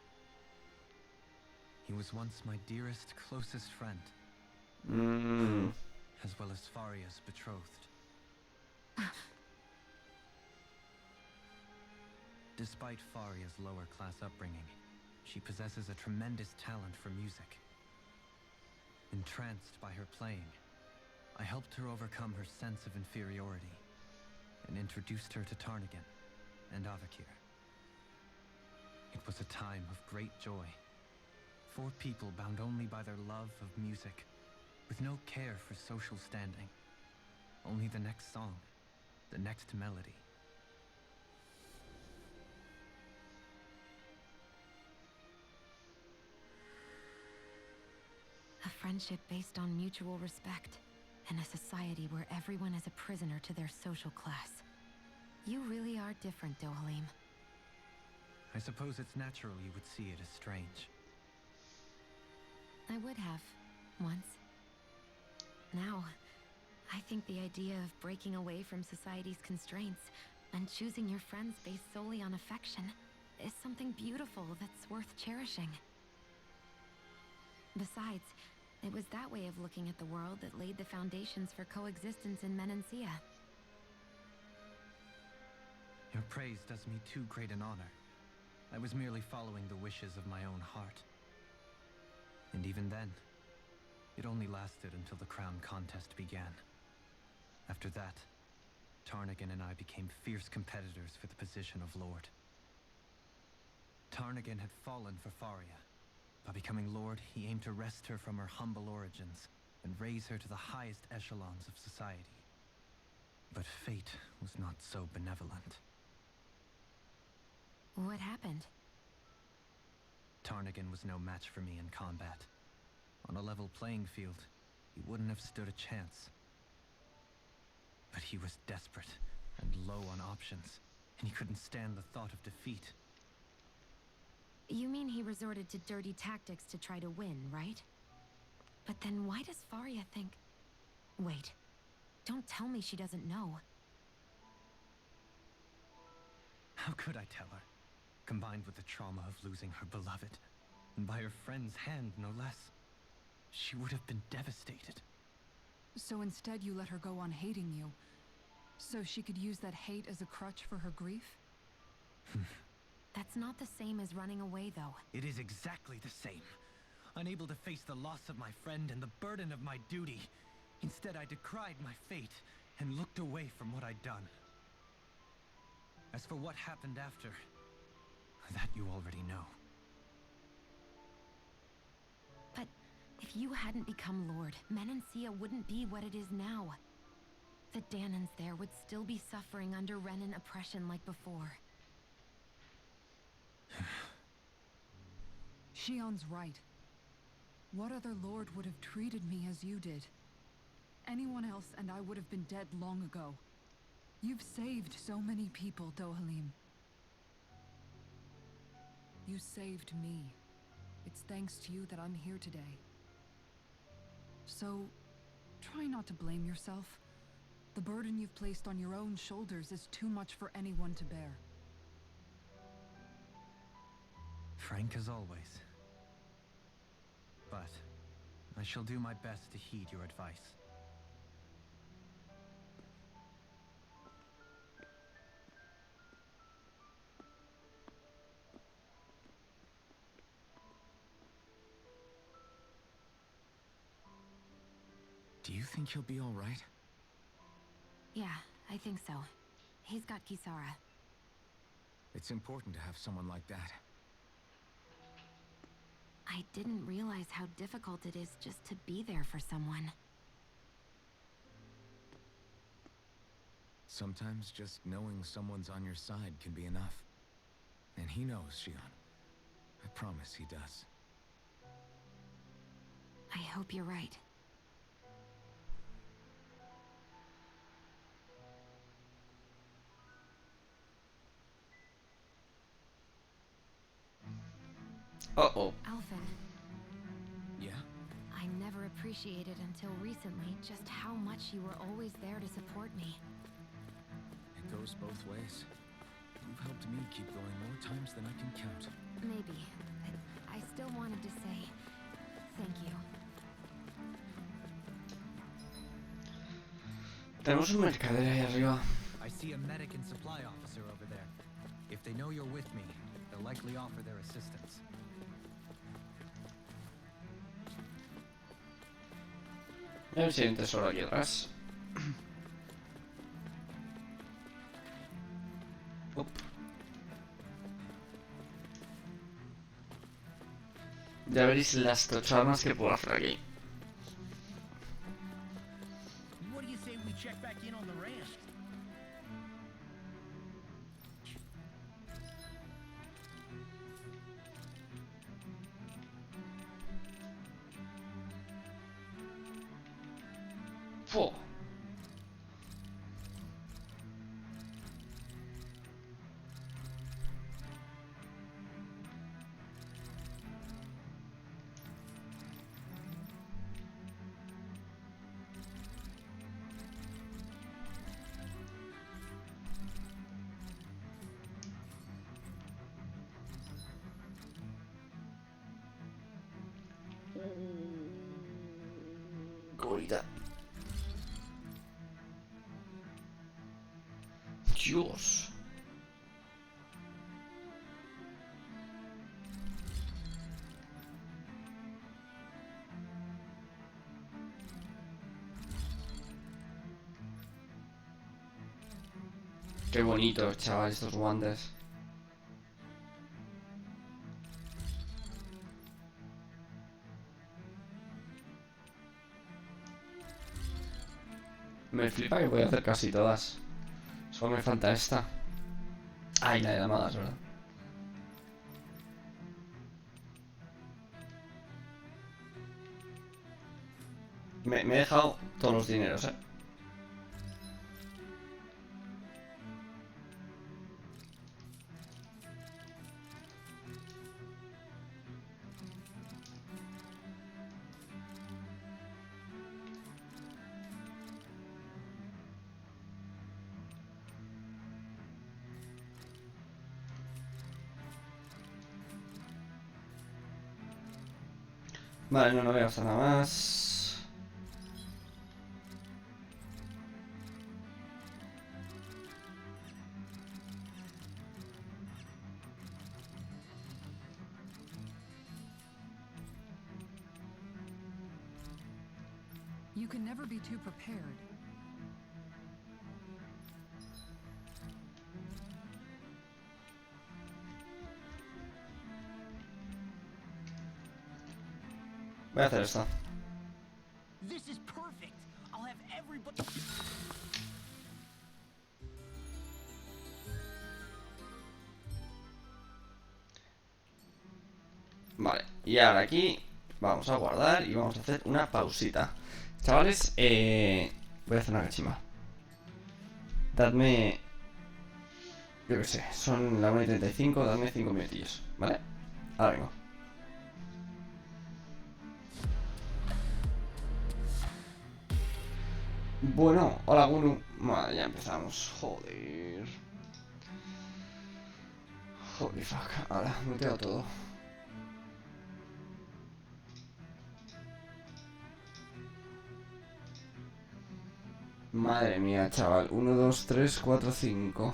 He was once my dearest, closest friend, as well as Faria's betrothed. Despite Faria's lower-class upbringing, she possesses a tremendous talent for music. Entranced by her playing, I helped her overcome her sense of inferiority and introduced her to Tarnigan and Avakir. It was a time of great joy. 4 people bound only by their love of music, with no care for social standing. Only the next song, the next melody. A friendship based on mutual respect, and a society where everyone is a prisoner to their social class. You really are different, Dohalim. I suppose it's natural you would see it as strange. I would have, once. Now, I think the idea of breaking away from society's constraints and choosing your friends based solely on affection is something beautiful that's worth cherishing. Besides, it was that way of looking at the world that laid the foundations for coexistence in Menancia. Your praise does me too great an honor. I was merely following the wishes of my own heart. And even then, it only lasted until the crown contest began. After that, Tarnigan and I became fierce competitors for the position of Lord. Tarnigan had fallen for Faria. By becoming Lord, he aimed to wrest her from her humble origins and raise her to the highest echelons of society. But fate was not so benevolent. What happened? Tarnigan was no match for me in combat. On a level playing field, he wouldn't have stood a chance. But he was desperate and low on options, and he couldn't stand the thought of defeat. You mean he resorted to dirty tactics to try to win, right? But then why does Faria think... Wait, don't tell me she doesn't know. How could I tell her? Combined with the trauma of losing her beloved, and by her friend's hand, no less, she would have been devastated. So instead you let her go on hating you, so she could use that hate as a crutch for her grief? That's not the same as running away, though. It is exactly the same. Unable to face the loss of my friend and the burden of my duty, instead I decried my fate and looked away from what I'd done. As for what happened after, that you already know. But if you hadn't become Lord, Menancia wouldn't be what it is now. The Danans there would still be suffering under Renin oppression like before. Shion's right. What other lord would have treated me as you did? Anyone else and I would have been dead long ago. You've saved so many people, Dohalim. You saved me. It's thanks to you that I'm here today. So, try not to blame yourself. The burden you've placed on your own shoulders is too much for anyone to bear. Frank as always. But I shall do my best to heed your advice. Do you think he'll be all right? Yeah, I think so. He's got Kisara. It's important to have someone like that. I didn't realize how difficult it is just to be there for someone. Sometimes just knowing someone's on your side can be enough. And he knows, Shion. I promise he does. I hope you're right. Uh-oh. Alphen, Yeah? I never appreciated until recently just how much you were always there to support me. It goes both ways. You've helped me keep going more times than I can count. Maybe, but I still wanted to say thank you. Tenemos un mercader ahí arriba. I see a medic and supply officer over there. If they know you're with me, they'll likely offer their assistance. A ver si hay un tesoro aquí atrás. Up. Ya veréis las 8 armas que puedo hacer aquí. What do you say we check back in on the ranch? ¡Fo! Gorita. Dios. Qué bonito, chaval, estos guantes. Me flipa que voy a hacer casi todas. Solo me falta esta. Ay, la de llamadas, ¿verdad? Me he dejado todos los dineros, ¿eh? Vale, no voy a hacer nada más. You can never be too prepared. Voy a hacer esto. This is perfect. I'll have everybody. Vale, y ahora aquí vamos a guardar y vamos a hacer una pausita. Chavales, voy a hacer una gachima. Dadme... Yo qué sé, son la 1:35, dadme 5 minutillos, ¿vale? Ahora vengo. Bueno, hola Gunu. Vale, ya empezamos. Joder. Holy fuck. Ahora, muteo todo. Madre mía, chaval. 1, 2, 3, 4, 5.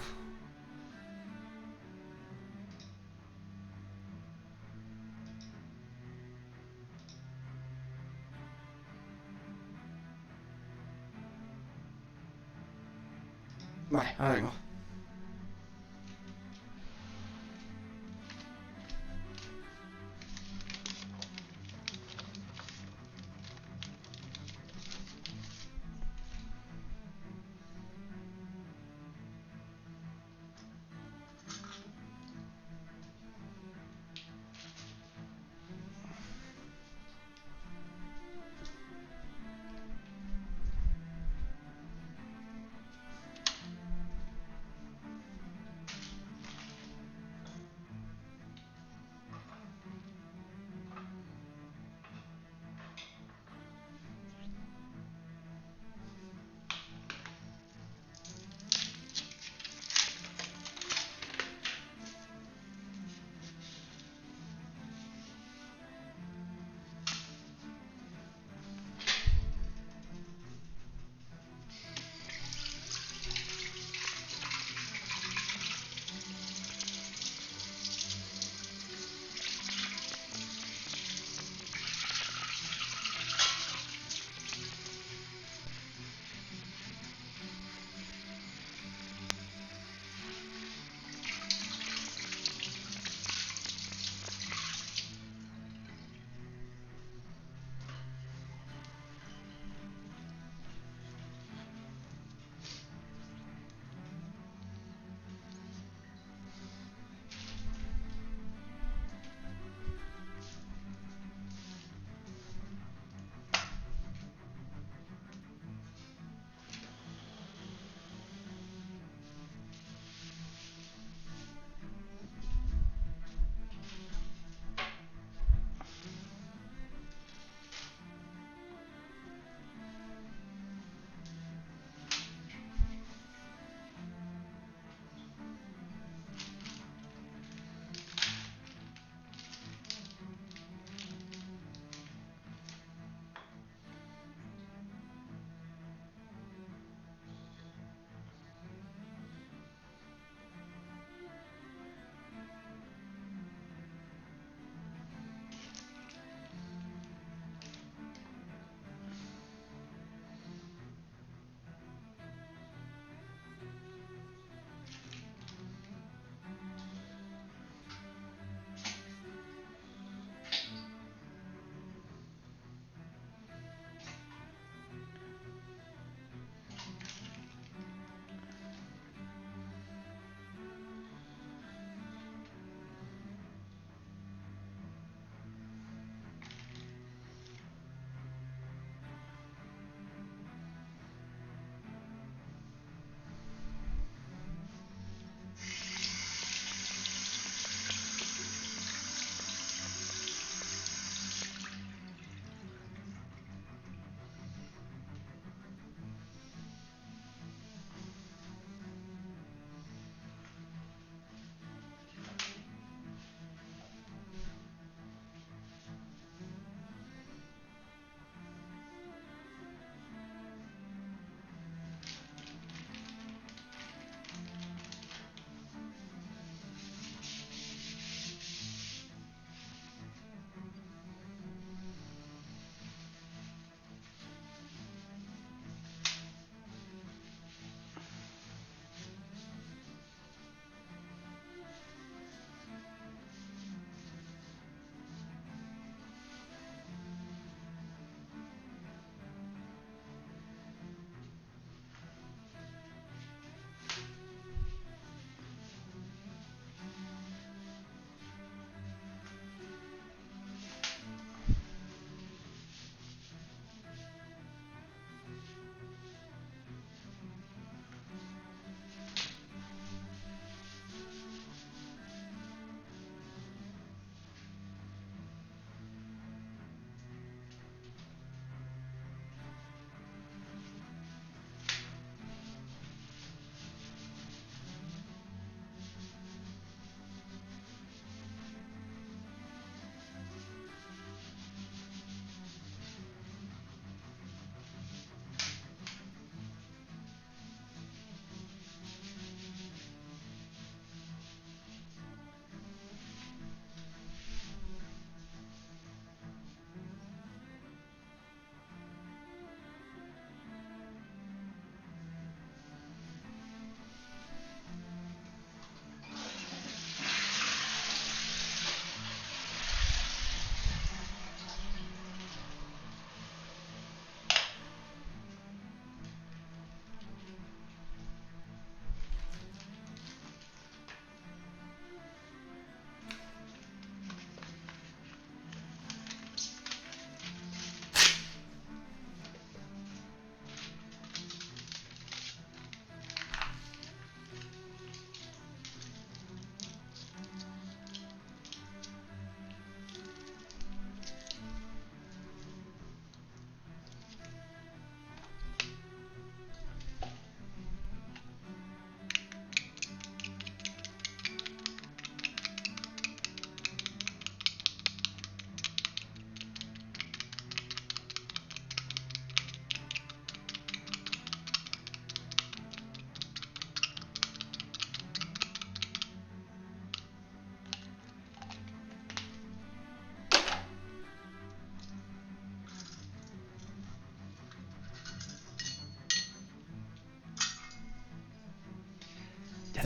Vale, ahora vengo.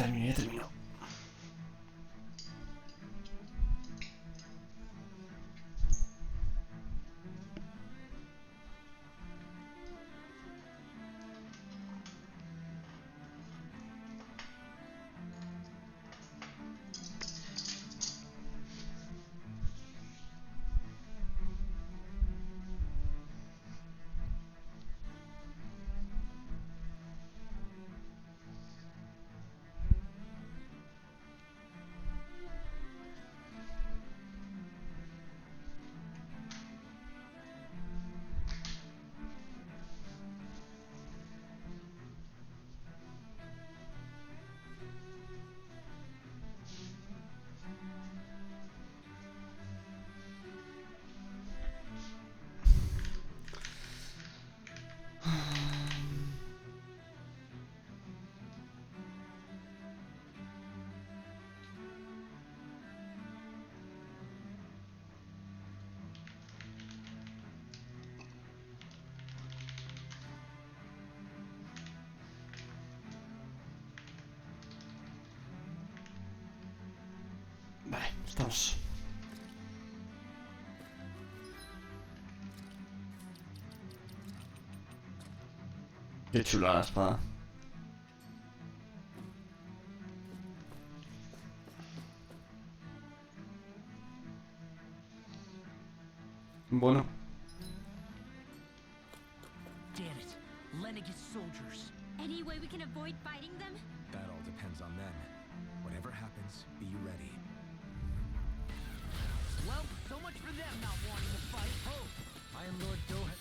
termino, ya termino. Vale, estamos. Qué chula la espada. Bueno. Damn it. Lennigus soldiers. Any way we can avoid fighting them? That all depends on them. Whatever happens, be ready. Well, so much for them not wanting to fight. Oh, I am Lord Doha.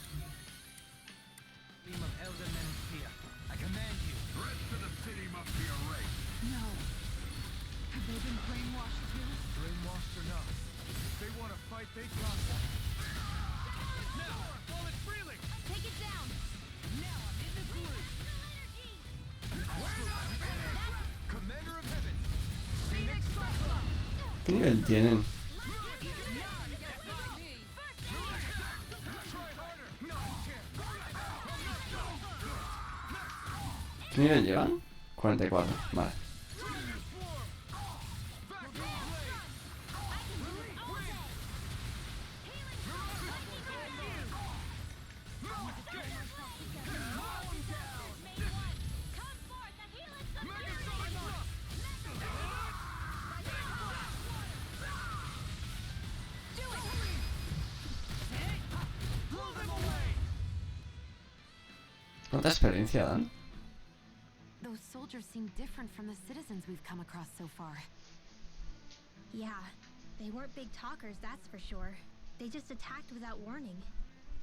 Team of Elder Mensphere. I command you. Rest of the city must be erased. No. Have they been brainwashed too? Brainwashed or not, if they want to fight, they got that. Now, while it's reeling! Take it down! Now I'm in the groove. Commander of Heaven! Phoenix Cyclone! ¿Qué nivel tienen? ¿Qué nivel llevan? 44, vale. ¿Cuánta experiencia dan? Those soldiers seem different from the citizens we've come across so far. Yeah, they weren't big talkers, that's for sure. They just attacked without warning.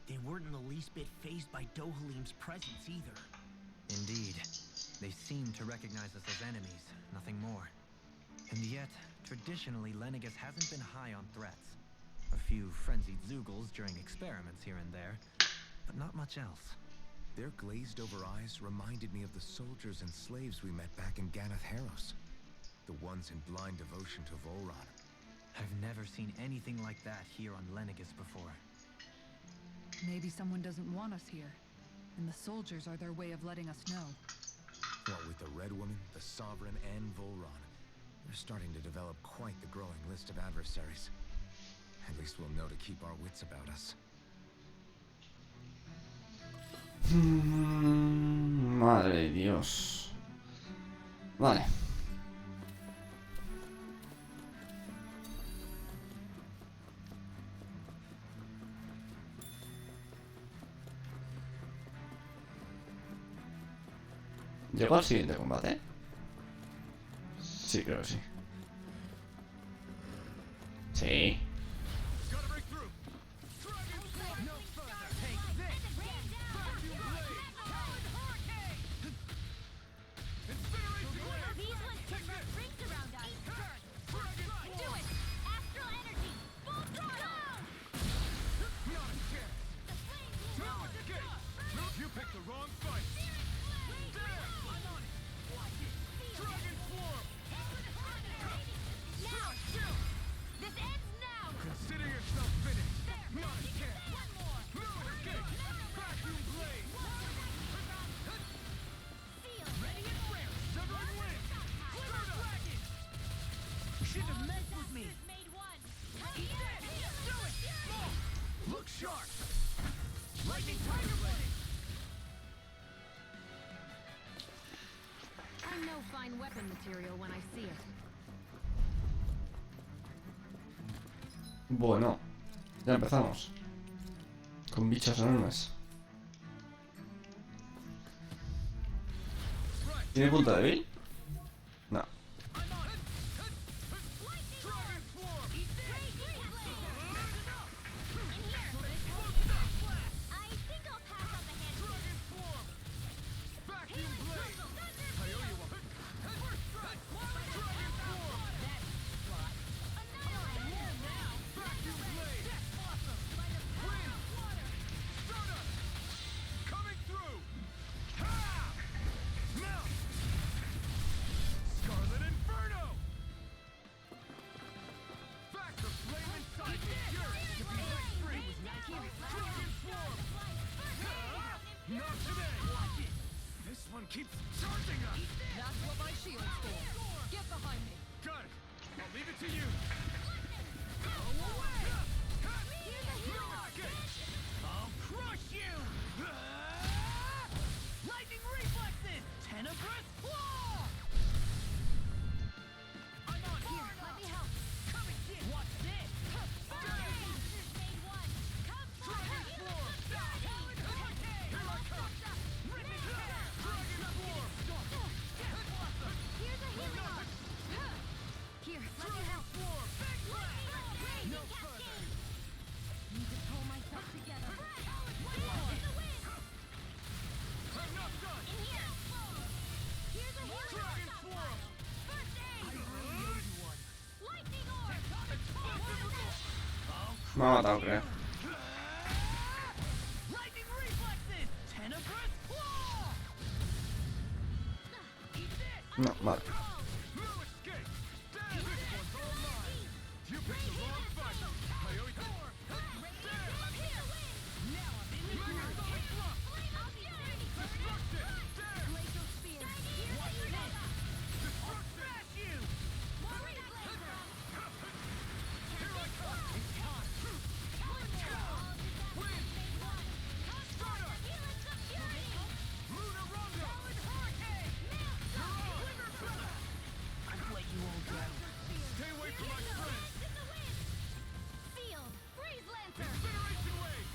They weren't in the least bit fazed by Dohalim's presence either. Indeed. They seem to recognize us as enemies, nothing more. And yet, traditionally, Lennigus hasn't been high on threats. A few frenzied Zugals during experiments here and there, but not much else. Their glazed-over eyes reminded me of the soldiers and slaves we met back in Ganath Haros. The ones in blind devotion to Volron. I've never seen anything like that here on Lennigus before. Maybe someone doesn't want us here, and the soldiers are their way of letting us know. What with the Red Woman, the Sovereign, and Volron, we're starting to develop quite the growing list of adversaries. At least we'll know to keep our wits about us. Madre de Dios. Vale. ¿Llego al siguiente combate? Sí, creo que sí. Sí. I know fine weapon material when I see it. Bueno, ya empezamos. Con bichos enormes. ¿Tiene punto débil? No. Keeps charging us! That's what my shield's for. Get behind me. Got it! I'll leave it to you! I'll crush you! Lightning reflexes! Tenebrous claw! I'm on here! Let me help! Come and get! What's this? Here, let me help. No further! Need to pull myself together. I'm not done! Dragon Swirl! Me ha matado, creo. Lightning reflexes! Tenebrous claw! No, vale. No escape! This one's all mine! You picked the wrong fight! I owe you... Now I'm in the groove! Smash you! I've let you all down. Stay away from my friends! Field, Freeze Lancer! Incineration Wave!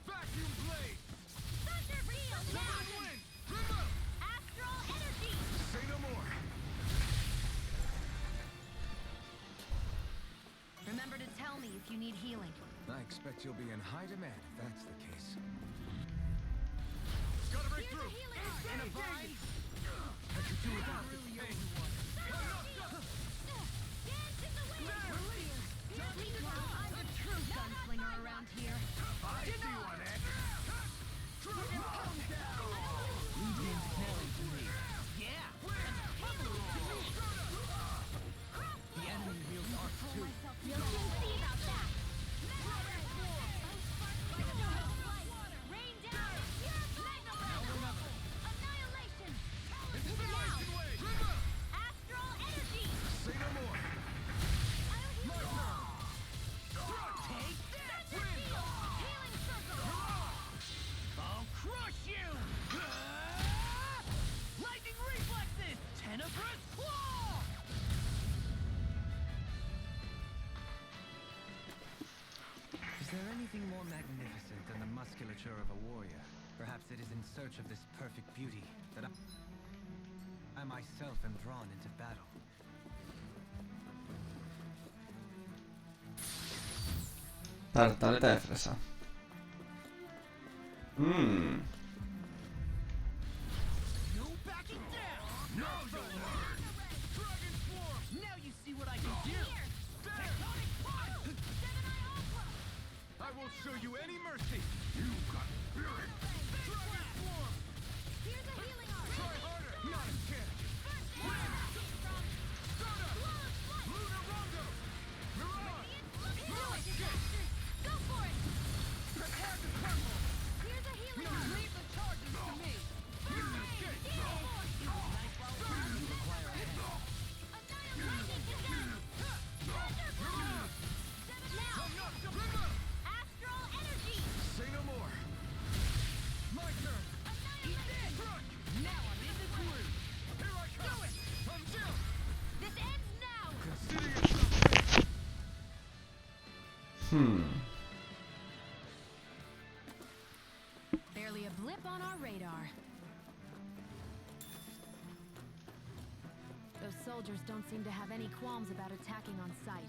Vacuum Blade! Thunder Field! Seven Wind! Remote! Astral Energy! Say no more! Remember to tell me if you need healing. I expect you'll be in high demand if that's the case. Gotta break through! In a bind? I could do without this pain. I'm a true gunslinger around here. I see one, eh? Yeah! The enemy wields arc too. You'll soon see about that! Rain down! Annihilation! Incineration Wave! Remote! Astral Energy! Say no more! Take that! Healing Circle! I'll crush you! Lightning reflexes! Tenebrous claw! Is there anything more magnificent than the musculature of a warrior? Perhaps it is in search of this perfect beauty that I myself am drawn into battle. Tartaleta de fresa. Mmm. No backing down! No, Dragon Swarm! now you see what I can do! I won't show you any mercy! You got spirit! Dragon Swarm! Here's a healing arm! Try harder! Not a chance! Lunar Rondo! Mirage! Go for it! Prepare to crumble! Here's a healing arm! Barely a blip on our radar. Those soldiers don't seem to have any qualms about attacking on sight.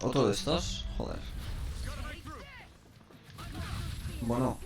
Otro de estos, joder. Bueno,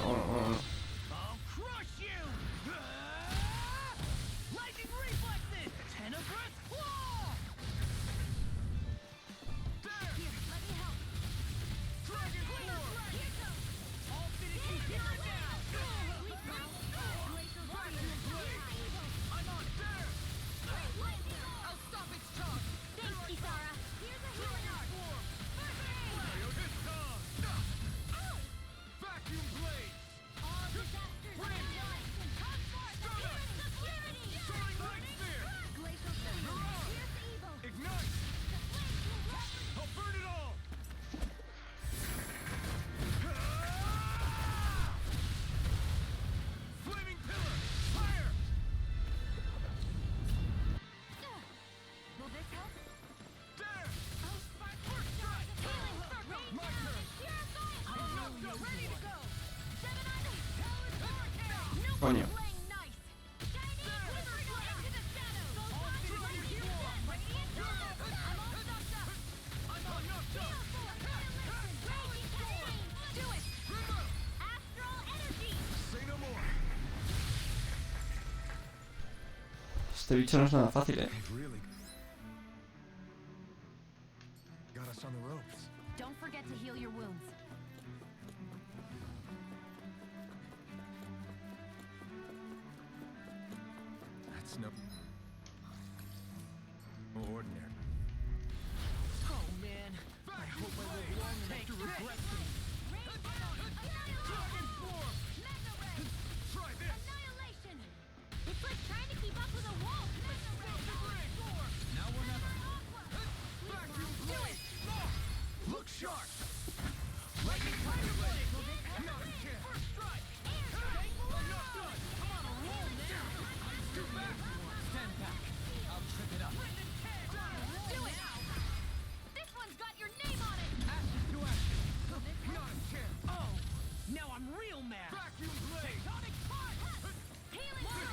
bueno. I'll crush you! Lightning reflexes! Tenebrous claw! There! Here, let me help. Dragon form! Here goes. All finishing here now! Sleep now. Glacial Lightning blade! I'm on there! I'll stop its tongue! Thanks, Kisara. Here's a healing Dragon art. form! First aid. Vacuum blade! All disasters are annihilation. Come forth. Here's security. Soaring light sphere! Glacial flame. Here's evil. Ignite! The flames will rush. I'll burn it all! Flaming pillar! Fire! Will this help? There! Oh, spark first strike. Healing for rain My down turn. and purify it. I'm knocked up. Ready to go. Seven items. Powered hurricane. No Coño. playing nice. Shiny glitter into the shadows. Go All on, finishing radiant here. death. Radiant death. I'm all knocked up. I'm all knocked up! Fearful annihilation. Raging flame. Do it. Astral energy. Say no more! Este bicho no es nada fácil, They've really got us on the ropes. Don't forget to heal your wounds. That's no ordinary. Oh man, I hope I live long enough to regret this. Dragon form! Try this! Annihilation. It's like trying to keep up with a wolf. Now or never. Vacuum blade! Look sharp! Lightning fire blade! Not a chance! First strike! I'm not done! I'm on a roll now! Too back! Stand back! I'll trip it up! Do it. This one's got your name on it. Ashes to ashes! Not a chance! Oh, now I'm real mad. Vacuum blade! Sonic Spark. Healing power.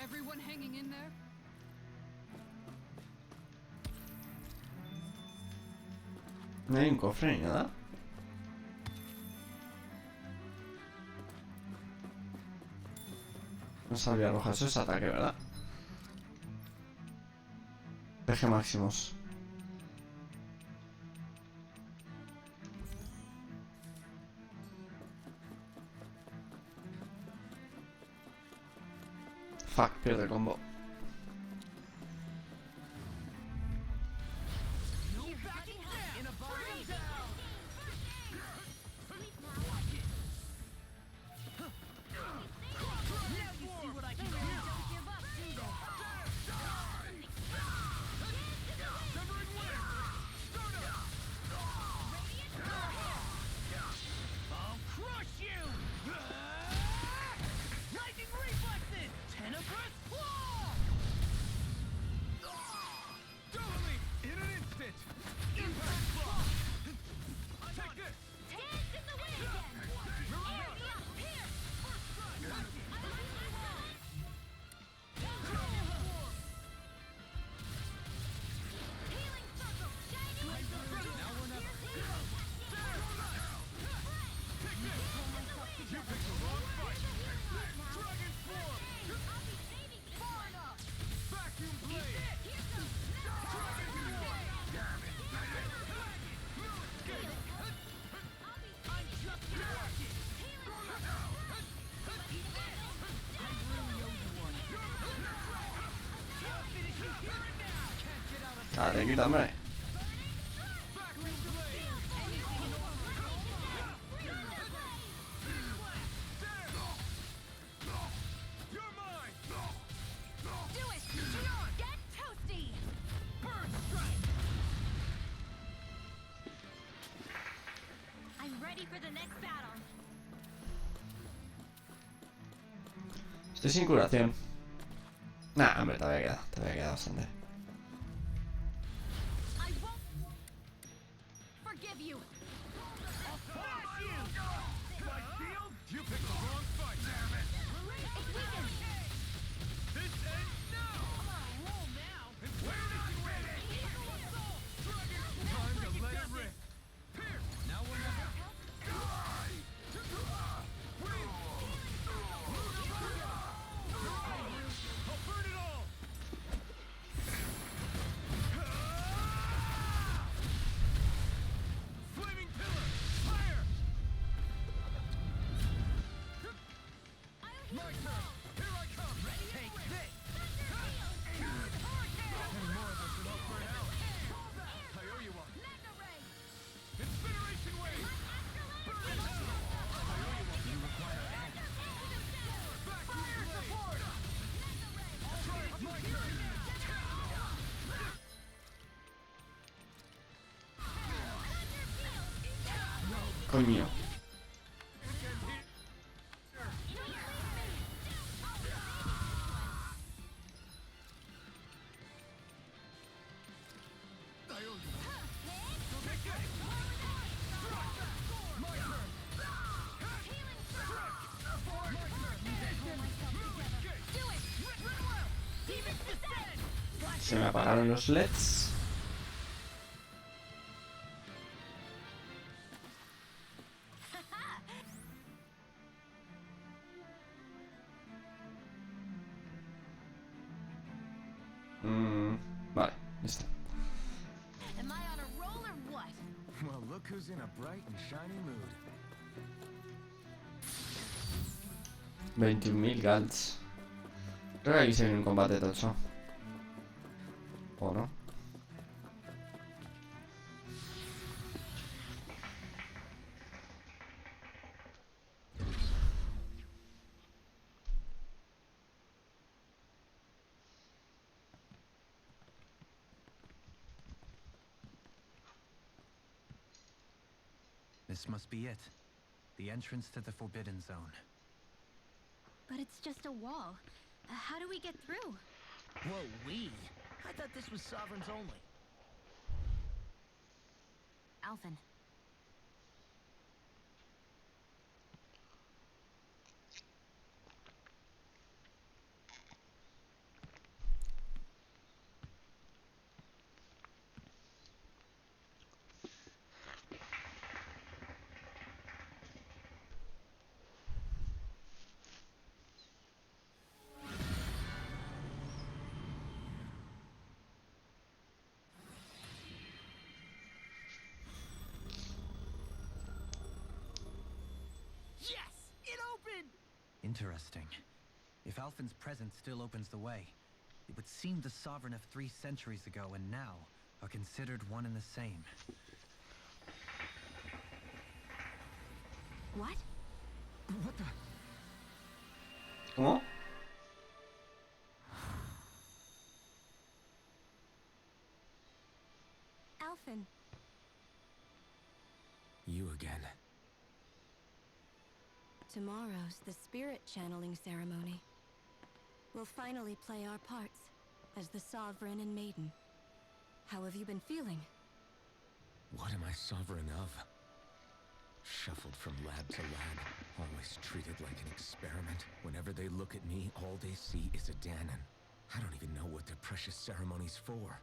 Everyone hanging in there? No hay un cofre ni nada. No sabría roja, eso es ataque, ¿verdad? PG máximos. Fuck, pierde el combo. In a body down! Now you see what I can do. Don't give up, do they? Severing wind! Start up! I'll crush you! Lightning reflexes! Tenebrous claw! Dale, quítame. Estoy sin curación. Nah, hombre, todavía queda bastante. Coño. Se me apagaron los LEDs. Vale, listo. Am I on a roll or what? Well, look who's in a bright and shiny mood. 21.000 galts. Creo que aquí se viene un combate tocho. ¿O no? This must be it. The entrance to the Forbidden Zone. But it's just a wall. How do we get through? Whoa, we? I thought this was Sovereigns only. Alphen. Yes! It opened! Interesting. If Alphen's presence still opens the way, it would seem the Sovereign of 3 centuries ago and now are considered one and the same. What? What the? ¿Cómo? Alphen. You again. Tomorrow's the spirit channeling ceremony. We'll finally play our parts as the Sovereign and Maiden. How have you been feeling? What am I sovereign of? Shuffled from lab to lab, always treated like an experiment. Whenever they look at me, all they see is a Danon. I don't even know what their precious ceremony's for,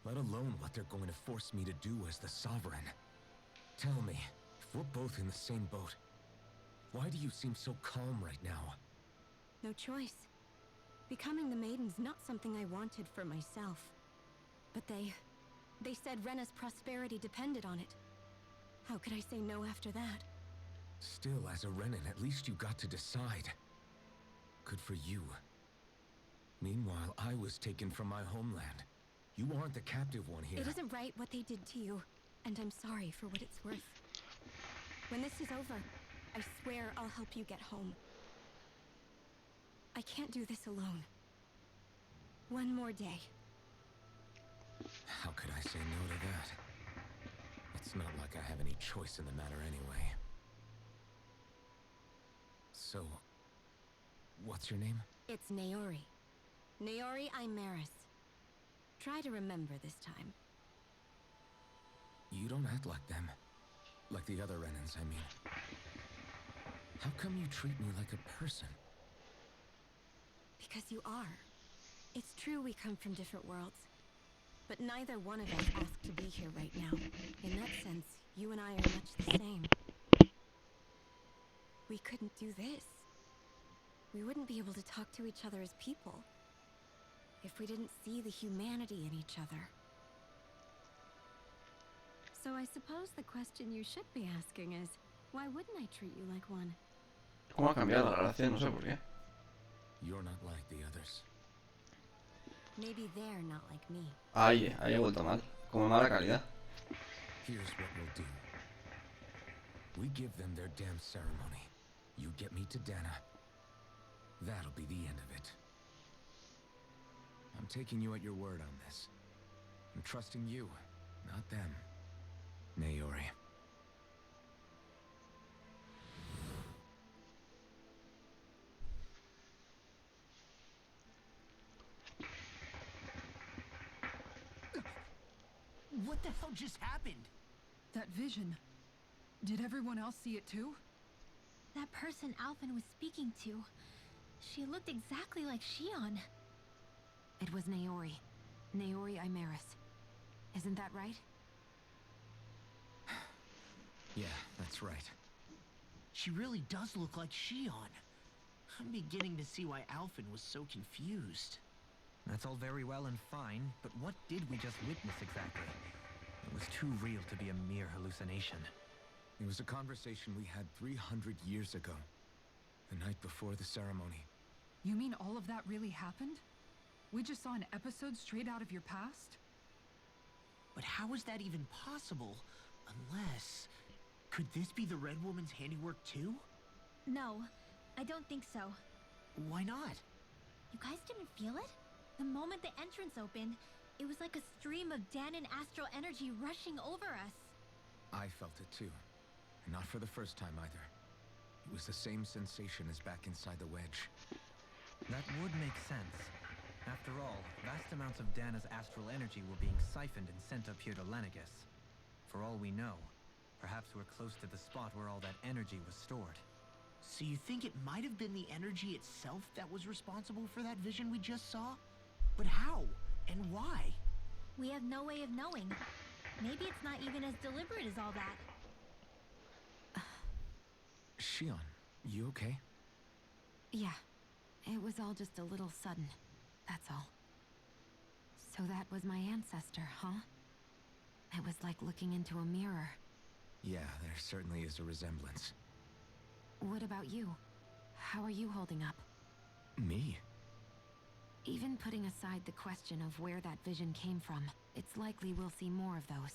let alone what they're going to force me to do as the Sovereign. Tell me, if we're both in the same boat, why do you seem so calm right now? No choice. Becoming the Maiden's not something I wanted for myself. But they said Rena's prosperity depended on it. How could I say no after that? Still, as a Renan, at least you got to decide. Good for you. Meanwhile, I was taken from my homeland. You aren't the captive one here. It isn't right what they did to you, and I'm sorry for what it's worth. When this is over, I swear I'll help you get home. I can't do this alone. One more day. How could I say no to that? It's not like I have any choice in the matter anyway. So, what's your name? It's Naori. Naori Imaris. Try to remember this time. You don't act like them. Like the other Renans, I mean. How come you treat me like a person? Because you are. It's true we come from different worlds. But neither one of us asked to be here right now. In that sense, you and I are much the same. We couldn't do this. We wouldn't be able to talk to each other as people if we didn't see the humanity in each other. So I suppose the question you should be asking is, why wouldn't I treat you like one? ¿Cómo ha cambiado la relación? No sé por qué. You're not like the others. Maybe they're not like me. Ahí ha vuelto mal. Como mala calidad. Here's what we'll do. We give them their damn ceremony. You get me to Dana. That'll be the end of it. I'm taking you at your word on this. I'm trusting you, not them. Naori. What the hell just happened? That vision. Did everyone else see it too? That person Alphen was speaking to, she looked exactly like Shion. It was Naori. Naori Imaris. Isn't that right? Yeah, that's right. She really does look like Shion. I'm beginning to see why Alphen was so confused. That's all very well and fine, but what did we just witness exactly? It was too real to be a mere hallucination. It was a conversation we had 300 years ago. The night before the ceremony. You mean all of that really happened? We just saw an episode straight out of your past? But how is that even possible? Unless... Could this be the Red Woman's handiwork too? No, I don't think so. Why not? You guys didn't feel it? The moment the entrance opened, it was like a stream of Danon astral energy rushing over us. I felt it too. And not for the first time either. It was the same sensation as back inside the wedge. That would make sense. After all, vast amounts of Dana's astral energy were being siphoned and sent up here to Lenegus. For all we know, perhaps we're close to the spot where all that energy was stored. So you think it might have been the energy itself that was responsible for that vision we just saw? But how? And why? We have no way of knowing. Maybe it's not even as deliberate as all that. Shion, you okay? Yeah. It was all just a little sudden. That's all. So that was my ancestor, huh? It was like looking into a mirror. Yeah, there certainly is a resemblance. What about you? How are you holding up? Me? Even putting aside the question of where that vision came from, it's likely we'll see more of those.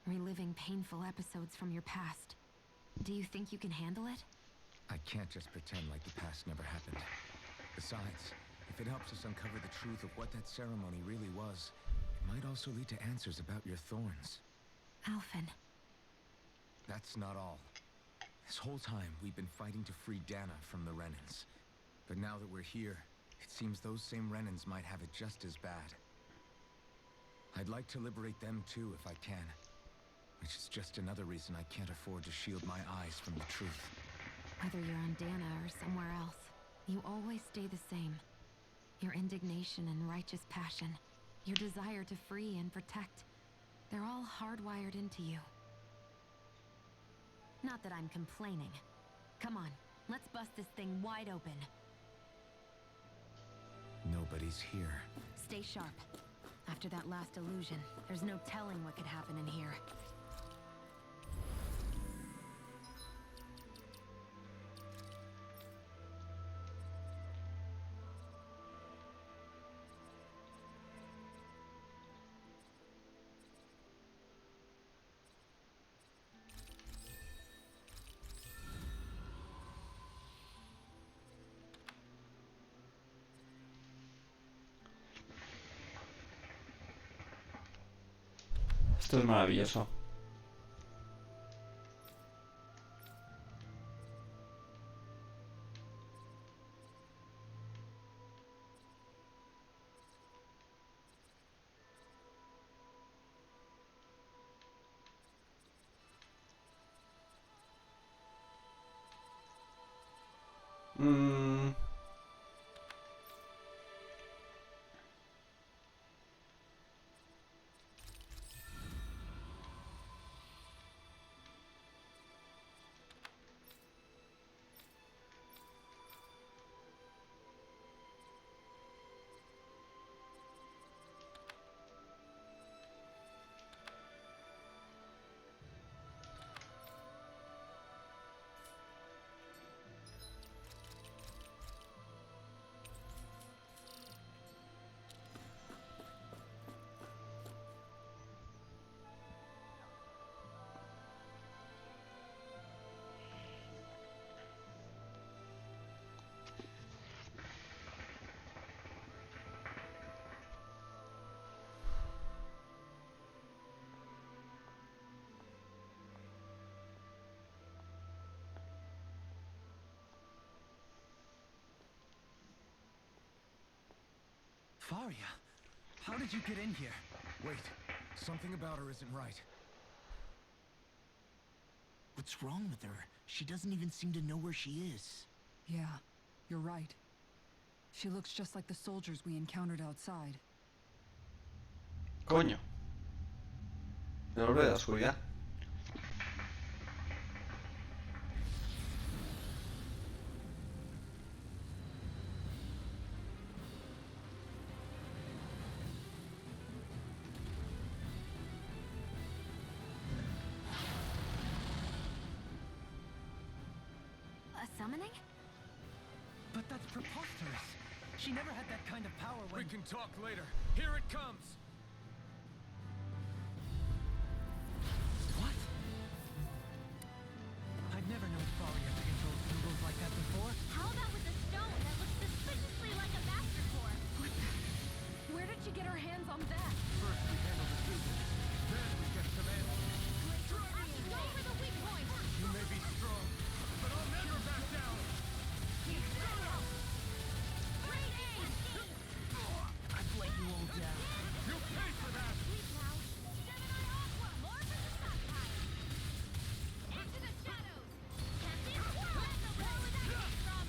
Reliving painful episodes from your past. Do you think you can handle it? I can't just pretend like the past never happened. Besides, if it helps us uncover the truth of what that ceremony really was, it might also lead to answers about your thorns. Alphen. That's not all. This whole time, we've been fighting to free Dana from the Renans. But now that we're here, it seems those same Renans might have it just as bad. I'd like to liberate them too if I can. Which is just another reason I can't afford to shield my eyes from the truth. Whether you're on Dana or somewhere else, you always stay the same. Your indignation and righteous passion, your desire to free and protect, they're all hardwired into you. Not that I'm complaining. Come on, let's bust this thing wide open. Nobody's here. Stay sharp. After that last illusion, there's no telling what could happen in here. Esto es maravilloso. Mm. Faria, how did you get in here? Wait, something about her isn't right. What's wrong with her? She doesn't even seem to know where she is. Yeah, you're right. She looks just like the soldiers we encountered outside. Coño. El hombre de la oscuridad. A summoning? But that's preposterous. She never had that kind of power when... We can talk later. Here it comes! What? I'd never known Faria to control symbols like that before. How about with a stone that looks suspiciously like a master core? Where did she get her hands on that? First we handle the symbols, then we get command. Go over the weak point! You may be strong, but I'll never back down! Great aim! I've let you all down. You'll pay for that! Sleep now. Gemini Aqua, more for the stockpile. Into the shadows. Casting Let the war with that came from.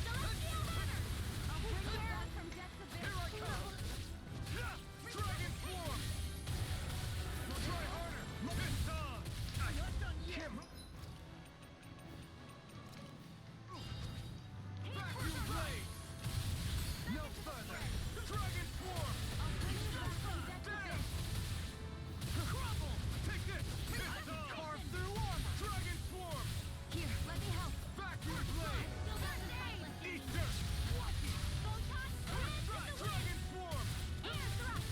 Celestial Hammer. I'll bring you back from death's abyss. Here I come! Dragon form! Try harder! It's on! Not done yet! Vacuum blade! No further! Dragon form! I'll bring you back from death's abyss. Crumble! Take this! It's on! Carve through armor! Dragon form! Here, let me help. Vacuum blade! Still got days. Ether! Photon, hands to the wind. Dragon form! Air thrust.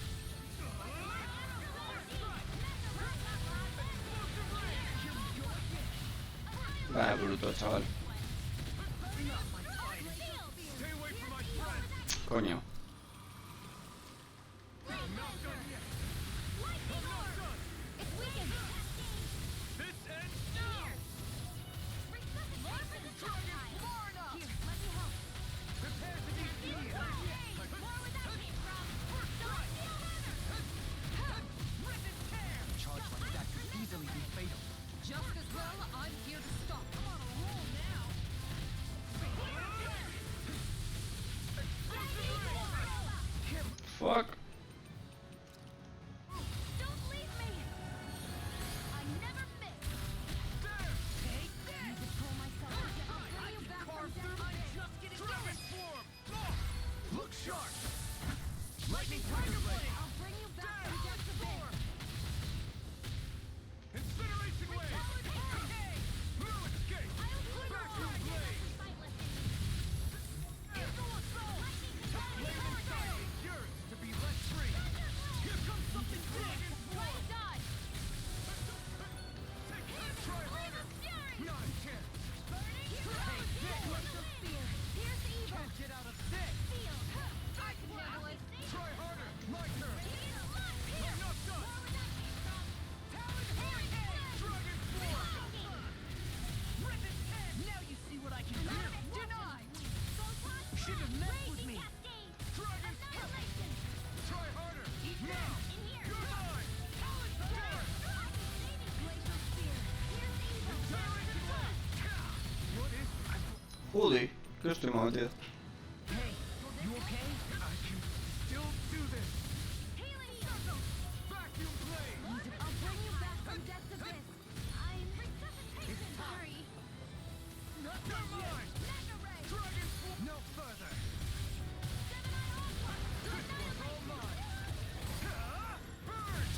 Vaya bruto, chaval. Stay away from my friend! Coño. Not done yet! Lightning orb. It's weakened. This ends now! Resuscitation. Far enough. Here, let me help. Prepare to be healed! More where that came from. Celestial Hammer. Rip and tear! A charge like that could easily be fatal. Just as well, I'm here to stop. I'm on a roll now. Fuck. Don't leave me. I never miss. Take this. You control myself. I'll bring you back from death's abyss. Just getting Dragon form! Look sharp! Lightning tiger blade! I'll bring you back from death's abyss. Incineration wave! Hey! No escape! Vacuum blade! Yours to be let free! Here comes something dragon form! Done. Try harder! Not a chance! Here's evil. Can't get out of this! Seal. I can handle it. Try harder! My turn! I'm not done! Joder, que estoy mal, tío. Hey, you okay? I can still do this. Healing circle! Vacuum blade. I'll bring you back from death's abyss! I'm resuscitation! Sorry! Never mind. Mega ray! Dragon Force. No further. Gemini Aqua! This one's all mine. Burn.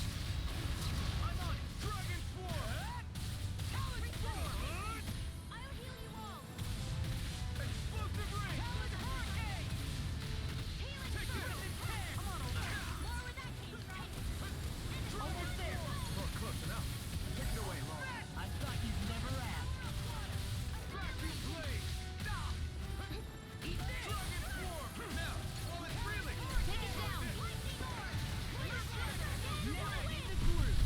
I'm on Dragon Swarm. Talon Storm. I'll heal you all! Explosive ring. Talon Hurricane. Healing Take this circle! in hand. Come on, More where that came from! Almost there. Oh, close enough. Take it away, Laura. I thought you'd never ask. Vacuum blade. Stop. Eat this. Dragon Swarm. Now, while it's reeling. Take it down! Lightning orb! Now in the groove.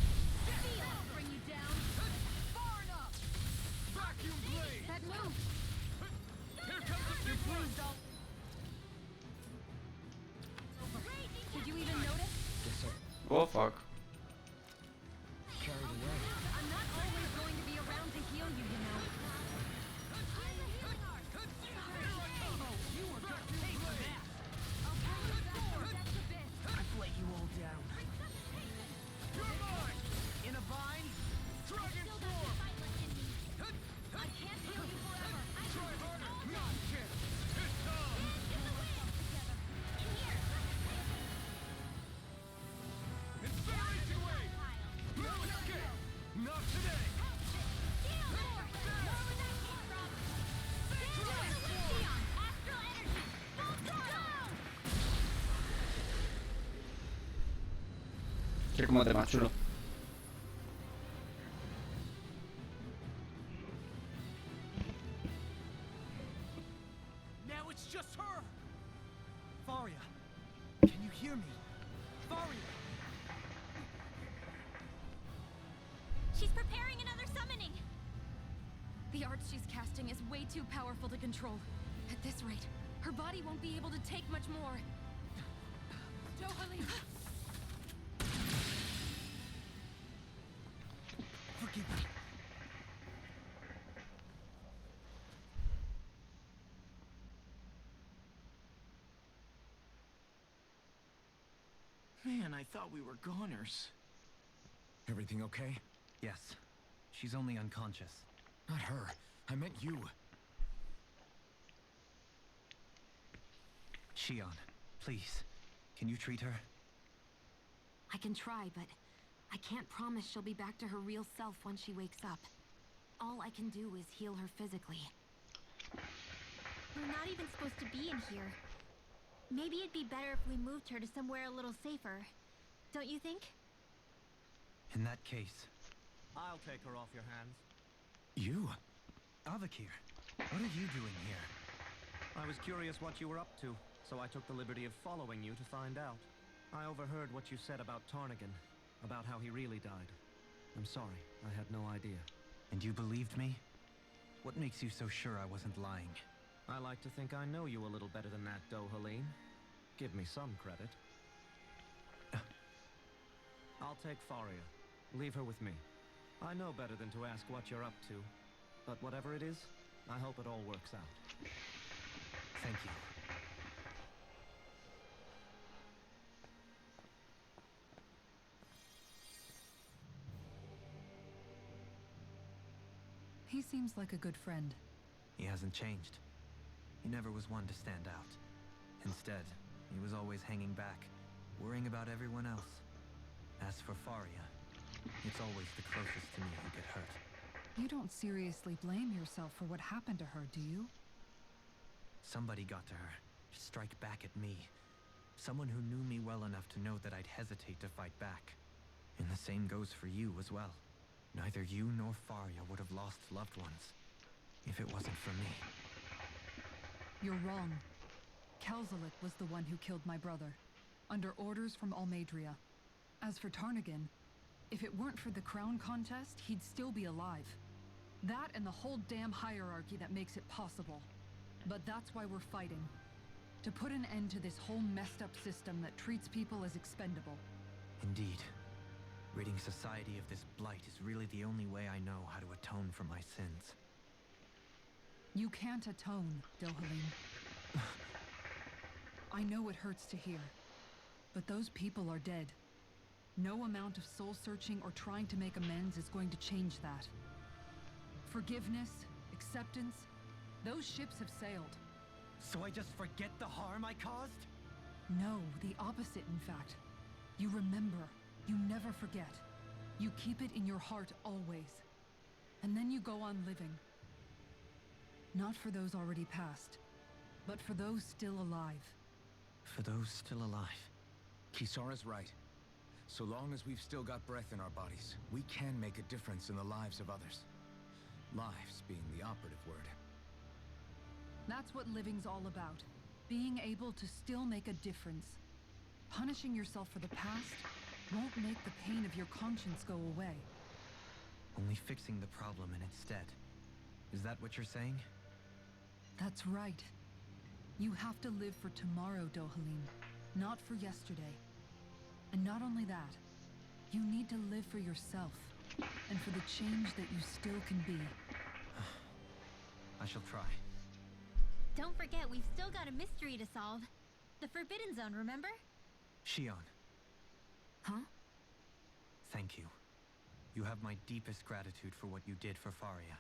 That'll bring you down! Far enough. Vacuum blade. That move! Here comes the big one. Did you even notice? Oh fuck. Carried away. I'm not always going to be around to heal you, you know. You were gonna take that. I'll bring you back from death's abyss. I've let you all down. You're mine. In a bind? Dragon Still got Swarm. some fight left in me. I can't heal you forever. I Try can harder. all Not chance. This time. get the way together. In here. Incineration wave. No escape. Not today. Heal more. More where that came from. Leon, astral energy. Full throttle. Qué combate más chulo. Now it's just her. Faria, can you hear me? Faria. She's preparing another summoning. The art she's casting is way too powerful to control. At this rate, her body won't be able to take much more. Dohalee! Forgive me. Man, I thought we were goners. Everything okay? Yes. She's only unconscious. Not her. I meant you. Shion, please. Can you treat her? I can try, but I can't promise she'll be back to her real self once she wakes up. All I can do is heal her physically. We're not even supposed to be in here. Maybe it'd be better if we moved her to somewhere a little safer. Don't you think? In that case, I'll take her off your hands. You? Avakir, what are you doing here? I was curious what you were up to, so I took the liberty of following you to find out. I overheard what you said about Tarnigan, about how he really died. I'm sorry, I had no idea. And you believed me? What makes you so sure I wasn't lying? I like to think I know you a little better than that, Dohaleen. Give me some credit. I'll take Faria. Leave her with me. I know better than to ask what you're up to. But whatever it is, I hope it all works out. Thank you. He seems like a good friend. He hasn't changed. He never was one to stand out. Instead, he was always hanging back, worrying about everyone else. As for Faria, it's always the closest to me who get hurt. You don't seriously blame yourself for what happened to her, do you? Somebody got to her, to strike back at me. Someone who knew me well enough to know that I'd hesitate to fight back. And the same goes for you as well. Neither you nor Faria would have lost loved ones if it wasn't for me. You're wrong. Kelzelik was the one who killed my brother, under orders from Almadria. As for Tarnigan, if it weren't for the crown contest, he'd still be alive. That and the whole damn hierarchy that makes it possible. But that's why we're fighting. To put an end to this whole messed up system that treats people as expendable. Indeed. Ridding society of this blight is really the only way I know how to atone for my sins. You can't atone, Dohalim. I know it hurts to hear, but those people are dead. No amount of soul-searching or trying to make amends is going to change that. Forgiveness, acceptance, those ships have sailed. So I just forget the harm I caused? No, the opposite, in fact. You remember. You never forget. You keep it in your heart always. And then you go on living. Not for those already passed, but for those still alive. For those still alive. Kisara's right. So long as we've still got breath in our bodies, we can make a difference in the lives of others. Lives being the operative word. That's what living's all about. Being able to still make a difference. Punishing yourself for the past won't make the pain of your conscience go away. Only fixing the problem in its stead. Is that what you're saying? That's right. You have to live for tomorrow, Dohalim, not for yesterday. And not only that, you need to live for yourself, and for the change that you still can be. I shall try. Don't forget, we've still got a mystery to solve. The Forbidden Zone, remember? Shion, Huh? thank you. You have my deepest gratitude for what you did for Faria.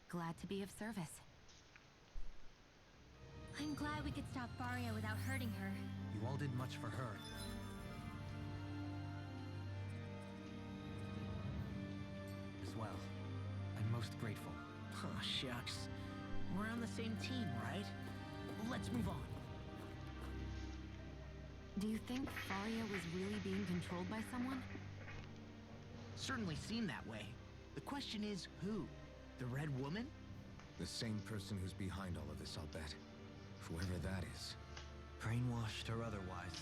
Glad to be of service. I'm glad we could stop Faria without hurting her. You all did much for her. As well. I'm most grateful. Oh, shucks. We're on the same team, right? Let's move on. Do you think Faria was really being controlled by someone? Certainly seemed that way. The question is, who? The Red Woman? The same person who's behind all of this, I'll bet. Whoever that is. Brainwashed or otherwise,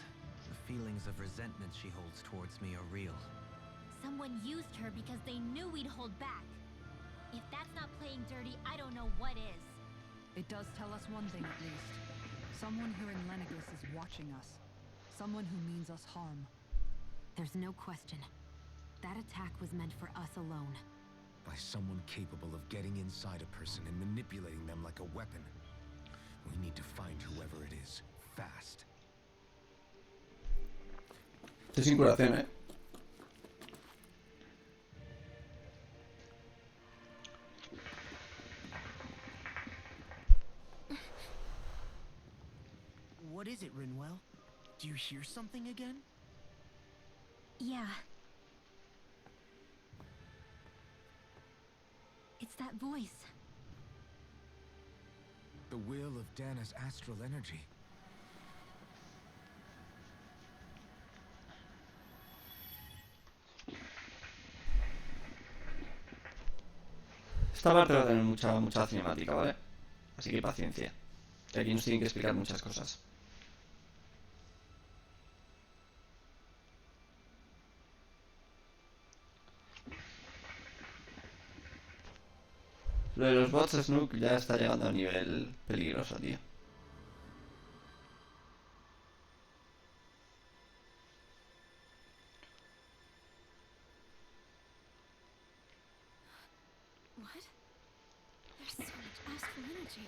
the feelings of resentment she holds towards me are real. Someone used her because they knew we'd hold back. If that's not playing dirty, I don't know what is. It does tell us one thing at least. Someone here in Lenegis is watching us. Someone who means us harm. There's no question. That attack was meant for us alone. By someone capable of getting inside a person and manipulating them like a weapon. We need to find whoever it is, fast. Estoy sin curación, eh. What is it, Rinwell? Do you hear something again? Yeah. It's that voice. The will of Dana's astral energy. Esta parte va a tener mucha cinemática, ¿vale? Así que paciencia. Que aquí nos tienen que explicar muchas cosas. Lo de los bots Snook ya está llegando a un nivel peligroso, tío. What? There's so much astral energy.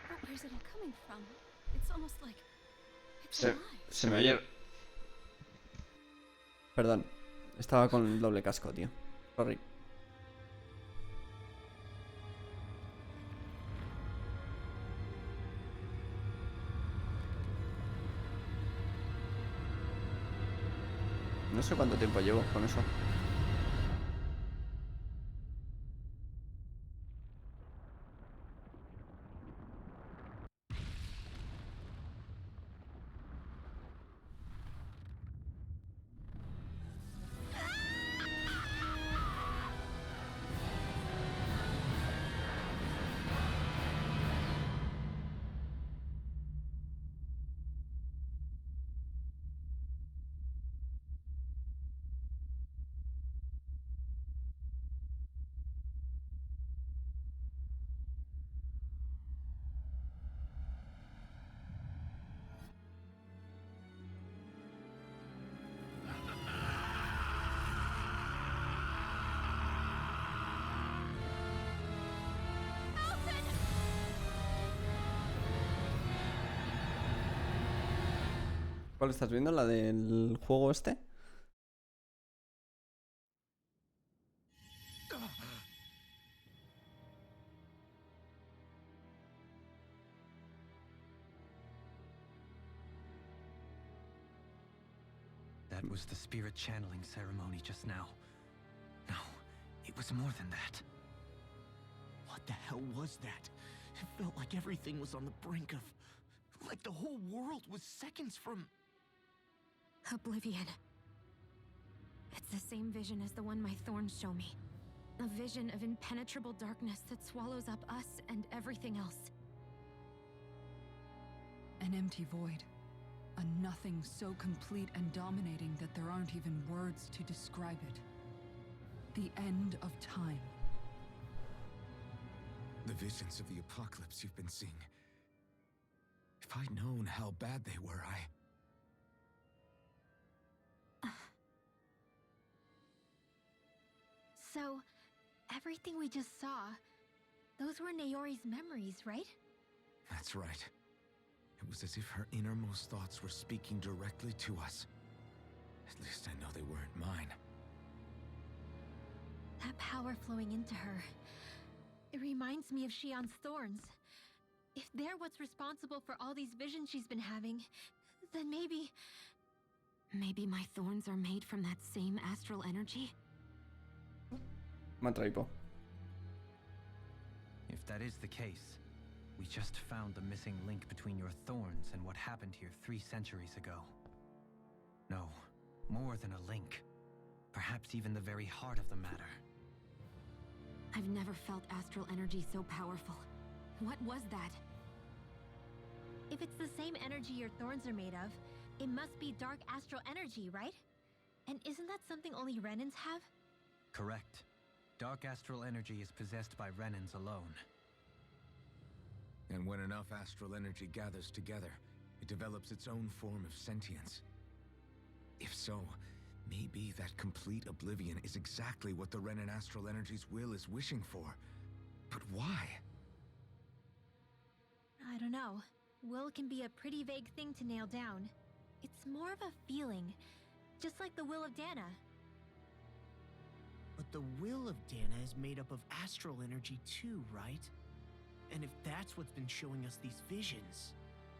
But where's it all coming from? It's almost like it's alive. Se me oye... Perdón. Estaba con el doble casco, tío. Sorry. No sé cuánto tiempo llevo con eso. ¿Cuál estás viendo? ¿La del juego este? That was the spirit channeling ceremony just now. No, it was more than that. What the hell was that? It felt like everything was on the brink of... like the whole world was seconds from... Oblivion. It's the same vision as the one my thorns show me. A vision of impenetrable darkness that swallows up us and everything else. An empty void. A nothing so complete and dominating that there aren't even words to describe it. The end of time. The visions of the apocalypse you've been seeing. If I'd known how bad they were, So, everything we just saw, those were Naori's memories, right? That's right. It was as if her innermost thoughts were speaking directly to us. At least I know they weren't mine. That power flowing into her. It reminds me of Shion's thorns. If they're what's responsible for all these visions she's been having, then maybe... Maybe my thorns are made from that same astral energy? Matraipo. If that is the case, we just found the missing link between your thorns and what happened here 3 centuries ago. No, more than a link. Perhaps even the very heart of the matter. I've never felt astral energy so powerful. What was that? If it's the same energy your thorns are made of, it must be dark astral energy, right? And isn't that something only Renans have? Correct. Dark astral energy is possessed by Renans alone. And when enough astral energy gathers together, it develops its own form of sentience. If so, maybe that complete oblivion is exactly what the Renan astral energy's will is wishing for. But why? I don't know. Will can be a pretty vague thing to nail down. It's more of a feeling, just like the will of Dana. But the will of Dana is made up of astral energy too, right? And if that's what's been showing us these visions...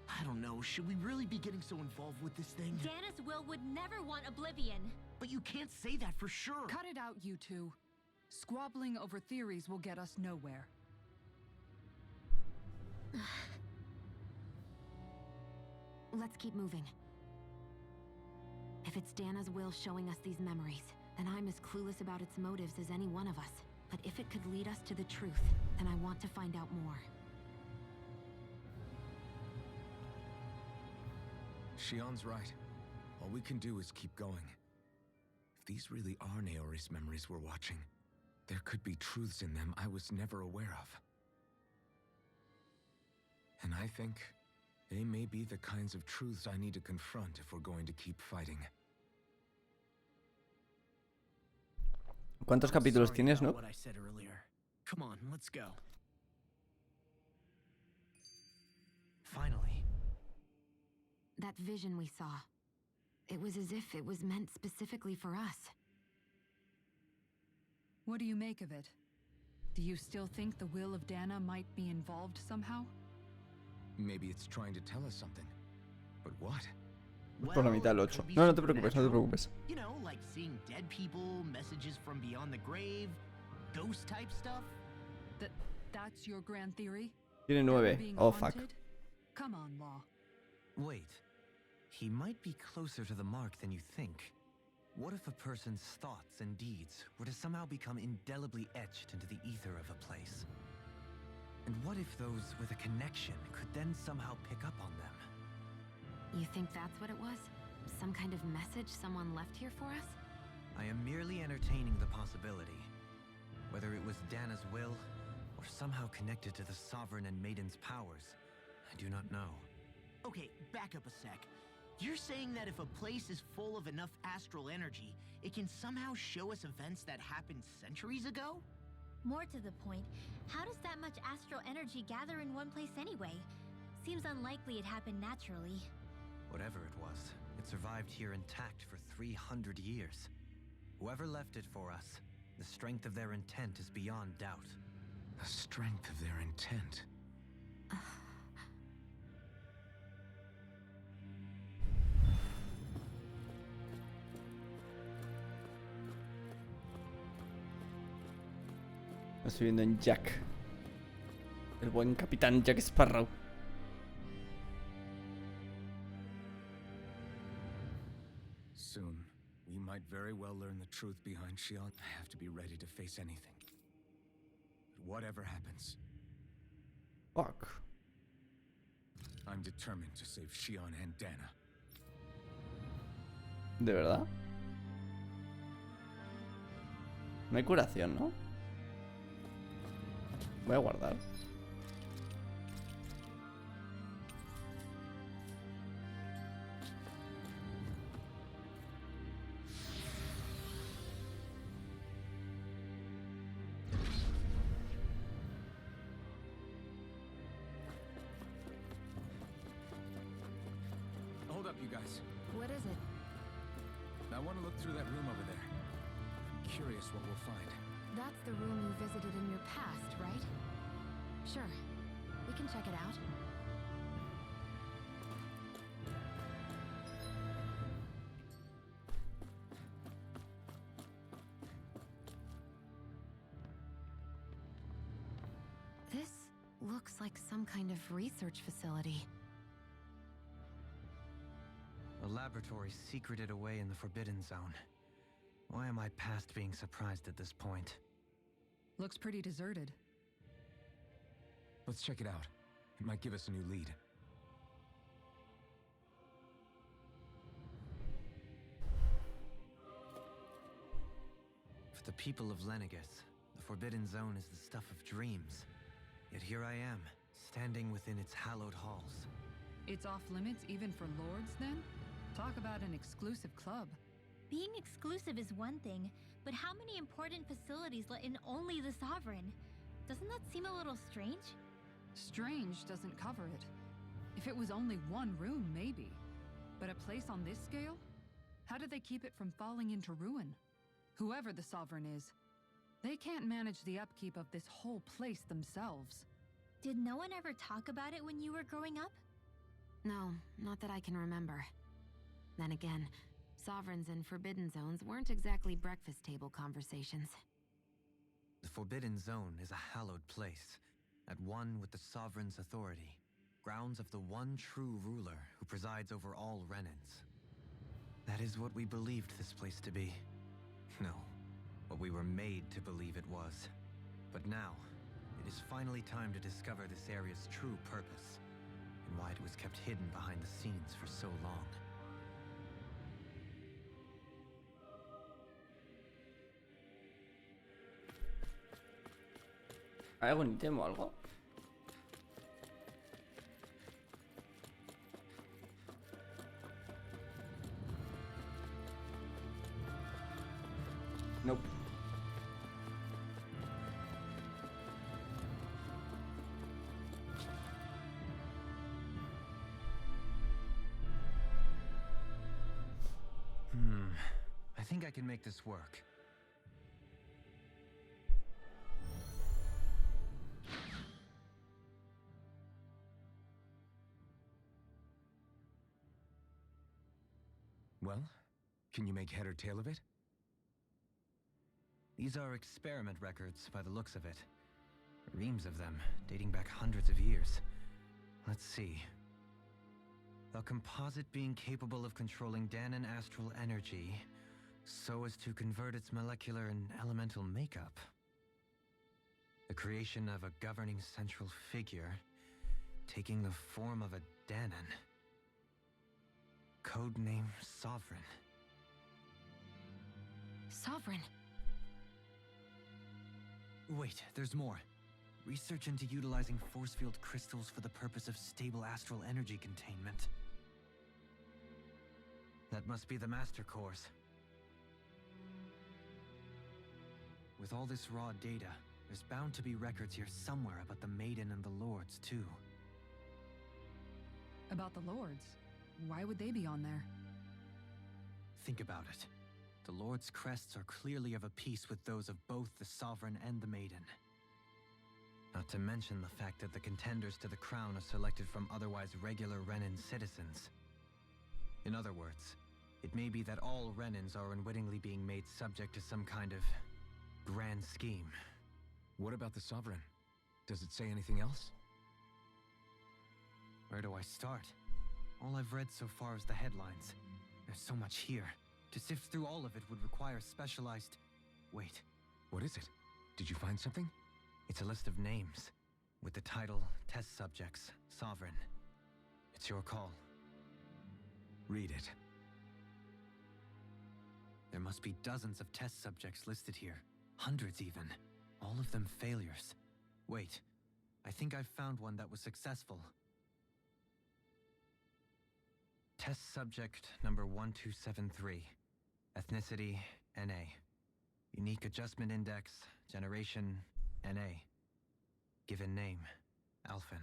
I don't know, should we really be getting so involved with this thing? Dana's will would never want oblivion. But you can't say that for sure! Cut it out, you two. Squabbling over theories will get us nowhere. Let's keep moving. If it's Dana's will showing us these memories, then I'm as clueless about its motives as any one of us. But if it could lead us to the truth, then I want to find out more. Shion's right. All we can do is keep going. If these really are Naori's memories we're watching, there could be truths in them I was never aware of. And I think they may be the kinds of truths I need to confront if we're going to keep fighting. ¿Cuántos capítulos Sorry tienes, about no? what I said earlier. Come on, let's go. Finally. That vision we saw. It was as if it was meant specifically for us. What do you make of it? Do you still think the will of Dana might be involved somehow? Maybe it's trying to tell us something. But what? Por la mitad del 8. No, no te preocupes, no te preocupes. You know, like seeing dead people, messages from beyond the grave, ghost type stuff. That's your grand theory? Tiene That we're 9. being Oh, fuck. haunted? Come on, Law. Wait. He might be closer to the mark than you think. What if a person's thoughts and deeds were to somehow become indelibly etched into the ether of a place? And what if those with a connection could then somehow pick up on them? You think that's what it was? Some kind of message someone left here for us? I am merely entertaining the possibility. Whether it was Dana's will, or somehow connected to the Sovereign and Maiden's powers, I do not know. Okay, back up a sec. You're saying that if a place is full of enough astral energy, it can somehow show us events that happened centuries ago? More to the point, how does that much astral energy gather in one place anyway? Seems unlikely it happened naturally. Whatever it was, had survived here intact for 300 years. Whoever left it for us, the strength of their intent is beyond doubt. The strength of their intent. Estoy viendo en Jack. El buen capitán Jack Sparrow. Soon, we might very well learn the truth behind Shion. I have to be ready to face anything. But whatever happens, Fuck. I'm determined to save Shion and Dana. ¿De verdad? No hay curación, ¿no? Voy a guardar. Hold up, you guys. What is it? I want to look through that room over there. I'm curious what we'll find. That's the room you visited in your past, right? Sure. We can check it out. This looks like some kind of research facility. A laboratory secreted away in the Forbidden Zone. Why am I past being surprised at this point? Looks pretty deserted. Let's check it out. It might give us a new lead. For the people of Lenegus, the Forbidden Zone is the stuff of dreams. Yet here I am, standing within its hallowed halls. It's off limits even for lords, then? Talk about an exclusive club. Being exclusive is one thing, but how many important facilities let in only the Sovereign? Doesn't that seem a little strange? Strange doesn't cover it. If it was only one room, maybe. But a place on this scale? How do they keep it from falling into ruin? Whoever the Sovereign is, they can't manage the upkeep of this whole place themselves. Did no one ever talk about it when you were growing up? No, not that I can remember. Then again, Sovereigns and Forbidden Zones weren't exactly breakfast table conversations. The Forbidden Zone is a hallowed place, at one with the Sovereign's authority, grounds of the one true ruler who presides over all Renans. That is what we believed this place to be. No, what we were made to believe it was. But now, it is finally time to discover this area's true purpose, and why it was kept hidden behind the scenes for so long. ¿Hay algún ítem o algo? Nope. I think I can make this work. Well, can you make head or tail of it? These are experiment records by the looks of it. Reams of them, dating back hundreds of years. Let's see. A composite being capable of controlling Danan astral energy so as to convert its molecular and elemental makeup. The creation of a governing central figure taking the form of a Danan. Codename Sovereign. Sovereign? Wait, there's more. Research into utilizing force field crystals for the purpose of stable astral energy containment. That must be the Master Cores. With all this raw data, there's bound to be records here somewhere about the Maiden and the Lords, too. About the lords? Why would they be on there? think about it. The Lord's crests are clearly of a piece with those of both the Sovereign and the Maiden. Not to mention the fact that the contenders to the crown are selected from otherwise regular Renan citizens. In other words, it may be that all Renans are unwittingly being made subject to some kind of grand scheme. What about the Sovereign? Does it say anything else? Where do I start? All I've read so far is the headlines. There's so much here. To sift through all of it would require specialized... Wait. What is it? Did you find something? It's a list of names, with the title, Test Subjects, Sovereign. It's your call. Read it. There must be dozens of test subjects listed here. Hundreds even. All of them failures. Wait, I think I've found one that was successful. Test subject number 1273. Ethnicity, NA. Unique adjustment index, generation, NA. Given name, Alphen.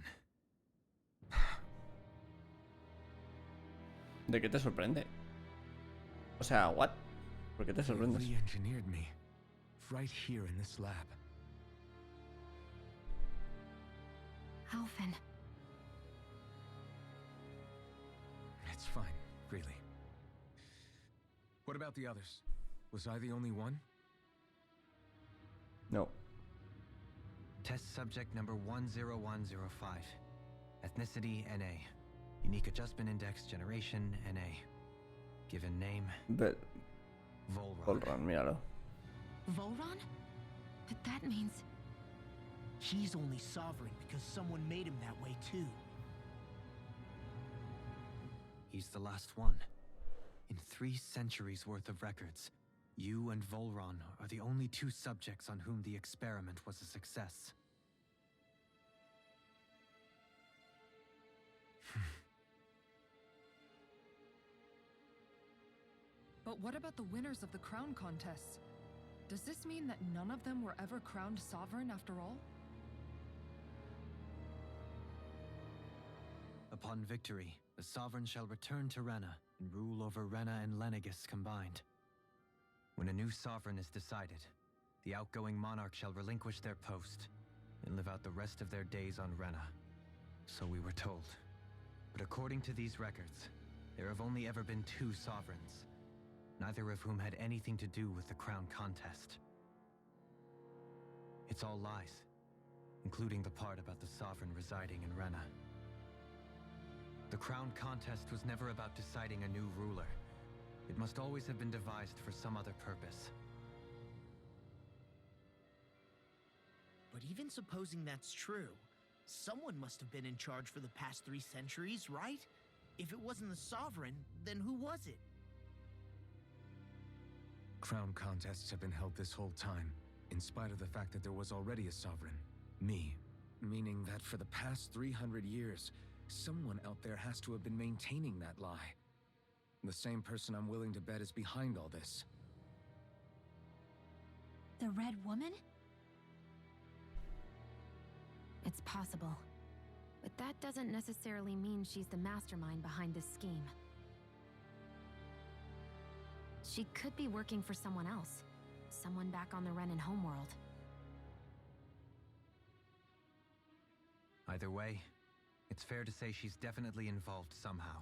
¿De qué te sorprende? O sea, what? ¿Por qué te They sorprendes? re-engineered me. Right here in this lab. Alphen. It's fine, really. What about the others? Was I the only one? No. Test subject number 10105. Ethnicity, NA. Unique adjustment index, generation, NA. Given name, But Volron. Volron, míralo. Volron? But that means... He's only sovereign because someone made him that way too. He's the last one. In 3 centuries worth of records, you and Volron are the only 2 subjects on whom the experiment was a success. But what about the winners of the crown contests? Does this mean that none of them were ever crowned sovereign after all? Upon victory, the Sovereign shall return to Rena and rule over Rena and Lenegis combined. When a new Sovereign is decided, the outgoing monarch shall relinquish their post and live out the rest of their days on Rena. So we were told. But according to these records, there have only ever been 2 Sovereigns, neither of whom had anything to do with the crown contest. It's all lies, including the part about the Sovereign residing in Rena. The crown contest was never about deciding a new ruler. It must always have been devised for some other purpose. But even supposing that's true, someone must have been in charge for the past 3 centuries, right? If it wasn't the Sovereign, then who was it? Crown contests have been held this whole time, in spite of the fact that there was already a Sovereign. Me. Meaning that for the past 300 years, someone out there has to have been maintaining that lie. The same person I'm willing to bet is behind all this. The Red Woman? It's possible. But that doesn't necessarily mean she's the mastermind behind this scheme. She could be working for someone else. Someone back on the Renan homeworld. Either way, it's fair to say she's definitely involved somehow.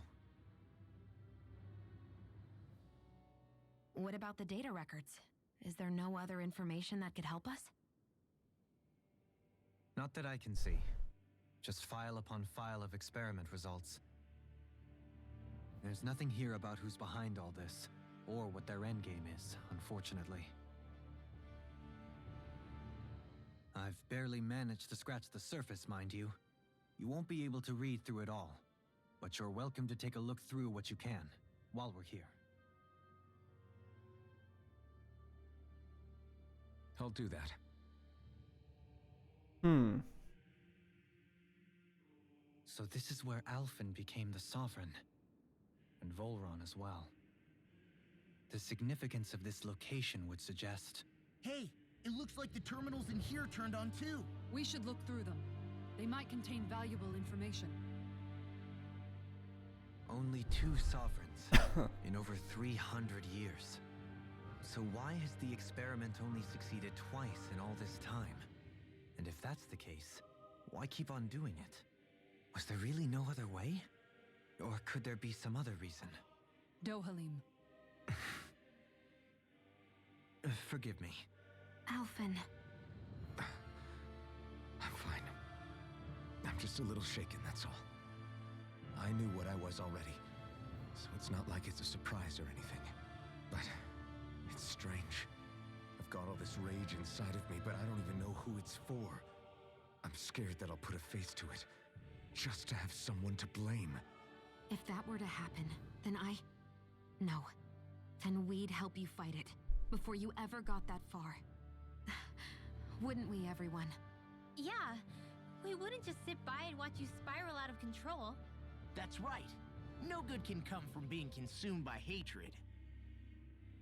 What about the data records? Is there no other information that could help us? Not that I can see. Just file upon file of experiment results. There's nothing here about who's behind all this, or what their endgame is, unfortunately. I've barely managed to scratch the surface, mind you. You won't be able to read through it all, but you're welcome to take a look through what you can, while we're here. I'll do that. So this is where Alphen became the Sovereign, and Volron as well. The significance of this location would suggest... Hey, it looks like the terminals in here turned on too. We should look through them. They might contain valuable information. Only 2 sovereigns in over 300 years. So why has the experiment only succeeded twice in all this time? And if that's the case, why keep on doing it? Was there really no other way? Or could there be some other reason? Dohalim. Forgive me. Alphen. I'm fine. I'm just a little shaken, that's all. I knew what I was already, so it's not like it's a surprise or anything. But it's strange. I've got all this rage inside of me, but I don't even know who it's for. I'm scared that I'll put a face to it, just to have someone to blame. If that were to happen, then No. Then we'd help you fight it, before you ever got that far. Wouldn't we, everyone? Yeah, we wouldn't just sit by and watch you spiral out of control. That's right. No good can come from being consumed by hatred.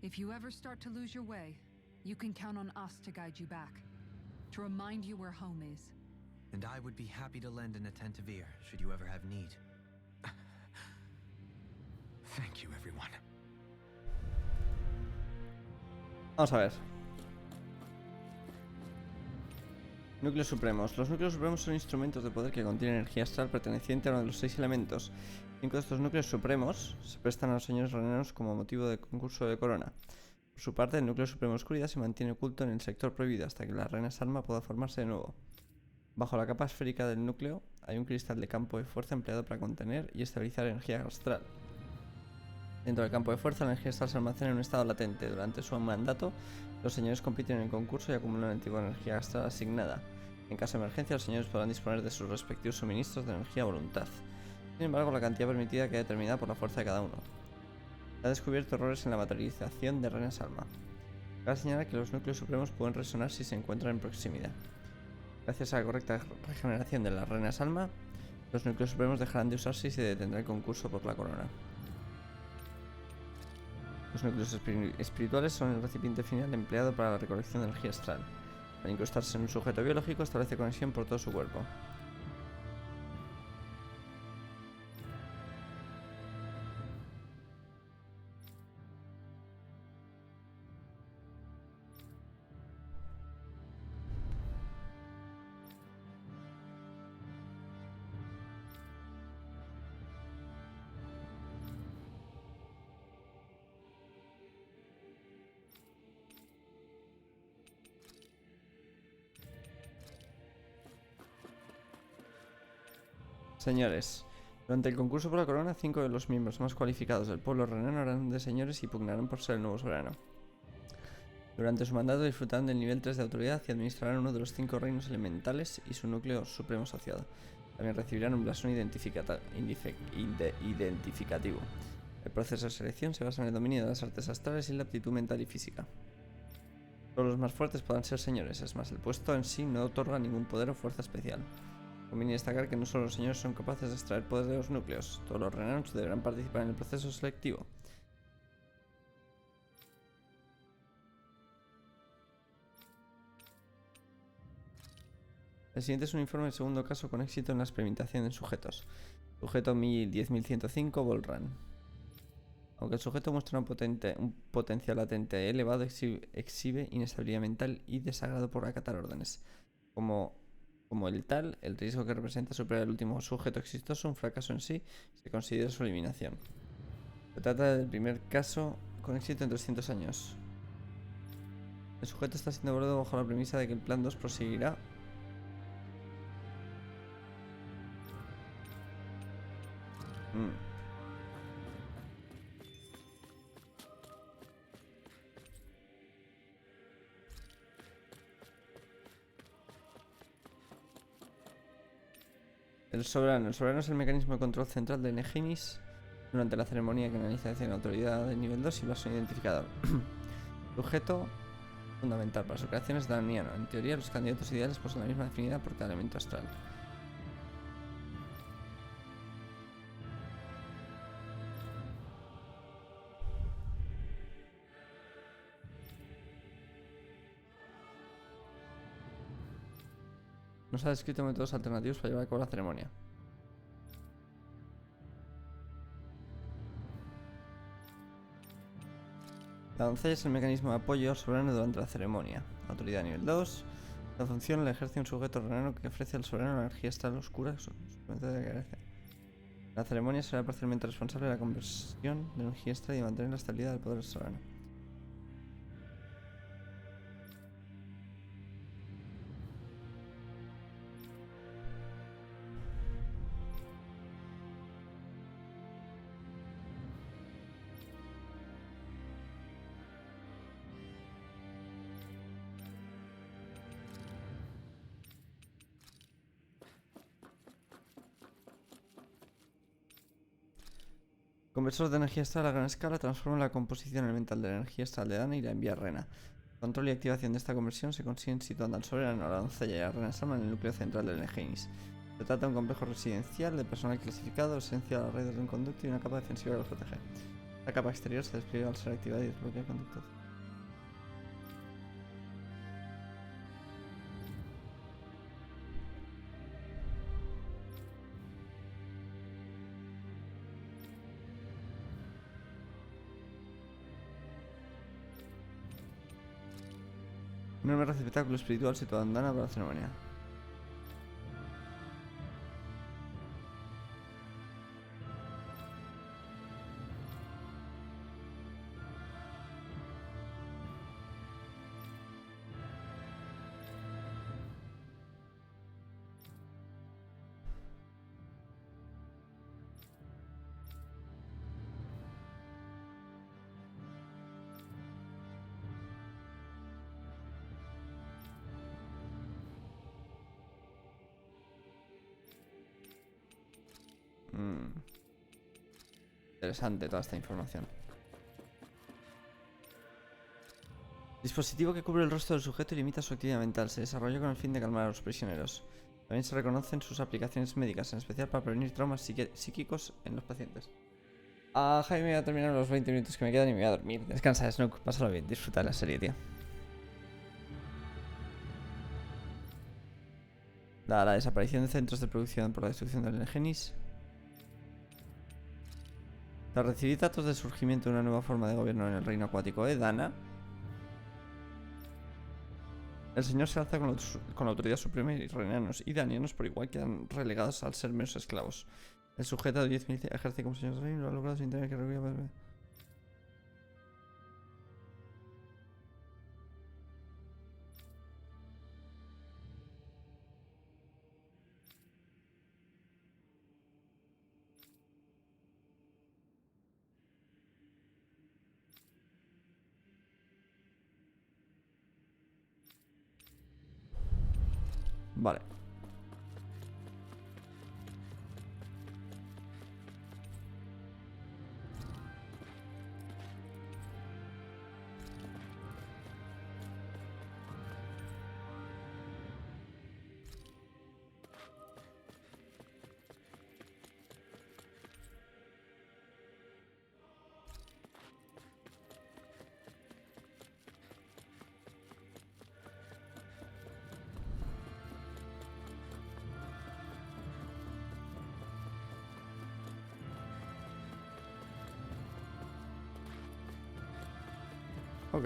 If you ever start to lose your way, you can count on us to guide you back. To remind you where home is. And I would be happy to lend an attentive ear, should you ever have need. Thank you, everyone. Vamos a ver. Núcleos supremos. Los núcleos supremos son instrumentos de poder que contienen energía astral perteneciente a uno de los 6 elementos. 5 de estos núcleos supremos se prestan a los señores renenos como motivo de concurso de corona. Por su parte, el núcleo supremo oscuridad se mantiene oculto en el sector prohibido hasta que la reina Salma pueda formarse de nuevo. Bajo la capa esférica del núcleo hay un cristal de campo de fuerza empleado para contener y estabilizar energía astral. Dentro del campo de fuerza, la energía astral se almacena en un estado latente. Durante su mandato, los señores compiten en el concurso y acumulan antigua energía astral asignada. En caso de emergencia, los señores podrán disponer de sus respectivos suministros de energía a voluntad. Sin embargo, la cantidad permitida queda determinada por la fuerza de cada uno. Se ha descubierto errores en la materialización de Reina Salma. Cabe señalar que los núcleos supremos pueden resonar si se encuentran en proximidad. Gracias a la correcta regeneración de la Reina Salma, los núcleos supremos dejarán de usarse y se detendrá el concurso por la corona. Los núcleos espirituales son el recipiente final empleado para la recolección de energía astral. Al incrustarse en un sujeto biológico, establece conexión por todo su cuerpo. Señores, durante el concurso por la corona, 5 de los miembros más cualificados del pueblo renano harán de señores y pugnarán por ser el nuevo soberano. Durante su mandato disfrutarán del nivel 3 de autoridad y administrarán uno de los 5 reinos elementales y su núcleo supremo asociado. También recibirán un blasón identificativo. El proceso de selección se basa en el dominio de las artes astrales y la aptitud mental y física. Solo los más fuertes podrán ser señores, es más, el puesto en sí no otorga ningún poder o fuerza especial. Conviene destacar que no solo los señores son capaces de extraer poder de los núcleos, todos los renanos deberán participar en el proceso selectivo. El siguiente es un informe del segundo caso con éxito en la experimentación en sujetos. Sujeto 10105, Volran. Aunque el sujeto muestra un potencial latente elevado, exhibe inestabilidad mental y desagrado por acatar órdenes. Como el tal, el riesgo que representa superar el último sujeto exitoso, un fracaso en sí, se considera su eliminación. Se trata del primer caso con éxito en 300 años. El sujeto está siendo evaluado bajo la premisa de que el plan 2 proseguirá. El soberano es el mecanismo de control central de Neginis durante la ceremonia de canalización de autoridad de nivel 2 y blasón identificador. Sujeto fundamental para su creación es daniano. En teoría, los candidatos ideales poseen la misma afinidad por cada elemento astral. Nos ha descrito métodos alternativos para llevar a cabo la ceremonia. La doncella es el mecanismo de apoyo al soberano durante la ceremonia. Autoridad nivel 2. La función la ejerce un sujeto renano que ofrece al soberano la energía astral oscura de carencia. La ceremonia será parcialmente responsable de la conversión de energía astral y mantener la estabilidad del poder del soberano. Conversor de energía astral a gran escala transforma la composición elemental de la energía astral de Dana y la envía a Rena. Control y activación de esta conversión se consiguen situando al soberano, a la doncella y a Rena Sama en el núcleo central del Genis. Se trata de un complejo residencial de personal clasificado, esencial a las redes de un conducto y una capa defensiva que los protege. La capa exterior se despliega al ser activada y desbloquea el conducto. Un enorme receptáculo espiritual situado en Dana para la ceremonia. Interesante toda esta información. Dispositivo que cubre el rostro del sujeto y limita su actividad mental. Se desarrolló con el fin de calmar a los prisioneros. También se reconocen sus aplicaciones médicas, en especial para prevenir traumas psíquicos en los pacientes. Jaime, voy a terminar los 20 minutos que me quedan y me voy a dormir. Descansa, Snook, pásalo bien, disfruta de la serie, tío. Dada la desaparición de centros de producción por la destrucción del Genis, tras recibir datos del surgimiento de una nueva forma de gobierno en el reino acuático de Dana, el señor se alza con la autoridad suprema y reinanos y danianos por igual quedan relegados al ser meros esclavos. El sujeto de 10 milicia ejerce como señor del reino y lo ha logrado sin tener que recurrir. Vale. Ok.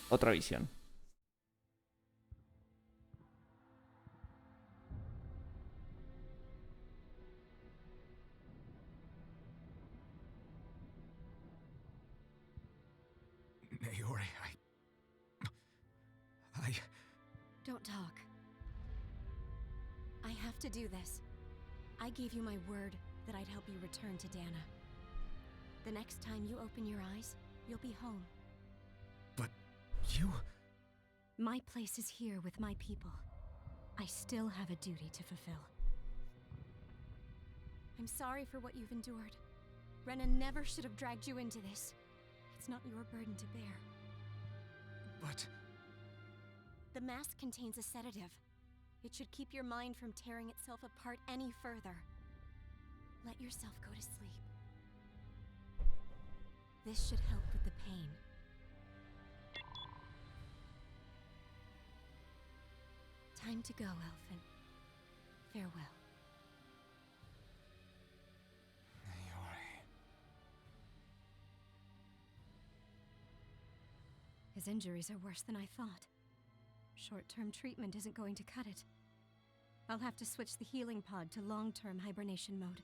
Otra visión. Don't talk. I have to do this. I gave you my word that I'd help you return to Dana. The next time you open your eyes, you'll be home. But you... My place is here with my people. I still have a duty to fulfill. I'm sorry for what you've endured. Renan never should have dragged you into this. It's not your burden to bear. But... The mask contains a sedative. It should keep your mind from tearing itself apart any further. Let yourself go to sleep. This should help with the pain. Time to go, Elfin. Farewell. Naori. His injuries are worse than I thought. Short-term treatment isn't going to cut it. I'll have to switch the healing pod to long-term hibernation mode.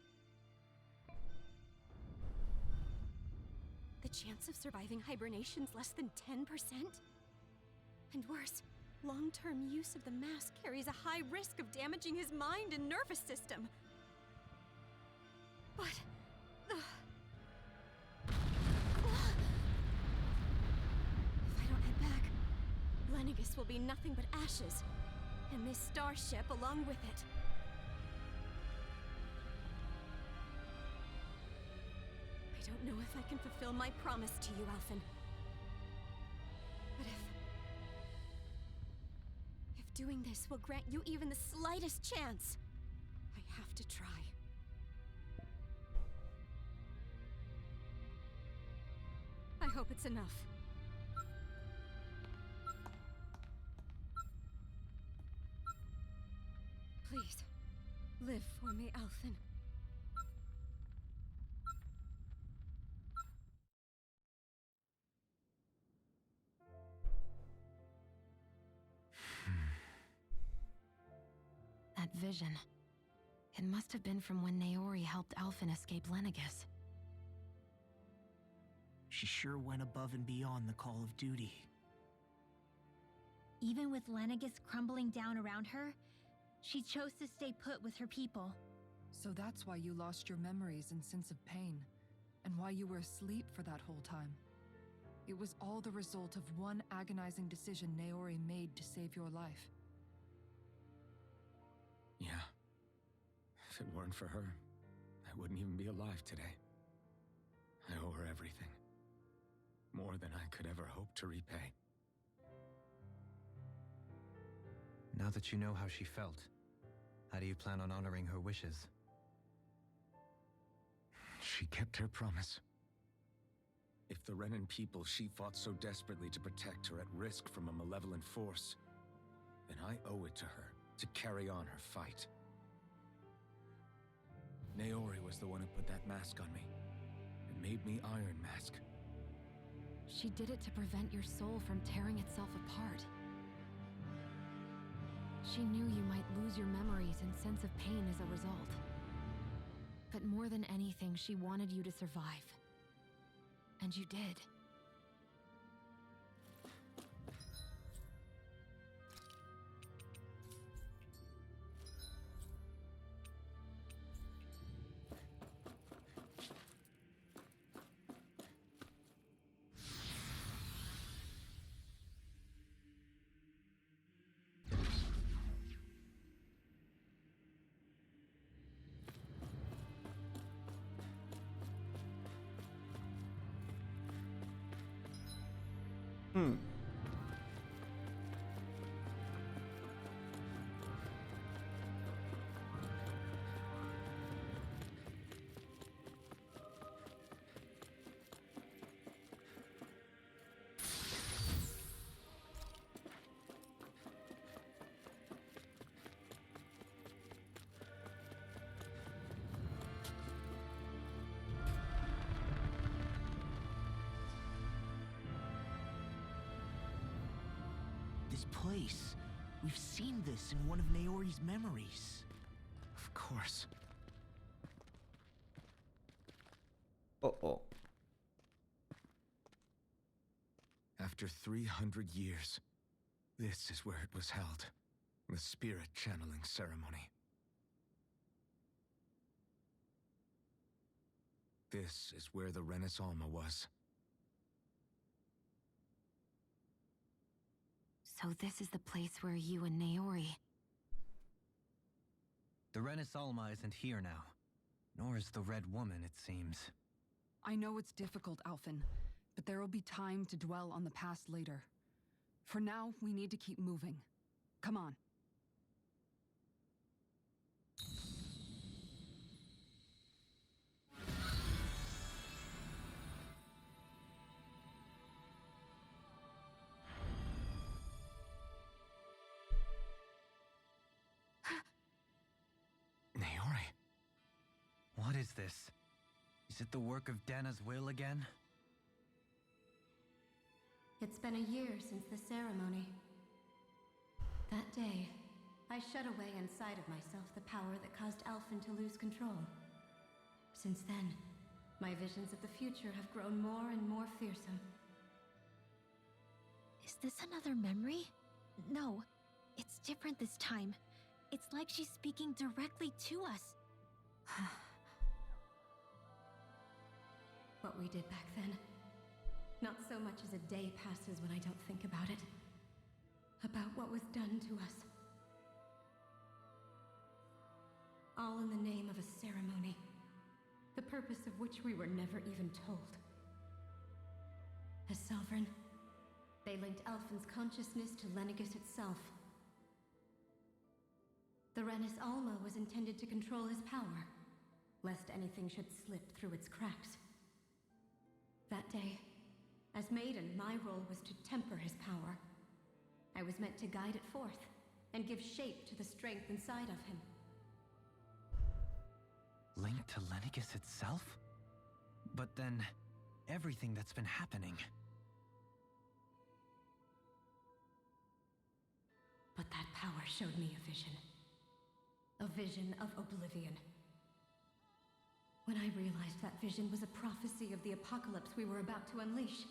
The chance of surviving hibernation's less than 10%? And worse, long-term use of the mask carries a high risk of damaging his mind and nervous system. But... If I don't head back, Lenegis will be nothing but ashes, and this starship along with it. I don't know if I can fulfill my promise to you, Alphen. But if doing this will grant you even the slightest chance, I have to try. I hope it's enough. Please, live for me, Alphen. That vision. It must have been from when Naori helped Alphen escape Lenegis. She sure went above and beyond the call of duty. Even with Lenegis crumbling down around her, she chose to stay put with her people. So that's why you lost your memories and sense of pain, and why you were asleep for that whole time. It was all the result of one agonizing decision Naori made to save your life. Yeah. If it weren't for her, I wouldn't even be alive today. I owe her everything. More than I could ever hope to repay. Now that you know how she felt, how do you plan on honoring her wishes? She kept her promise. If the Renan people she fought so desperately to protect are at risk from a malevolent force, then I owe it to her to carry on her fight. Naori was the one who put that mask on me, and made me Iron Mask. She did it to prevent your soul from tearing itself apart. She knew you might lose your memories and sense of pain as a result. But more than anything, she wanted you to survive. And you did. This place. We've seen this in one of Naori's memories. Of course. Uh-oh. After 300 years, This is where it was held. The spirit channeling ceremony. This is where the Renis Alma was. So this is the place where you and Naori... The Renis Alma isn't here now. Nor is the Red Woman, it seems. I know it's difficult, Alphen, but there will be time to dwell on the past later. For now, we need to keep moving. Come on. Naori. What is this? Is it the work of Dana's will again? It's been a year since the ceremony. That day, I shut away inside of myself the power that caused Alphen to lose control. Since then, my visions of the future have grown more and more fearsome. Is this another memory? No, it's different this time. It's like she's speaking directly to us. What we did back then. Not so much as a day passes when I don't think about it. About what was done to us. All in the name of a ceremony. The purpose of which we were never even told. As Sovereign, they linked Alphen's consciousness to Lenegis itself. The Renis Alma was intended to control his power, lest anything should slip through its cracks. That day, as Maiden, my role was to temper his power. I was meant to guide it forth, and give shape to the strength inside of him. Linked to Lenegis itself? But then, everything that's been happening... But that power showed me a vision. A vision of oblivion. When I realized that vision was a prophecy of the apocalypse we were about to unleash,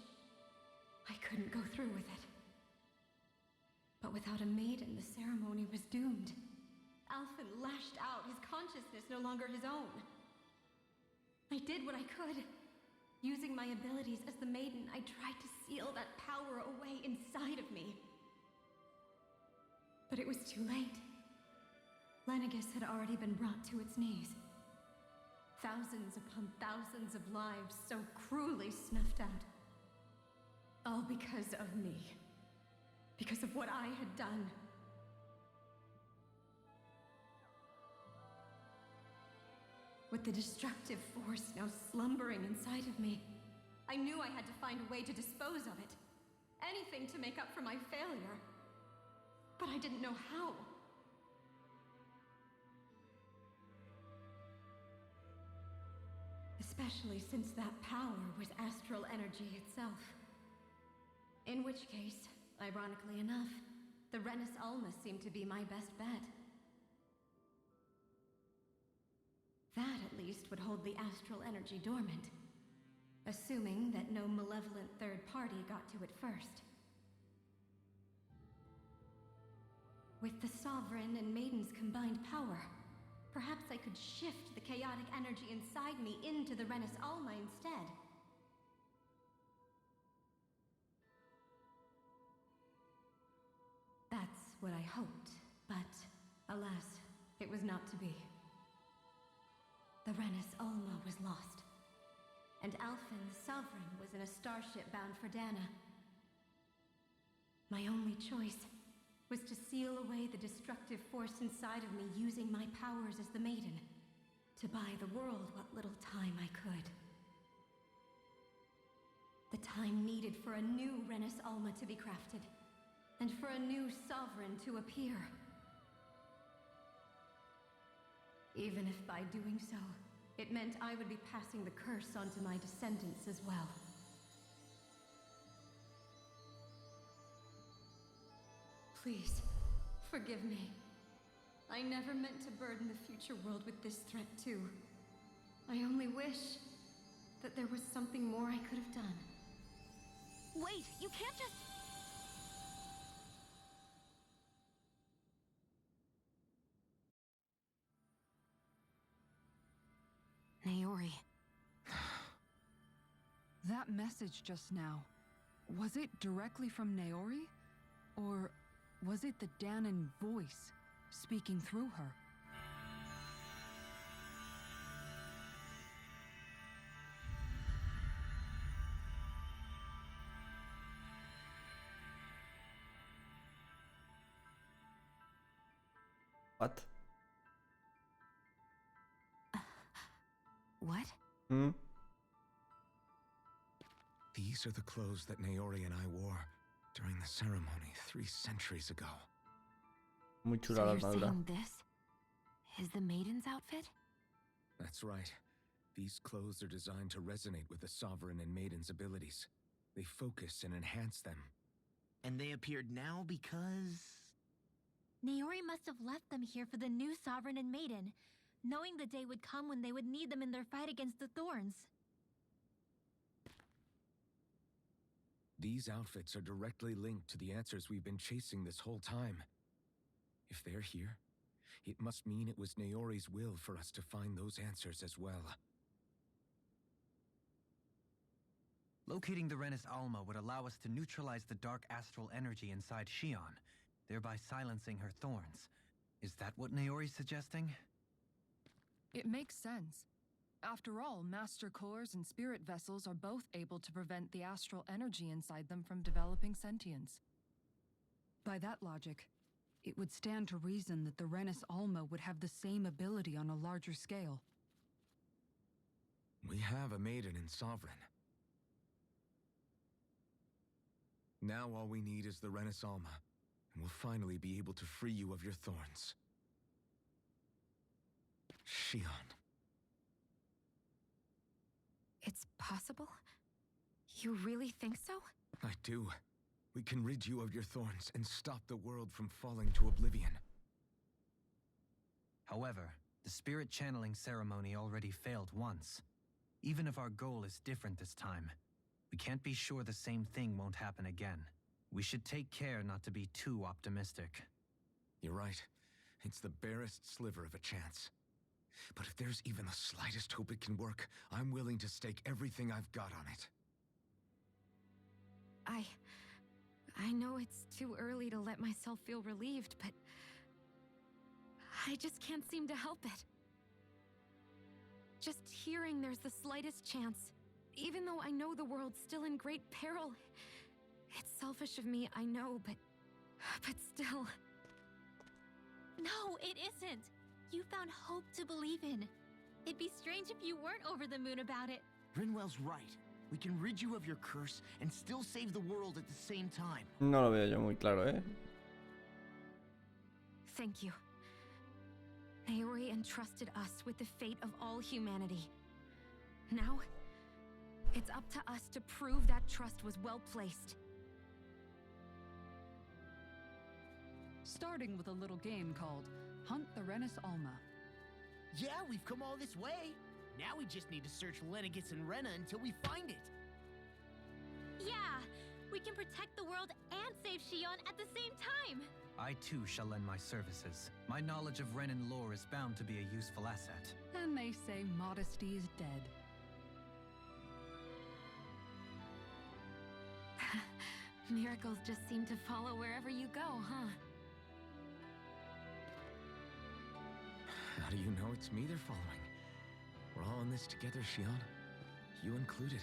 I couldn't go through with it. But without a maiden, the ceremony was doomed. Alphen lashed out, his consciousness no longer his own. I did what I could. Using my abilities as the maiden, I tried to seal that power away inside of me. But it was too late. Lenegis had already been brought to its knees. Thousands upon thousands of lives so cruelly snuffed out. All because of me. Because of what I had done. With the destructive force now slumbering inside of me, I knew I had to find a way to dispose of it. Anything to make up for my failure. But I didn't know how. Especially since that power was astral energy itself. In which case, ironically enough, the Renis Alma seemed to be my best bet. That, at least, would hold the astral energy dormant. Assuming that no malevolent third party got to it first. With the Sovereign and Maiden's combined power, perhaps I could shift the chaotic energy inside me into the Renis Alma instead. That's what I hoped, but alas, it was not to be. The Renis Alma was lost, and Alphen, the Sovereign, was in a starship bound for Dana. My only choice was to seal away the destructive force inside of me using my powers as the Maiden, to buy the world what little time I could. The time needed for a new Renis Alma to be crafted, and for a new Sovereign to appear. Even if by doing so, it meant I would be passing the curse on to my descendants as well. Please, forgive me. I never meant to burden the future world with this threat too. I only wish that there was something more I could have done. Wait, you can't just... Naori. That message just now, was it directly from Naori? Or was it the Danon voice speaking through her? What? What? Hmm? These are the clothes that Naori and I wore during the ceremony 3 centuries ago. Muy So chula la you're armadura. saying this is the maiden's outfit? That's right. These clothes are designed to resonate with the Sovereign and Maiden's abilities. They focus and enhance them. And they appeared now because... Naori must have left them here for the new Sovereign and Maiden, knowing the day would come when they would need them in their fight against the Thorns. These outfits are directly linked to the answers we've been chasing this whole time. If they're here, it must mean it was Naori's will for us to find those answers as well. Locating the Renis Alma would allow us to neutralize the dark astral energy inside Shion, thereby silencing her thorns. Is that what Naori's suggesting? It makes sense. After all, Master Cores and Spirit Vessels are both able to prevent the astral energy inside them from developing sentience. By that logic, it would stand to reason that the Renis Alma would have the same ability on a larger scale. We have a Maiden and Sovereign. Now all we need is the Renis Alma, and we'll finally be able to free you of your thorns. Shion. It's possible? You really think so? I do. We can rid you of your thorns and stop the world from falling to oblivion. However, the spirit channeling ceremony already failed once. Even if our goal is different this time, we can't be sure the same thing won't happen again. We should take care not to be too optimistic. You're right. It's the barest sliver of a chance. But if there's even the slightest hope it can work, I'm willing to stake everything I've got on it. I know it's too early to let myself feel relieved, but I just can't seem to help it. Just hearing there's the slightest chance, even though I know the world's still in great peril. It's selfish of me, I know, but still. No, it isn't. You found hope to believe in. It'd be strange if you weren't over the moon about it. Rinwell's right. We can rid you of your curse and still save the world at the same time. No lo veo yo muy claro, ¿eh? Thank you. Naori entrusted us with the fate of all humanity. Now, it's up to us to prove that trust was well placed. Starting with a little game called Hunt the Renis Alma. Yeah, we've come all this way. Now we just need to search Lenegis and Rena until we find it. Yeah, we can protect the world and save Shion at the same time. I too shall lend my services. My knowledge of Renin lore is bound to be a useful asset. And they say modesty is dead. Miracles just seem to follow wherever you go, huh? How do you know it's me they're following? We're all in this together, Shion. You included.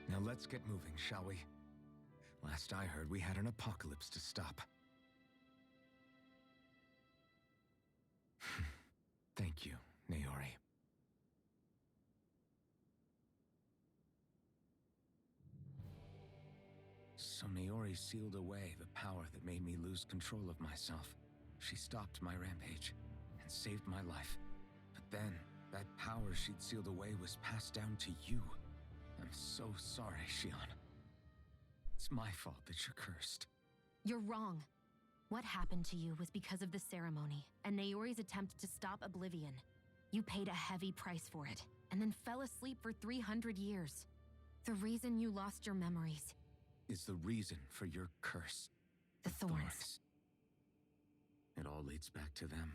Now let's get moving, shall we? Last I heard, we had an apocalypse to stop. Thank you, Naori. So Naori sealed away the power that made me lose control of myself. She stopped my rampage and saved my life. But then, that power she'd sealed away was passed down to you. I'm so sorry, Shion. It's my fault that you're cursed. You're wrong. What happened to you was because of the ceremony and Naori's attempt to stop Oblivion. You paid a heavy price for it, and then fell asleep for 300 years. The reason you lost your memories Is the reason for your curse. The thorns. It all leads back to them.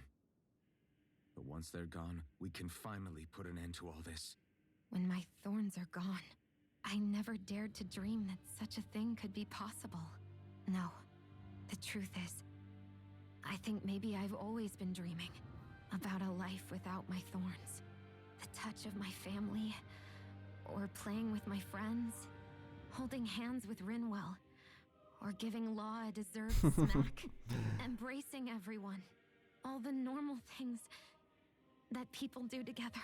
But once they're gone, we can finally put an end to all this. When my thorns are gone, I never dared to dream that such a thing could be possible. No, the truth is, I think maybe I've always been dreaming about a life without my thorns. The touch of my family, or playing with my friends, holding hands with Rinwell, or giving Law a deserved smack, embracing everyone. All the normal things that people do together.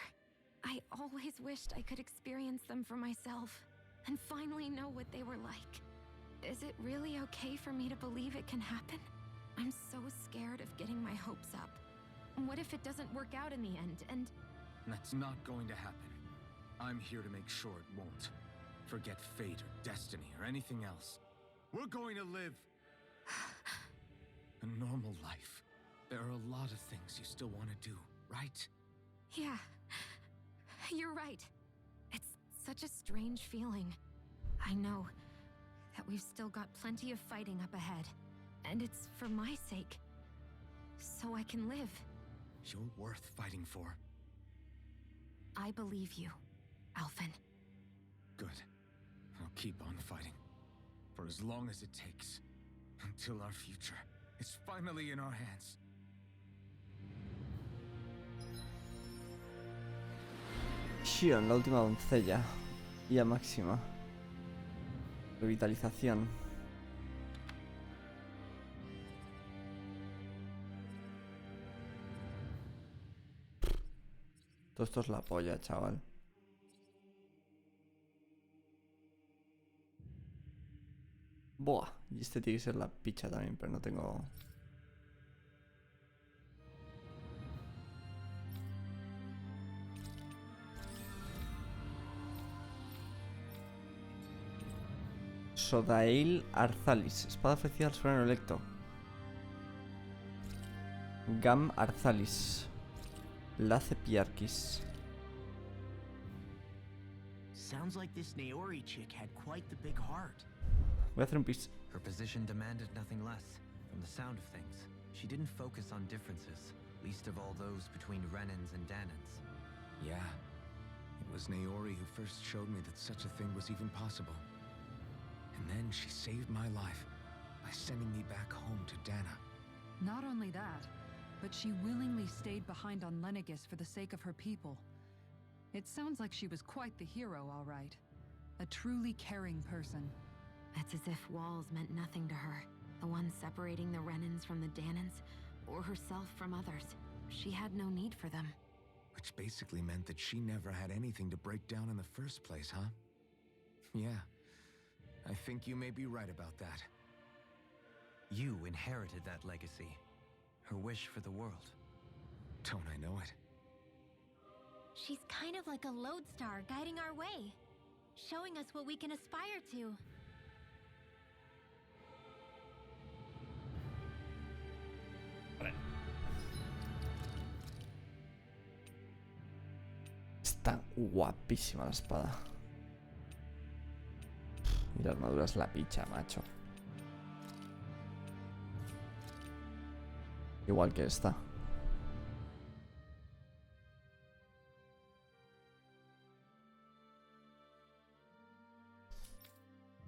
I always wished I could experience them for myself and finally know what they were like. Is it really okay for me to believe it can happen? I'm so scared of getting my hopes up. What if it doesn't work out in the end, and... That's not going to happen. I'm here to make sure it won't. Forget fate or destiny or anything else. We're going to live a normal life. There are a lot of things you still want to do, right? Yeah, you're right. It's such a strange feeling. I know that we've still got plenty of fighting up ahead, and it's for my sake, so I can live. You're worth fighting for. I believe you, Alphen. Good. I'll keep on fighting. For as long as it takes. Until our future is finally in our hands. Shion, la última doncella. Ia máxima. Revitalización. Todo esto es la polla, chaval. Buah, y este tiene que ser la picha también, pero no tengo... Sodail Arzalis, espada ofrecida al soberano electo. Gam Arzalis, Lace Piarquis. Sounds like this Naori chick had quite the big heart. Voy a hacer un pis. Her position demanded nothing less. From the sound of things, she didn't focus on differences, least of all those between Renans and Danans. Yeah. It was Naori who first showed me that such a thing was even possible. And then she saved my life by sending me back home to Dana. Not only that, but she willingly stayed behind on Lenegis for the sake of her people. It sounds like she was quite the hero, all right. A truly caring person. It's as if walls meant nothing to her. The ones separating the Renans from the Danans, or herself from others. She had no need for them. Which basically meant that she never had anything to break down in the first place, huh? Yeah. I think you may be right about that. You inherited that legacy. Her wish for the world. Don't I know it? She's kind of like a lodestar guiding our way, showing us what we can aspire to. Está guapísima la espada. Y la armadura es la picha, macho. Igual que esta.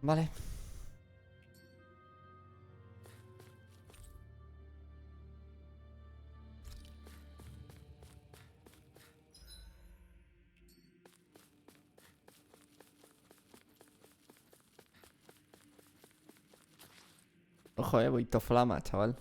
Vale. Ojo, voy to flama, chaval.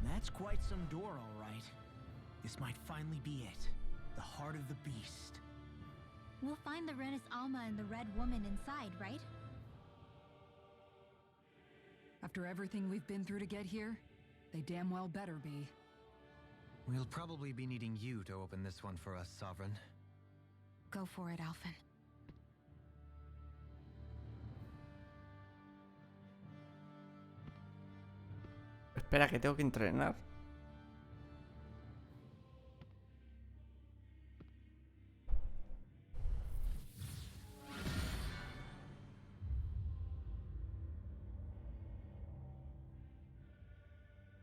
That's quite some door, all right. This might finally be it. The heart of the beast. We'll find the Renis Alma and the Red Woman inside, right? After everything we've been through to get here, they damn well better be. We'll probably be needing you to open this one for us, Sovereign. Go for it, Alphen. Espera, que tengo que entrenar.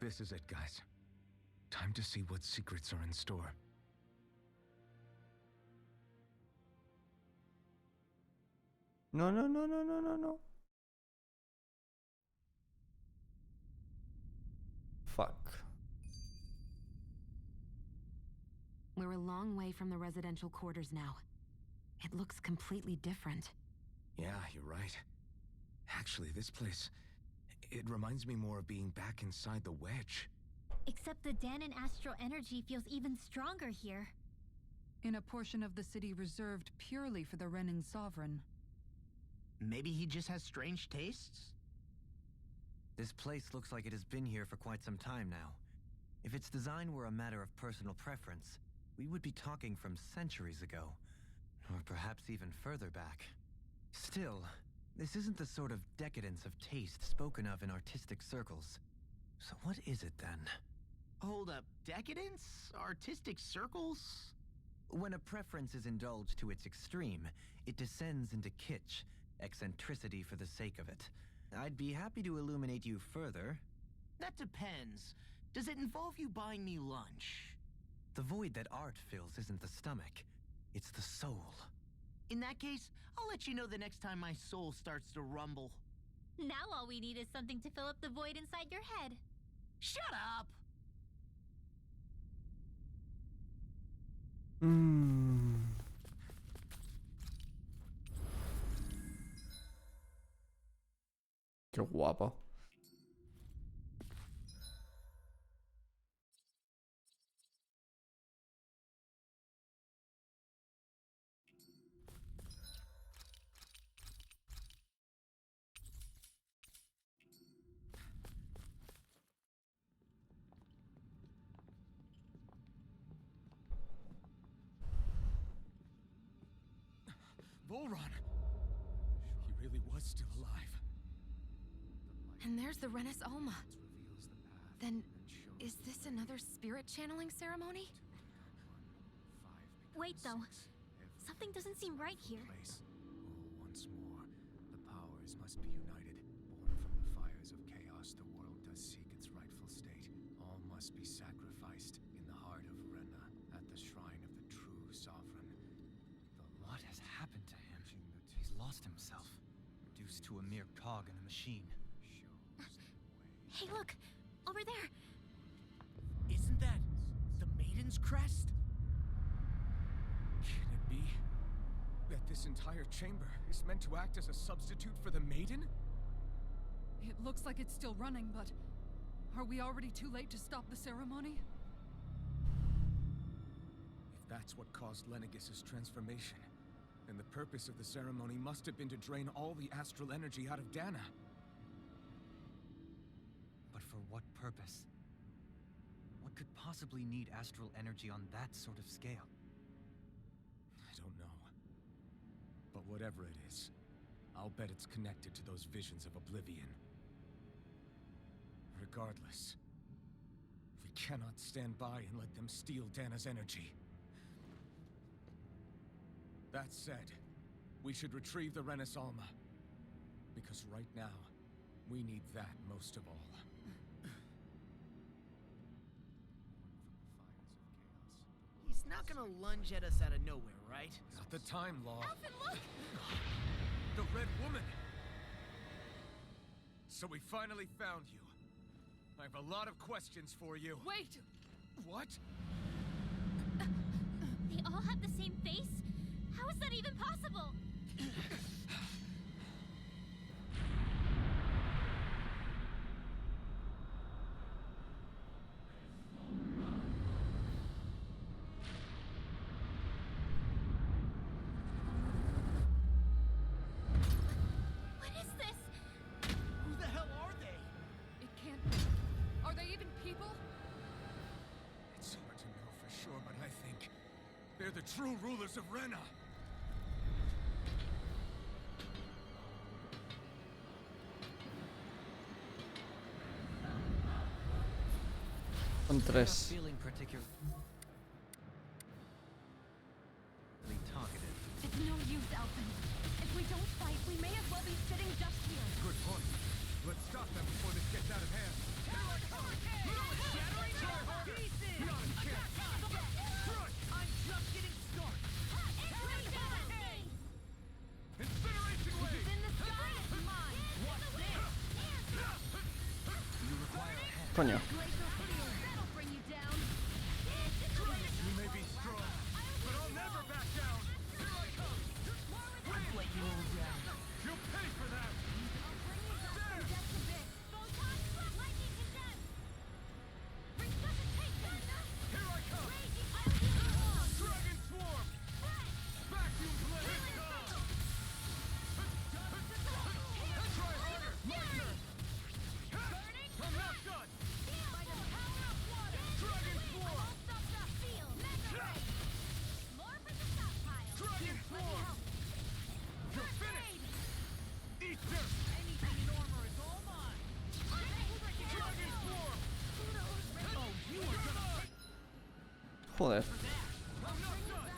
This is it, guys. Time to see what secrets are in store. No, no, no, no, no, no, no. Fuck. We're a long way from the residential quarters now. It looks completely different. Yeah, you're right. Actually, this place... it reminds me more of being back inside the Wedge. Except the Danon astral energy feels even stronger here. In a portion of the city reserved purely for the Renin Sovereign. Maybe he just has strange tastes? This place looks like it has been here for quite some time now. If its design were a matter of personal preference, we would be talking from centuries ago. Or perhaps even further back. Still, this isn't the sort of decadence of taste spoken of in artistic circles. So what is it then? Hold up, decadence? Artistic circles? When a preference is indulged to its extreme, it descends into kitsch, eccentricity for the sake of it. I'd be happy to illuminate you further. That depends. Does it involve you buying me lunch? The void that art fills isn't the stomach, it's the soul. In that case, I'll let you know the next time my soul starts to rumble. Now all we need is something to fill up the void inside your head. Shut up! Qué guapo. Volron! He really was still alive. And there's the Renis Alma. Then, is this another spirit channeling ceremony? Wait, though. Something doesn't seem right here. Once more, the powers must be united. Born from the fires of chaos, the world does seek its rightful state. All must be sacrificed in the heart of Renna, at the shrine of the true sovereign. What has happened to him? He's lost himself, reduced to a mere cog in the machine. Hey, look! Over there! Isn't that the Maiden's crest? Can it be that this entire chamber is meant to act as a substitute for the Maiden? It looks like it's still running, but are we already too late to stop the ceremony? If that's what caused Lenegis' transformation, then the purpose of the ceremony must have been to drain all the astral energy out of Dana. But for what purpose? What could possibly need astral energy on that sort of scale? I don't know. But whatever it is, I'll bet it's connected to those visions of oblivion. Regardless, we cannot stand by and let them steal Dana's energy. That said, we should retrieve the Renis Alma. Because right now, we need that most of all. He's not gonna lunge at us out of nowhere, right? Not the time, Law. Alphen, look! The Red Woman! So we finally found you. I have a lot of questions for you. Wait! What? They all have the same face? How is that even possible? They're the true rulers of Rena. Son tres. Feeling particularly targeted. It's no use, Alphen. If we don't fight, we may as well be sitting just here. Good point. Let's stop them before this gets out of hand. Coño. You may be strong, but I'll never back down. Here I come. Let you all down. You'll pay for that. Here I come. Dragon Swarm. Vacuum Blade. Try harder. My turn. I'm not done. Dragon Swarm. Dragon Swarm. You're finished. Eat dirt. Anything in armor is all mine. Dragon Swarm. Oh, you are gonna. Joder. I'm not done.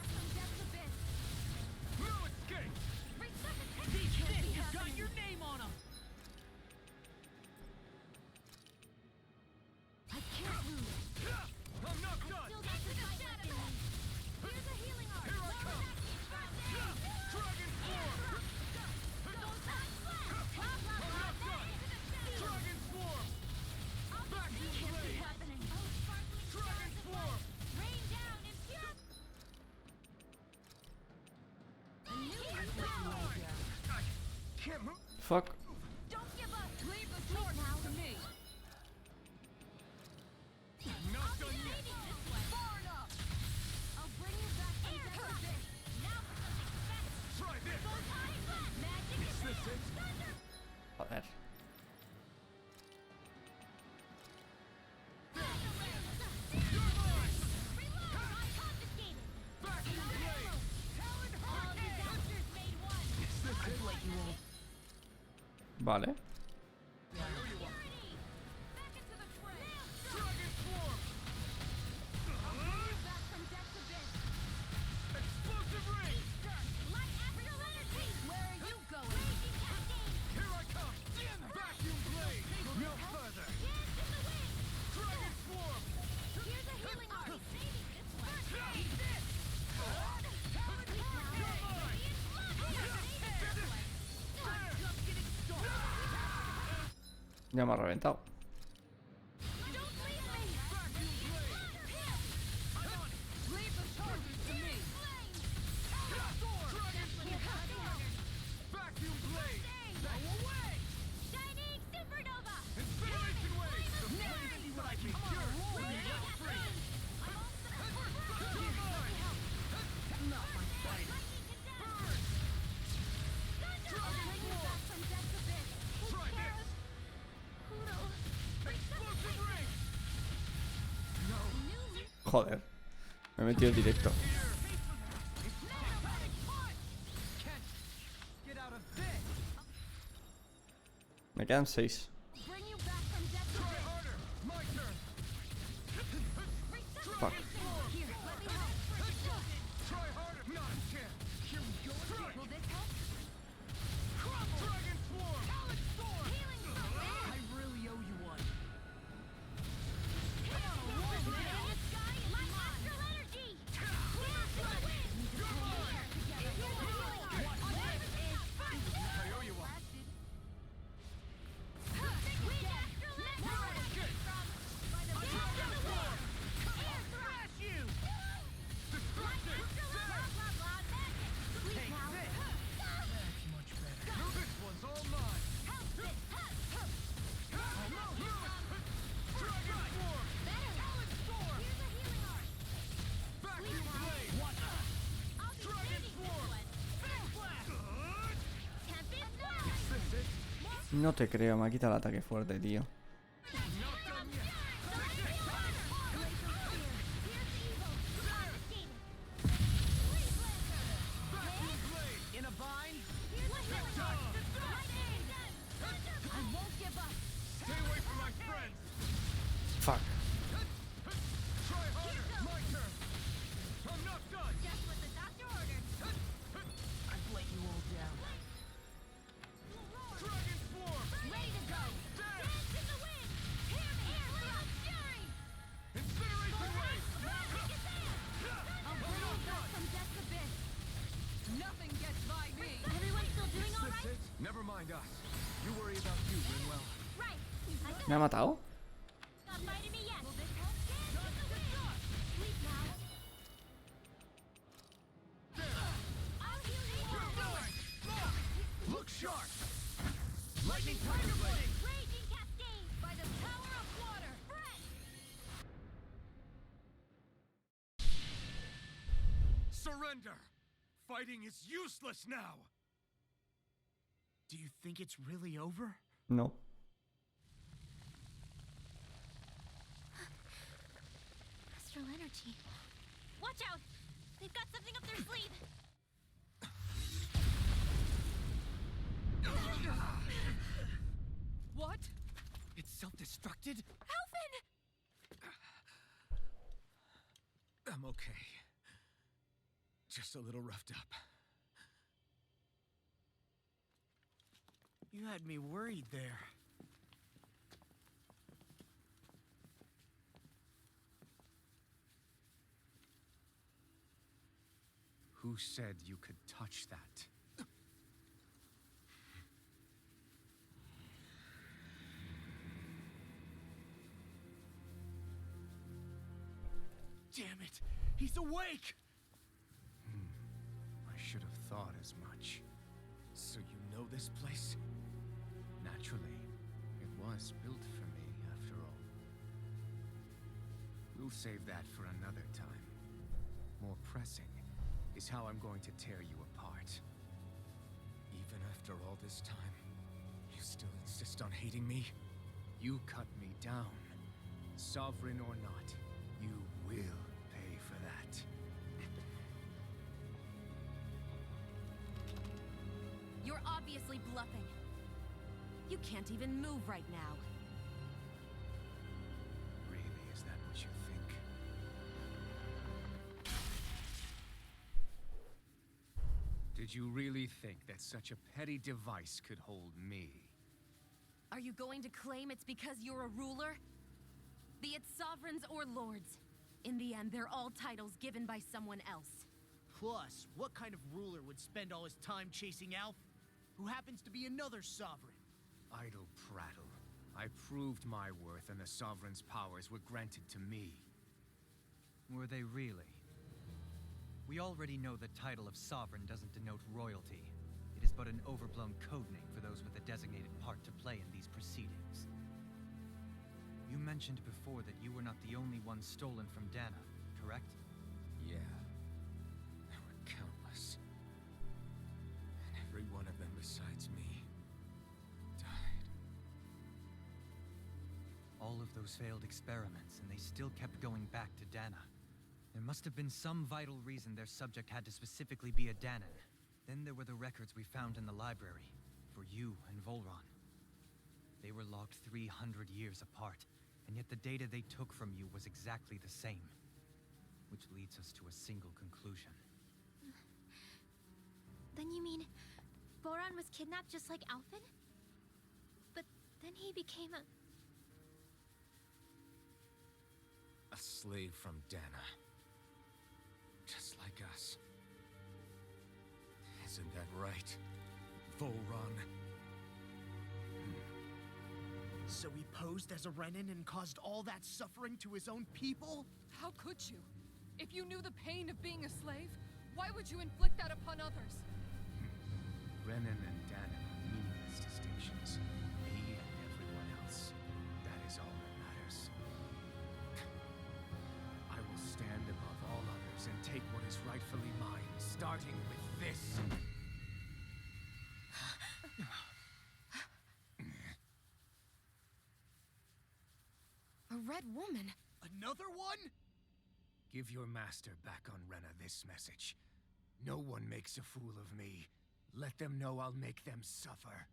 No escape. These things have got your name on them. I can't lose. I'm not done. Here I come. Dragon Swarm. I'm not done. Dragon Swarm. Vacuum Blade. Dragon Swarm. I can't move. Fuck. Don't give up. Leave the torch now to me. Not done yet. Far enough. I'll bring you back from death abyss. Try this. Is this it? Joder. Vacuum Blade. Is this it? Vale. Dragon Swarm. Explosive Ring. Where are you going? Here I come. Vacuum Blade. No further. Dragon Swarm. Ya me ha reventado. Vacuum Blade. Incineration Wave. The flame inside me cures. Let me run free. You're mine. Not my fighter. Burn. Dragon Swarm. Try this. Explosive Ring. No. Joder. Me he metido directo. Get out of bed. Me quedan 6. Bring you back from death Try abyss. harder. My turn. Fuck. Here, let me help. Try harder. Not a chance. Here we go. Strike. Will this help? Dragon Swarm. I really owe you one. I owe you one. No te creo, me ha quitado el ataque fuerte, tío. ¿Me ha matado? Stop biting me yet. Sleep now. I'll heal you. Look sharp! Lightning Thunderblade! Raging Cascade by the power of water. Breath. Surrender! Fighting is useless now! Do you think it's really over? No. Astral energy. Watch out! They've got something up their sleeve! What? It's self-destructed? Alphen! I'm okay. Just a little roughed up. You had me worried there. Who said you could touch that? Damn it! He's awake! I should have thought as much. So you know this place? Naturally, it was built for me, after all. We'll save that for another time. More pressing is how I'm going to tear you apart. Even after all this time, you still insist on hating me? You cut me down. Sovereign or not, you will pay for that. You're obviously bluffing. You can't even move right now. Really, is that what you think? Did you really think that such a petty device could hold me? Are you going to claim it's because you're a ruler? Be it sovereigns or lords. In the end, they're all titles given by someone else. Plus, what kind of ruler would spend all his time chasing Alf, who happens to be another sovereign? Idle prattle. I proved my worth and the Sovereign's powers were granted to me. Were they really? We already know the title of Sovereign doesn't denote royalty. It is but an overblown codename for those with a designated part to play in these proceedings. You mentioned before that you were not the only one stolen from Dana, correct? Yeah. There were countless. And every one of them besides me died. All of those failed experiments, and they still kept going back to Dana. There must have been some vital reason their subject had to specifically be a Danan. Then there were the records we found in the library, for you and Volron. They were logged 300 years apart, and yet the data they took from you was exactly the same. Which leads us to a single conclusion. Then you mean Boron was kidnapped just like Alphen? But then he became a slave from Dana. Just like us. Isn't that right, Volron? So he posed as a Renin and caused all that suffering to his own people? How could you? If you knew the pain of being a slave, why would you inflict that upon others? Renin and Danan are meaningless distinctions. Me and everyone else. That is all that matters. I will stand above all others and take what is rightfully mine, starting with this. A red woman? Another one? Give your master back on Rena this message. No one makes a fool of me. Let them know I'll make them suffer.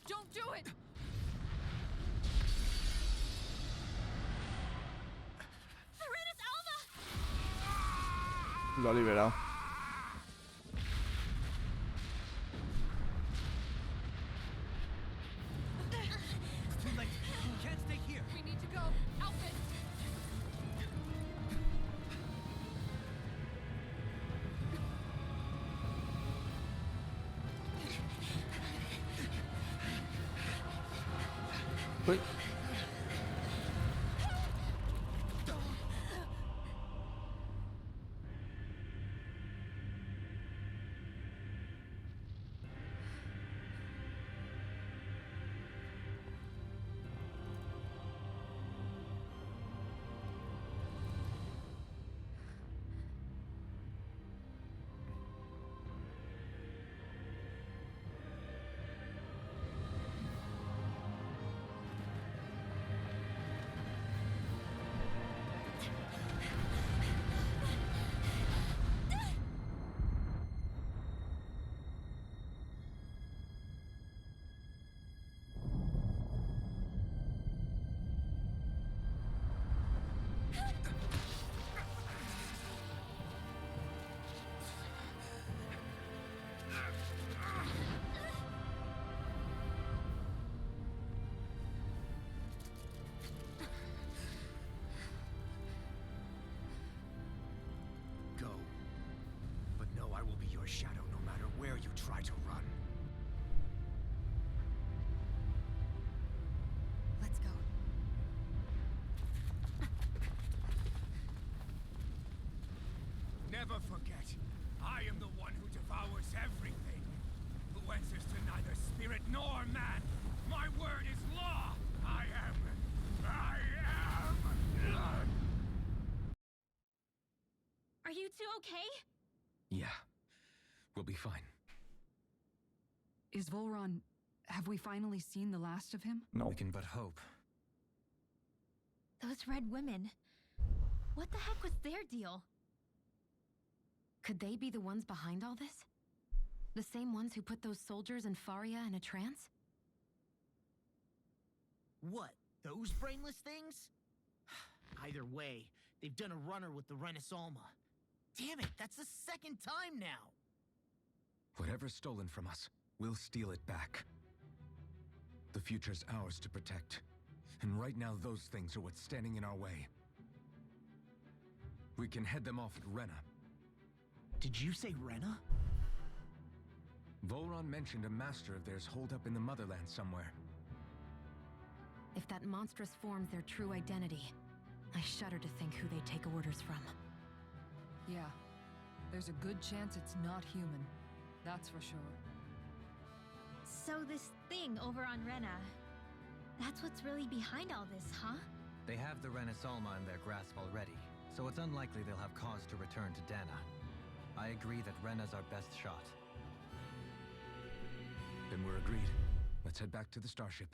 Don't do it! Serenus Alva! Lo ha liberado. Too late. You can't stay here. We need to go. Outfit! Uy. Go. But know I will be your shadow no matter where you try to run. Let's go. Never forget, I am the one who devours everything, who answers to neither spirit nor man. My word is law. I am. Are you two okay? Yeah, we'll be fine. Is Volron... Have we finally seen the last of him? No. We can but hope. Those red women. What the heck was their deal? Could they be the ones behind all this? The same ones who put those soldiers in Faria in a trance? What? Those brainless things? Either way, they've done a runner with the Renaissance. Damn it, that's the second time now! Whatever's stolen from us, we'll steal it back. The future's ours to protect. And right now, those things are what's standing in our way. We can head them off at Rena. Did you say Rena? Volron mentioned a master of theirs holed up in the motherland somewhere. If that monstrous form's their true identity, I shudder to think who they take orders from. Yeah. There's a good chance it's not human. That's for sure. So this thing over on Rena, that's what's really behind all this, huh? They have the Renaissance in their grasp already, so it's unlikely they'll have cause to return to Dana. I agree that Rena's our best shot. Then we're agreed. Let's head back to the starship.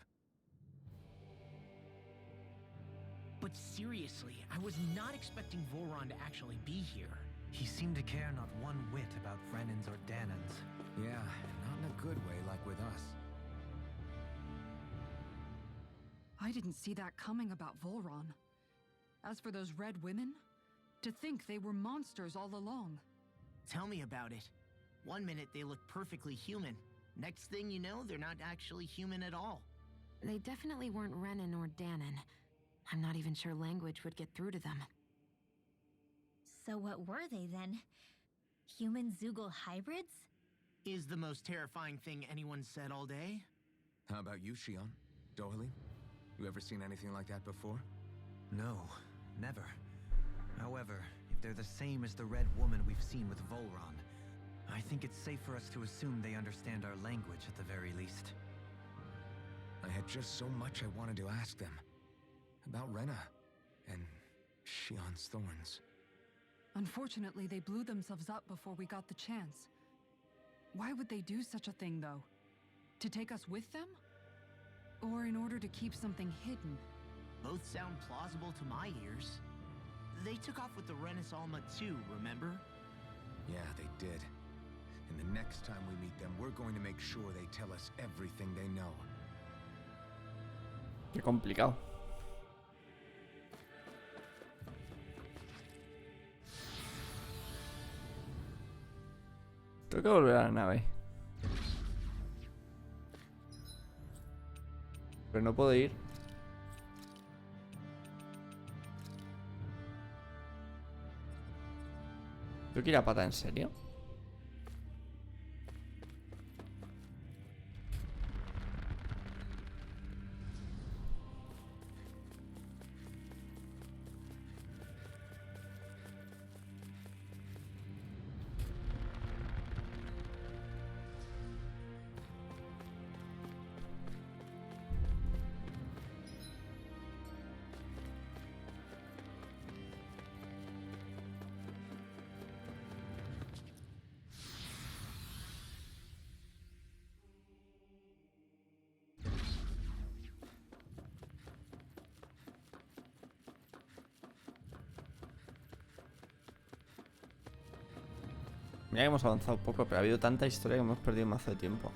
But seriously, I was not expecting Volron to actually be here. He seemed to care not one whit about Renans or Danans. Yeah, not in a good way like with us. I didn't see that coming about Volron. As for those red women, to think they were monsters all along. Tell me about it. One minute they look perfectly human. Next thing you know, they're not actually human at all. They definitely weren't Renan or Danan. I'm not even sure language would get through to them. So what were they then? Human Zoogle hybrids? Is the most terrifying thing anyone said all day? How about you, Shion? Dohalie? You ever seen anything like that before? No, never. However, if they're the same as the red woman we've seen with Volron, I think it's safe for us to assume they understand our language at the very least. I had just so much I wanted to ask them. About Rena and Shion's thorns. Unfortunately, they blew themselves up before we got the chance. Why would they do such a thing, though? To take us with them? Or in order to keep something hidden? Both sound plausible to my ears. They took off with the Renaissance too, remember? Yeah, they did. And the next time we meet them, we're going to make sure they tell us everything they know. Qué complicado. Tengo que volver a la nave. Pero no puedo ir. ¿Tengo que ir a pata en serio? Mira que hemos avanzado poco, pero ha habido tanta historia que hemos perdido un mazo de tiempo.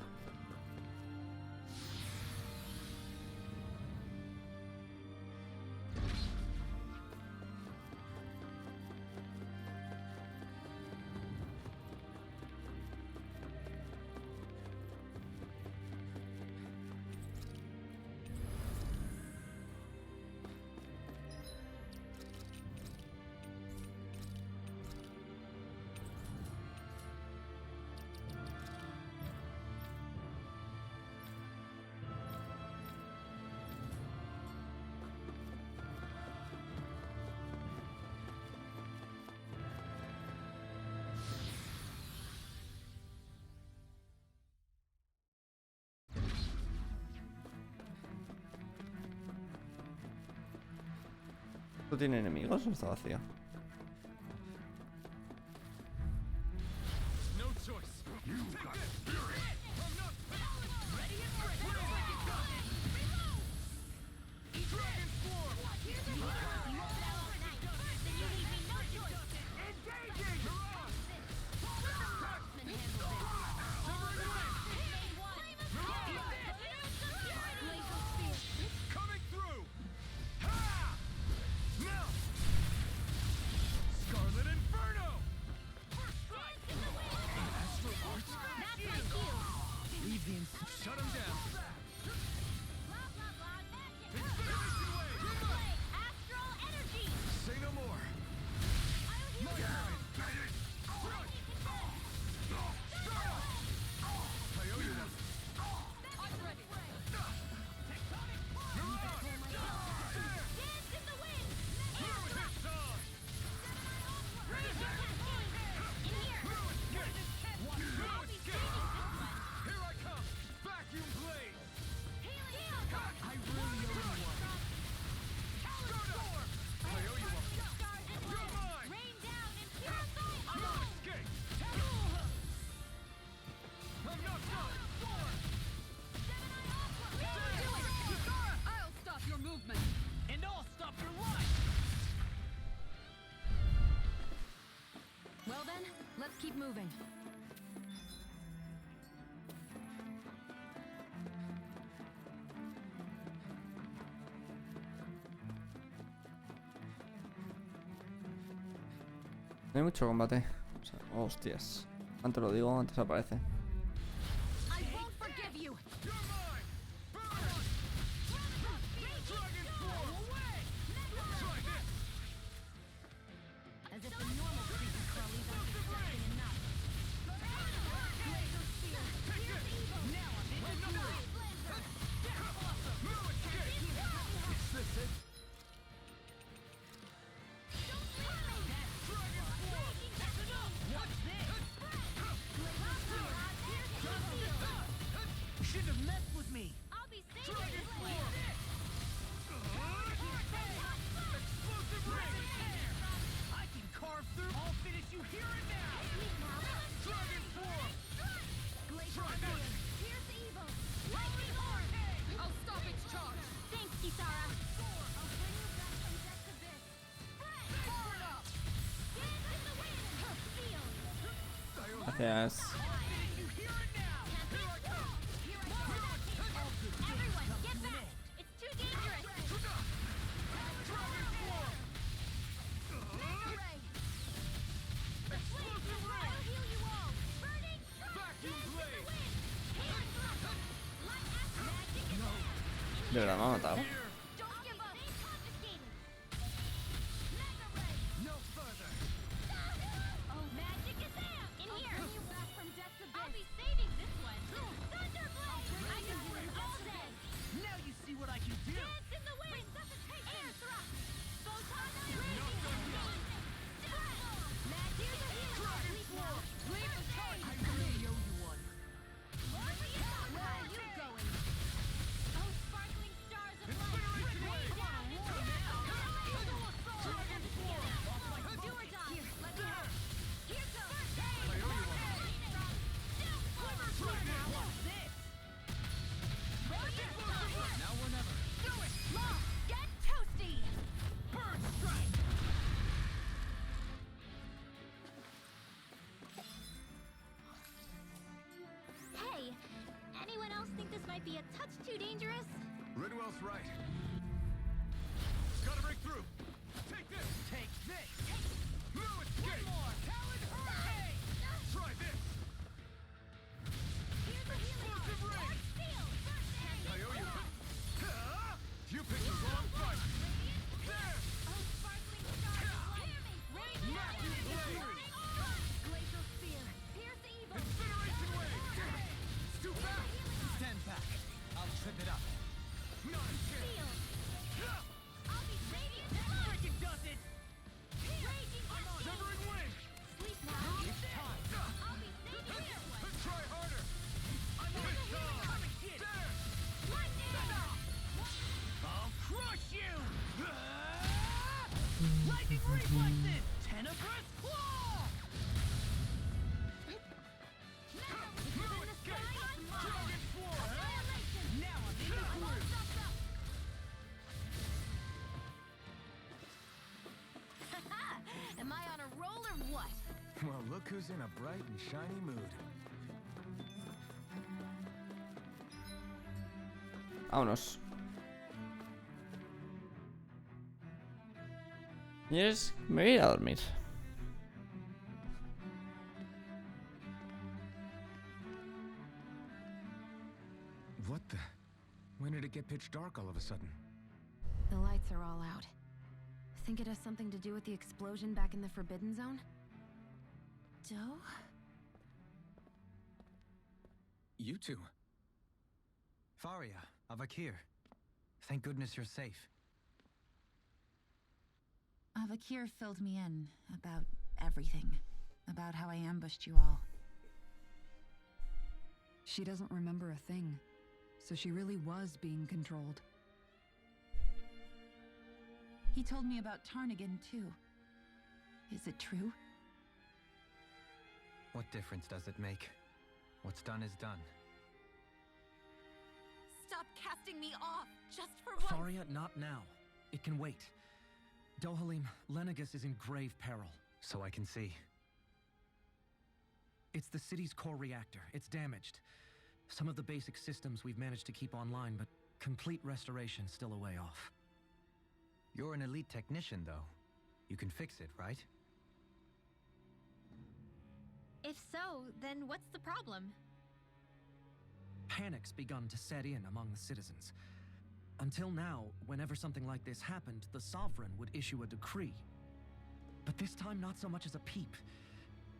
¿Esto tiene enemigos o está vacío? Well then, let's keep moving. No hay mucho combate. O sea, hostias. Antes lo digo, antes aparece. I won't forgive you. As if the normal creepy crawlies aren't distracting enough. Laser spear. Now I'm into Is this it? Shouldn't have messed with me. I'll be saving this one. I can carve through. I'll finish you here and now. Dragon form. Glacial spear. Here's the evil. Lightning orb. I'll stop its charge. Thanks, Kisara. I'll bring you back from death's abyss. Power up. Dance in the wind. Feel. Gracias. Everyone, get back. It's too dangerous. I'll heal you all. Burning strike. Dance in the wind. Hand thrust. Light action. Magic attack. De verdad me ha matado. Don't give up. Stay confiscated. Mega ray. No further. Oh, magic attack. In here. Bring you back from death's abyss. I'll be saving this one. Thunderblade. I can do it all day. Now you see what I can do. Dance in the wind. Air thrust. Photon radiation. Magic attack. Laser charge. I really owe you one. Where are you going? Oh, sparkling stars of light. be a touch too dangerous. Ridwell's right. Gotta break through. Take this! Take this! No escape! More! Talon Hurricane! Try this! Here's a healing Explosive heart. ring! Shield. First aid. I owe you. You picked the wrong fight! There! Oh, sparkling star of light. Raise Massive blade! Glacial spear. Pierce evil. Incineration wave! Scoop back! Stand back. I'll trip it up. Not a chance! Shield. I'll be radiant. Freaking does it! Raging Arcane. Severing wing! Sleep now. It's time. I'll be saving you. Try harder! I'm on it. Come and get it. There! Lightning. I'll crush you! Lightning reflexes! Tenebrous claw! No escape! Dragon Sword! Now I'm in the groove! Am I on a roll or what? Well, look who's in a bright and shiny mood. Vámonos. ¿Quieres? Me voy a ir a dormir. What the? When did it get pitch dark all of a sudden? The lights are all out. Think it has something to do with the explosion back in the Forbidden Zone? Doe? You two. Faria, Avakir. Thank goodness you're safe. Avakir filled me in about everything. About how I ambushed you all. She doesn't remember a thing, so she really was being controlled. He told me about Tarnigan, too. Is it true? What difference does it make? What's done is done. Stop casting me off, just for once. Faria, not now. It can wait. Dohalim, Lenegus is in grave peril. So I can see. It's the city's core reactor. It's damaged. Some of the basic systems we've managed to keep online, but complete restoration's still a way off. You're an elite technician, though. You can fix it, right? If so, then what's the problem? Panic's begun to set in among the citizens. Until now, whenever something like this happened, the Sovereign would issue a decree. But this time, not so much as a peep.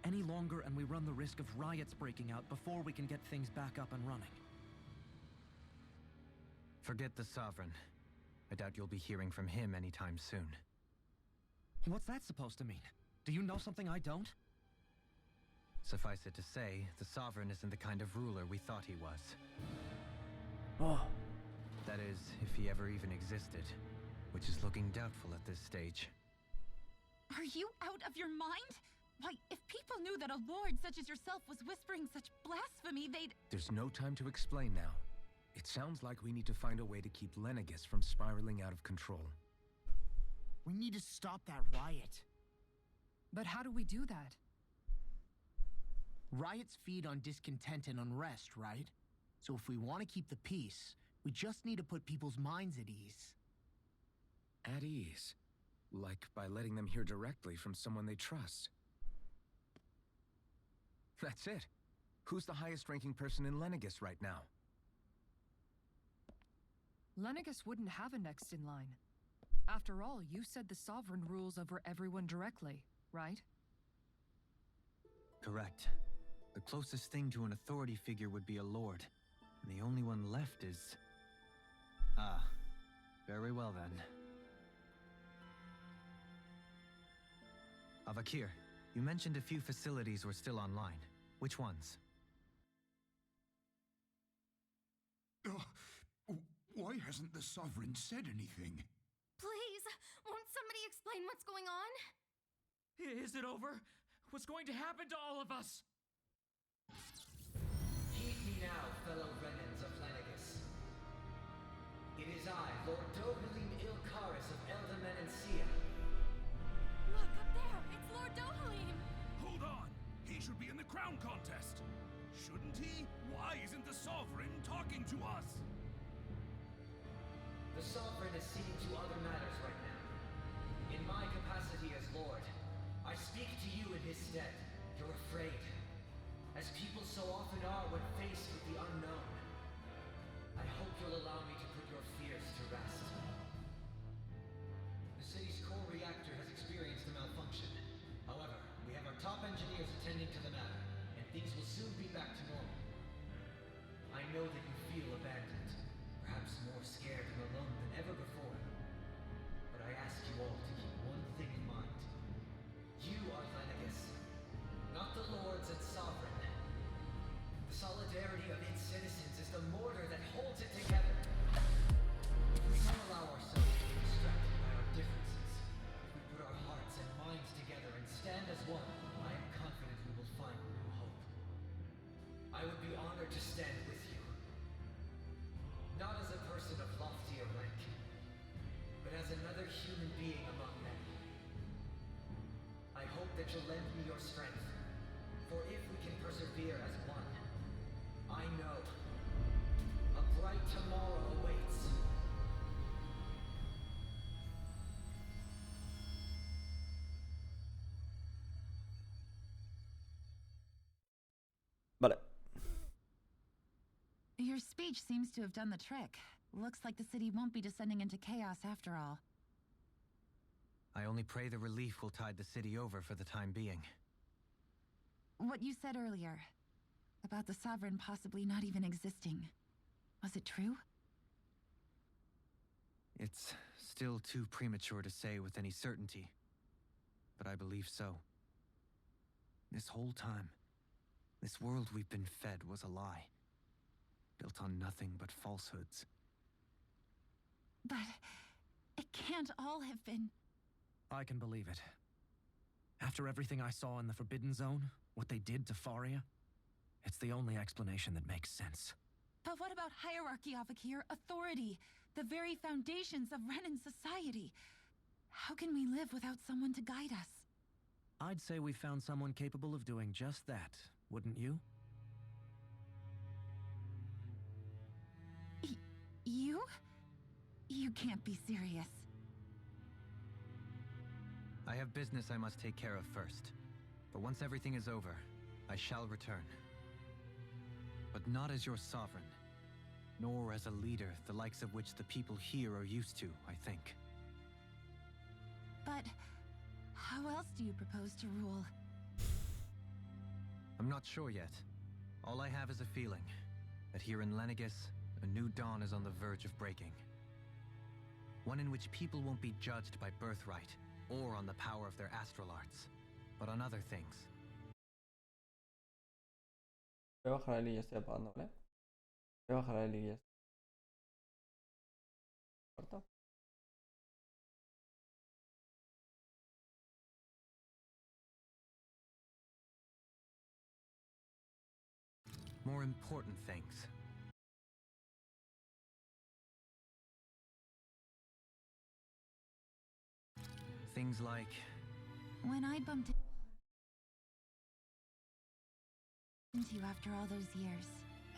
Any longer, and we run the risk of riots breaking out before we can get things back up and running. Forget the Sovereign. I doubt you'll be hearing from him anytime soon. What's that supposed to mean? Do you know something I don't? Suffice it to say, the Sovereign isn't the kind of ruler we thought he was. Oh. That is, if he ever even existed, which is looking doubtful at this stage. Are you out of your mind? Why, if people knew that a lord such as yourself was whispering such blasphemy, they'd... There's no time to explain now. It sounds like we need to find a way to keep Lenegus from spiraling out of control. We need to stop that riot. But how do we do that? Riots feed on discontent and unrest, right? So if we want to keep the peace, we just need to put people's minds at ease. At ease? Like by letting them hear directly from someone they trust. That's it. Who's the highest-ranking person in Lenegus right now? Lenegus wouldn't have a next in line. After all, you said the Sovereign rules over everyone directly, right? Correct. The closest thing to an authority figure would be a lord. And the only one left is... Ah. Very well then. Avakir, you mentioned a few facilities were still online. Which ones? Why hasn't the Sovereign said anything? Please, won't somebody explain what's going on? Is it over? What's going to happen to all of us? Heed me now, fellow remnants of Lenegus. It is I, Lord Dohalim Ilkaris of Eldermenencia. Look, up there! It's Lord Dohalim! Hold on! He should be in the crown contest! Shouldn't he? Why isn't the Sovereign talking to us? The Sovereign is seeing to other matters right now. In my capacity as Lord, I speak to you in his stead. You're afraid, as people so often are when faced with the unknown. I hope you'll allow me to put your fears to rest. The city's core reactor has experienced a malfunction. However, we have our top engineers attending to the matter, and things will soon be back to normal. I know that you feel abandoned, perhaps more scared and alone than ever before. But I ask you all to keep one thing in mind. You are Lenegus, not the Lords and Sovereign. The solidarity of its citizens is the mortar that holds it together. If we don't allow ourselves to be distracted by our differences, if we put our hearts and minds together and stand as one, I am confident we will find new hope. I would be honored to stand with you. Not as a person of loftier rank, but as another human being among men. I hope that you'll lend me your strength, for if we can persevere as one, I know a bright tomorrow awaits. Vale. Your speech seems to have done the trick. Looks like the city won't be descending into chaos after all. I only pray the relief will tide the city over for the time being. What you said earlier, about the Sovereign possibly not even existing, was it true? It's still too premature to say with any certainty, but I believe so. This whole time, this world we've been fed was a lie, built on nothing but falsehoods. But it can't all have been... I can believe it. After everything I saw in the Forbidden Zone, what they did to Faria, it's the only explanation that makes sense. But what about hierarchy, Avakir? Authority? The very foundations of Renan society? How can we live without someone to guide us? I'd say we found someone capable of doing just that, wouldn't you? You? You can't be serious. I have business I must take care of first. But once everything is over, I shall return. But not as your sovereign, nor as a leader the likes of which the people here are used to, I think. But how else do you propose to rule? I'm not sure yet. All I have is a feeling that here in Lenegus, a new dawn is on the verge of breaking. One in which people won't be judged by birthright or on the power of their astral arts, but on other things. Voy a bajar el y ya estoy apagando, ¿vale? Voy a bajar el y ya está. ¿Corta? More important things. Things like... When I bumped into you after all those years,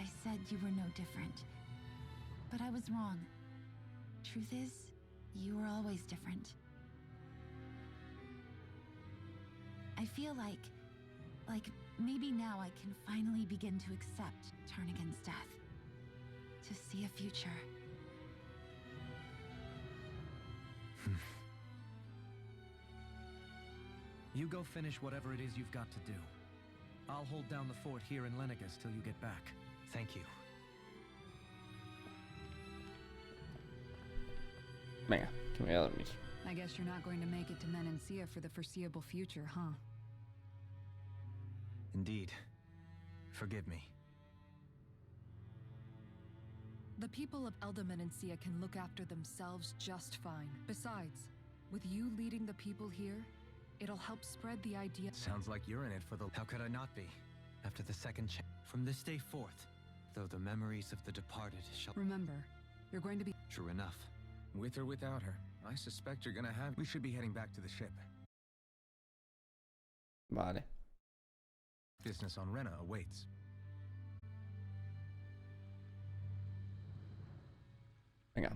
I said you were no different. But I was wrong. Truth is, you were always different. I feel like maybe now I can finally begin to accept turn against death. To see a future. You go finish whatever it is you've got to do. I'll hold down the fort here in Lenegus till you get back. Thank you. Venga, que me voy a dormir. I guess you're not going to make it to Menancia for the foreseeable future, huh? Indeed. Forgive me. The people of Elda Menancia can look after themselves just fine. Besides, with you leading the people here, it'll help spread the idea. Sounds like you're in it for the... How could I not be? After the second from this day forth, though the memories of the departed shall... Remember, you're going to be... True enough. With or without her, I suspect you're gonna have... We should be heading back to the ship. Vale. Business on Rena awaits. Venga.